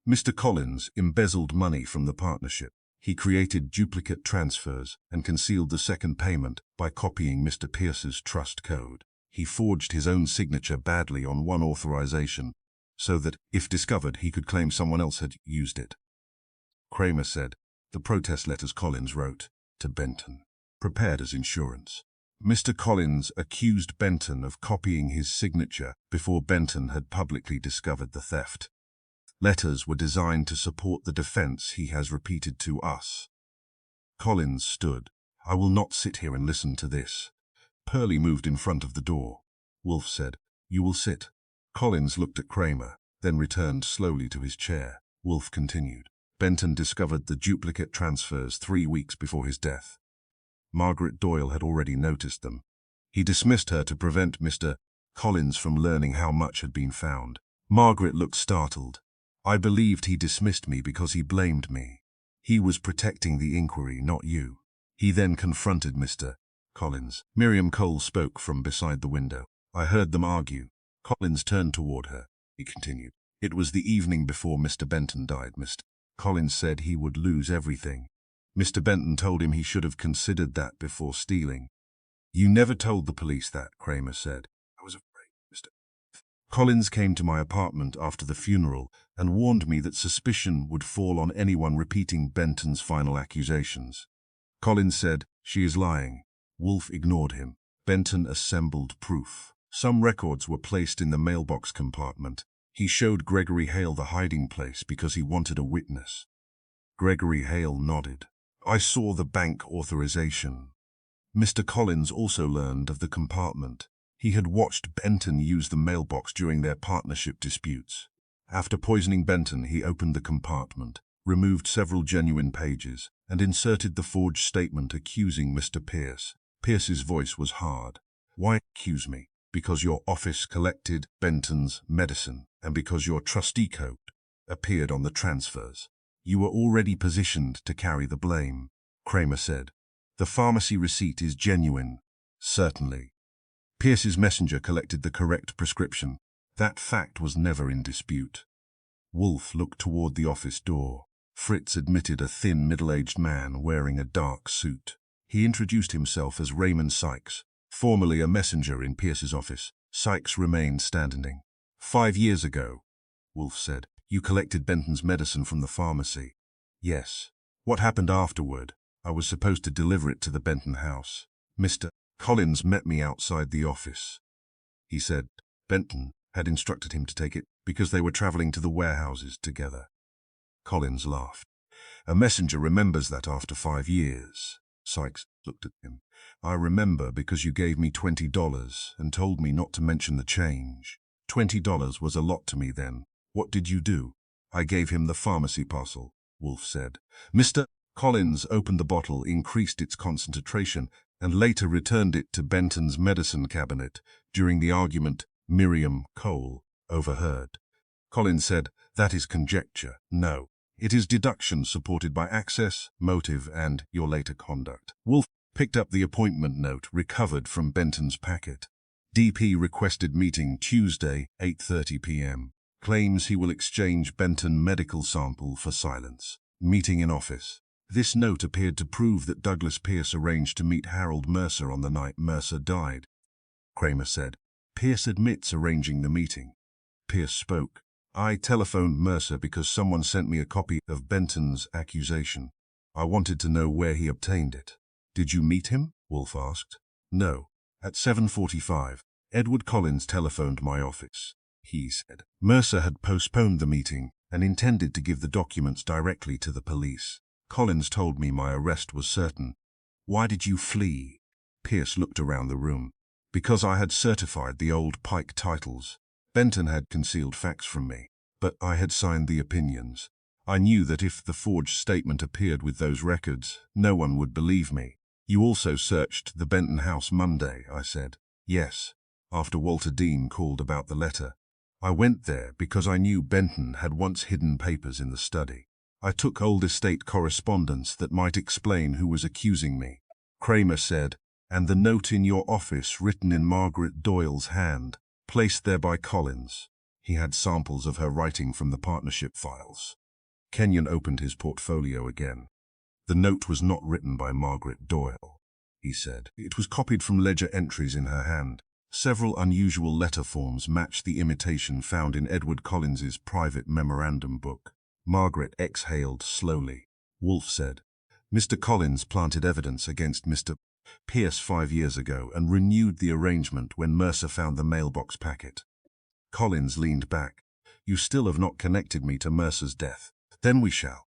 "Mr. Collins embezzled money from the partnership. He created duplicate transfers and concealed the second payment by copying Mr. Pierce's trust code. He forged his own signature badly on one authorization so that, if discovered, he could claim someone else had used it." Kramer said, "The protest letters Collins wrote to Benton, prepared as insurance. Mr. Collins accused Benton of copying his signature before Benton had publicly discovered the theft. Letters were designed to support the defense he has repeated to us." Collins stood. "I will not sit here and listen to this." Pearlie moved in front of the door. Wolfe said, "You will sit." Collins looked at Kramer, then returned slowly to his chair. Wolfe continued. "Benton discovered the duplicate transfers 3 weeks before his death. Margaret Doyle had already noticed them. He dismissed her to prevent Mr. Collins from learning how much had been found." Margaret looked startled. "I believed he dismissed me because he blamed me. He was protecting the inquiry, not you." He then confronted Mr. Collins. Miriam Cole spoke from beside the window. I heard them argue. Collins turned toward her. He continued. It was the evening before Mr. Benton died. Mr. Collins said he would lose everything. Mr. Benton told him he should have considered that before stealing. You never told the police that, Kramer said. I was afraid, Mr. Collins came to my apartment after the funeral and warned me that suspicion would fall on anyone repeating Benton's final accusations. Collins said, she is lying. Wolfe ignored him. Benton assembled proof. Some records were placed in the mailbox compartment. He showed Gregory Hale the hiding place because he wanted a witness. Gregory Hale nodded. I saw the bank authorization. Mr. Collins also learned of the compartment. He had watched Benton use the mailbox during their partnership disputes. After poisoning Benton, he opened the compartment, removed several genuine pages, and inserted the forged statement accusing Mr. Pierce. Pierce's voice was hard. Why accuse me? Because your office collected Benton's medicine, and because your trustee code appeared on the transfers. You were already positioned to carry the blame, Kramer said. The pharmacy receipt is genuine. Certainly. Pierce's messenger collected the correct prescription. That fact was never in dispute. Wolfe looked toward the office door. Fritz admitted a thin, middle-aged man wearing a dark suit. He introduced himself as Raymond Sykes, formerly a messenger in Pierce's office. Sykes remained standing. 5 years ago, Wolfe said, you collected Benton's medicine from the pharmacy. Yes. What happened afterward? I was supposed to deliver it to the Benton house. Mr. Collins met me outside the office. He said Benton had instructed him to take it because they were traveling to the warehouses together. Collins laughed. A messenger remembers that after 5 years. Sykes looked at him. I remember because you gave me $20 and told me not to mention the change. $20 was a lot to me then. What did you do? I gave him the pharmacy parcel, Wolfe said. Mr. Collins opened the bottle, increased its concentration, and later returned it to Benton's medicine cabinet. During the argument, Miriam Cole overheard. Collins said, that is conjecture. No. It is deduction supported by access, motive, and your later conduct. Wolfe picked up the appointment note recovered from Benton's packet. DP requested meeting Tuesday, 8:30 p.m. Claims he will exchange Benton medical sample for silence. Meeting in office. This note appeared to prove that Douglas Pierce arranged to meet Harold Mercer on the night Mercer died. Kramer said, Pierce admits arranging the meeting. Pierce spoke. I telephoned Mercer because someone sent me a copy of Benton's accusation. I wanted to know where he obtained it. Did you meet him? Wolfe asked. No. At 7:45, Edward Collins telephoned my office. He said Mercer had postponed the meeting and intended to give the documents directly to the police. Collins told me my arrest was certain. Why did you flee? Pierce looked around the room. Because I had certified the old Pike titles. Benton had concealed facts from me, but I had signed the opinions. I knew that if the forged statement appeared with those records, no one would believe me. You also searched the Benton house Monday, I said. Yes, after Walter Dean called about the letter. I went there because I knew Benton had once hidden papers in the study. I took old estate correspondence that might explain who was accusing me. Kramer said, and the note in your office written in Margaret Doyle's hand, placed there by Collins. He had samples of her writing from the partnership files. Kenyon opened his portfolio again. The note was not written by Margaret Doyle, he said. It was copied from ledger entries in her hand. Several unusual letter forms matched the imitation found in Edward Collins's private memorandum book. Margaret exhaled slowly. Wolfe said, Mr. Collins planted evidence against Mr. Pierce 5 years ago and renewed the arrangement when Mercer found the mailbox packet. Collins leaned back. You still have not connected me to Mercer's death. Then we shall.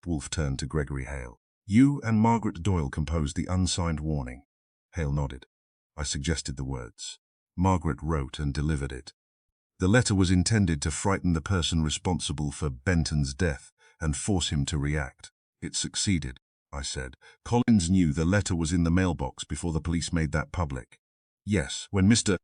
Wolfe turned to Gregory Hale. You and Margaret Doyle composed the unsigned warning. Hale nodded. I suggested the words. Margaret wrote and delivered it. The letter was intended to frighten the person responsible for Benton's death and force him to react. It succeeded, I said. Collins knew the letter was in the mailbox before the police made that public. Yes, when Mr.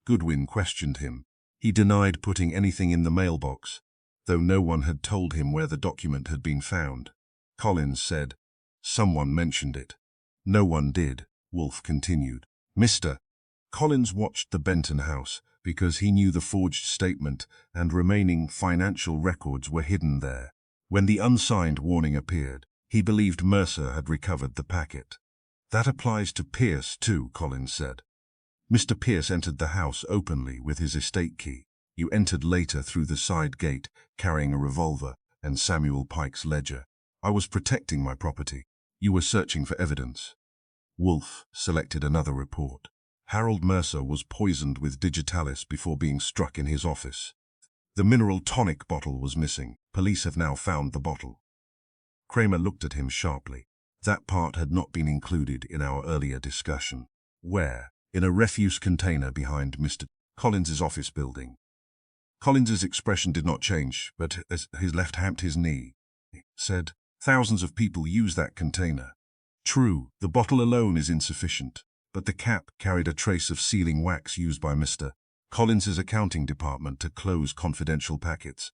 Goodwin questioned him, he denied putting anything in the mailbox, though no one had told him where the document had been found. Collins said, someone mentioned it. No one did. Wolfe continued. Mr. Collins watched the Benton house because he knew the forged statement and remaining financial records were hidden there. When the unsigned warning appeared, he believed Mercer had recovered the packet. That applies to Pierce too, Collins said. Mr. Pierce entered the house openly with his estate key. You entered later through the side gate, carrying a revolver and Samuel Pike's ledger. I was protecting my property. You were searching for evidence. Wolfe selected another report. Harold Mercer was poisoned with digitalis before being struck in his office. The mineral tonic bottle was missing. Police have now found the bottle. Kramer looked at him sharply. That part had not been included in our earlier discussion. Where? In a refuse container behind Mr. Collins's office building. Collins's expression did not change, but as his left hand his knee, he said, thousands of people use that container. True, the bottle alone is insufficient, but the cap carried a trace of sealing wax used by Mr. Collins's accounting department to close confidential packets.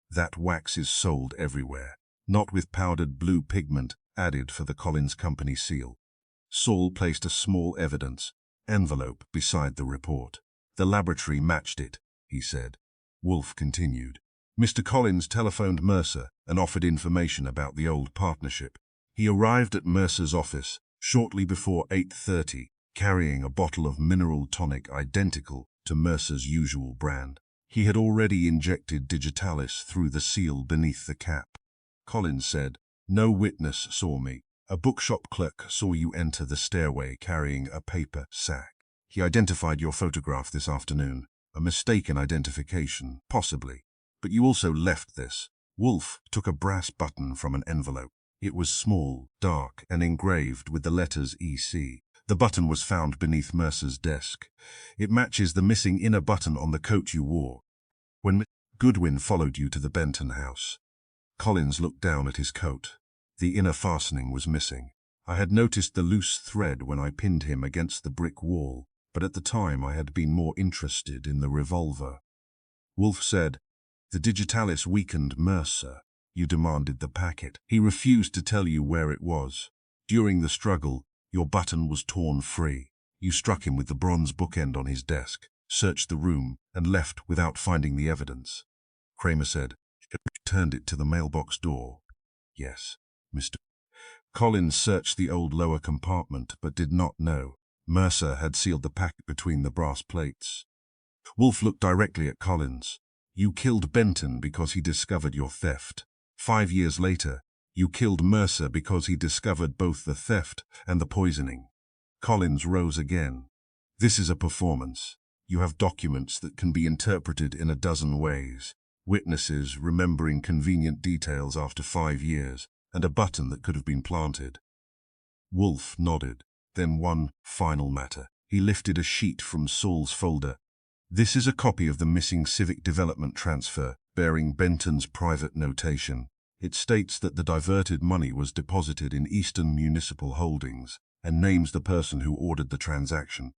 That wax is sold everywhere, not with powdered blue pigment added for the Collins Company seal. Saul placed a small evidence envelope beside the report. The laboratory matched it, he said. Wolfe continued. Mr. Collins telephoned Mercer and offered information about the old partnership. He arrived at Mercer's office shortly before 8:30, carrying a bottle of mineral tonic identical to Mercer's usual brand. He had already injected digitalis through the seal beneath the cap. Collins said, no witness saw me. A bookshop clerk saw you enter the stairway carrying a paper sack. He identified your photograph this afternoon. A mistaken identification, possibly. But you also left this. Wolfe took a brass button from an envelope. It was small, dark, and engraved with the letters EC. The button was found beneath Mercer's desk. It matches the missing inner button on the coat you wore when Goodwin followed you to the Benton house. Collins looked down at his coat. The inner fastening was missing. I had noticed the loose thread when I pinned him against the brick wall, but at the time I had been more interested in the revolver. Wolfe said, the digitalis weakened Mercer. You demanded the packet. He refused to tell you where it was. During the struggle, your button was torn free. You struck him with the bronze bookend on his desk, searched the room, and left without finding the evidence. Kramer said, turned it to the mailbox door. Yes, Mr. Collins searched the old lower compartment, but did not know. Mercer had sealed the packet between the brass plates. Wolfe looked directly at Collins. You killed Benton because he discovered your theft. 5 years later, you killed Mercer because he discovered both the theft and the poisoning. Collins rose again. This is a performance. You have documents that can be interpreted in a dozen ways. Witnesses remembering convenient details after 5 years, and a button that could have been planted. Wolfe nodded. Then one final matter. He lifted a sheet from Saul's folder. This is a copy of the missing civic development transfer, bearing Benton's private notation. It states that the diverted money was deposited in Eastern Municipal Holdings, and names the person who ordered the transaction.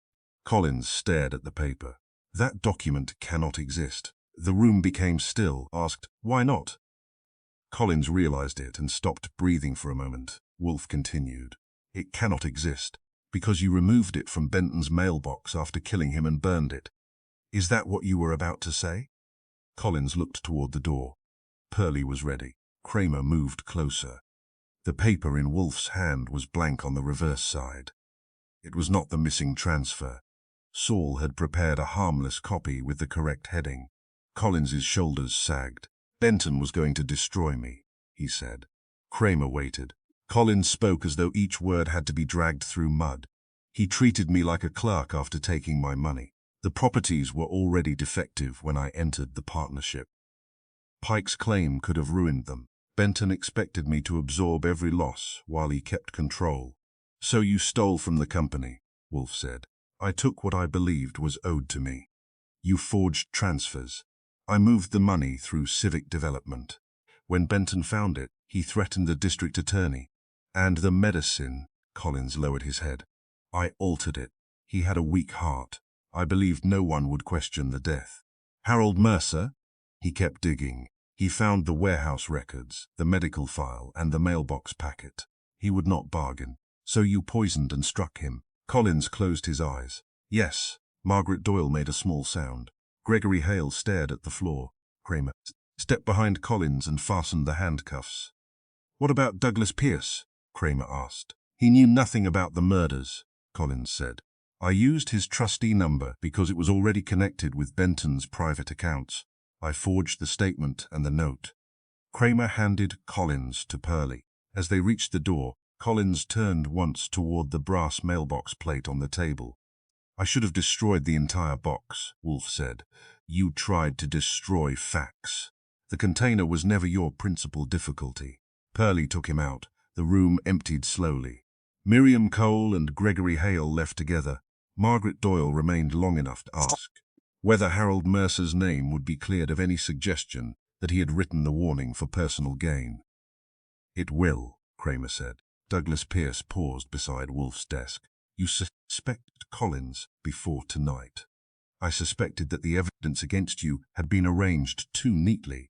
Collins stared at the paper. That document cannot exist. The room became still, asked, why not? Collins realized it and stopped breathing for a moment. Wolfe continued. It cannot exist, because you removed it from Benton's mailbox after killing him and burned it. Is that what you were about to say? Collins looked toward the door. Pearlie was ready. Kramer moved closer. The paper in Wolfe's hand was blank on the reverse side. It was not the missing transfer. Saul had prepared a harmless copy with the correct heading. Collins's shoulders sagged. Benton was going to destroy me, he said. Kramer waited. Collins spoke as though each word had to be dragged through mud. He treated me like a clerk after taking my money. The properties were already defective when I entered the partnership. Pike's claim could have ruined them. Benton expected me to absorb every loss while he kept control. So you stole from the company, Wolfe said. I took what I believed was owed to me. You forged transfers. I moved the money through civic development. When Benton found it, he threatened the district attorney. And the medicine, Collins lowered his head. I altered it. He had a weak heart. I believed no one would question the death. Harold Mercer? He kept digging. He found the warehouse records, the medical file, and the mailbox packet. He would not bargain. So you poisoned and struck him. Collins closed his eyes. Yes. Margaret Doyle made a small sound. Gregory Hale stared at the floor. Kramer stepped behind Collins and fastened the handcuffs. What about Douglas Pierce? Kramer asked. He knew nothing about the murders, Collins said. I used his trustee number because it was already connected with Benton's private accounts. I forged the statement and the note. Kramer handed Collins to Pearlie. As they reached the door, Collins turned once toward the brass mailbox plate on the table. I should have destroyed the entire box, Wolfe said. You tried to destroy facts. The container was never your principal difficulty. Pearlie took him out. The room emptied slowly. Miriam Cole and Gregory Hale left together. Margaret Doyle remained long enough to ask whether Harold Mercer's name would be cleared of any suggestion that he had written the warning for personal gain. It will, Kramer said. Douglas Pierce paused beside Wolfe's desk. You suspected Collins before tonight. I suspected that the evidence against you had been arranged too neatly.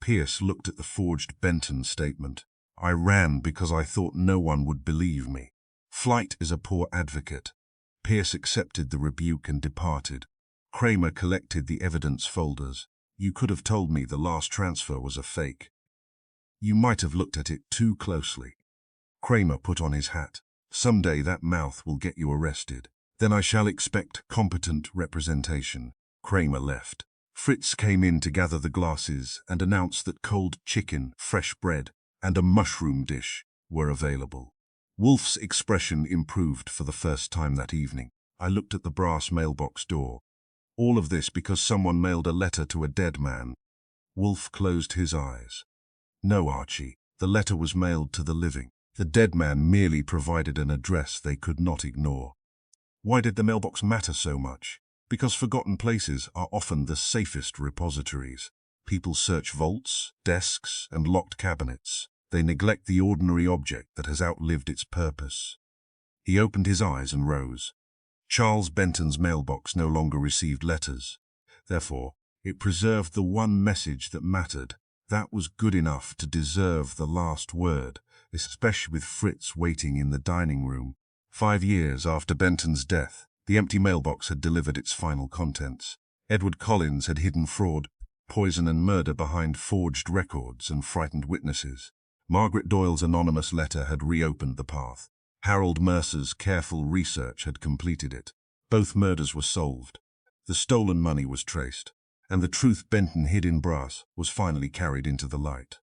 Pierce looked at the forged Benton statement. I ran because I thought no one would believe me. Flight is a poor advocate. Pierce accepted the rebuke and departed. Kramer collected the evidence folders. You could have told me the last transfer was a fake. You might have looked at it too closely. Kramer put on his hat. Someday that mouth will get you arrested. Then I shall expect competent representation. Kramer left. Fritz came in to gather the glasses and announced that cold chicken, fresh bread, and a mushroom dish were available. Wolfe's expression improved for the first time that evening. I looked at the brass mailbox door. All of this because someone mailed a letter to a dead man. Wolfe closed his eyes. No, Archie, the letter was mailed to the living. The dead man merely provided an address they could not ignore. Why did the mailbox matter so much? Because forgotten places are often the safest repositories. People search vaults, desks, and locked cabinets. They neglect the ordinary object that has outlived its purpose. He opened his eyes and rose. Charles Benton's mailbox no longer received letters. Therefore, it preserved the one message that mattered. That was good enough to deserve the last word, especially with Fritz waiting in the dining room. 5 years after Benton's death, the empty mailbox had delivered its final contents. Edward Collins had hidden fraud, poison and murder behind forged records and frightened witnesses. Margaret Doyle's anonymous letter had reopened the path. Harold Mercer's careful research had completed it. Both murders were solved. The stolen money was traced, and the truth Benton hid in brass was finally carried into the light.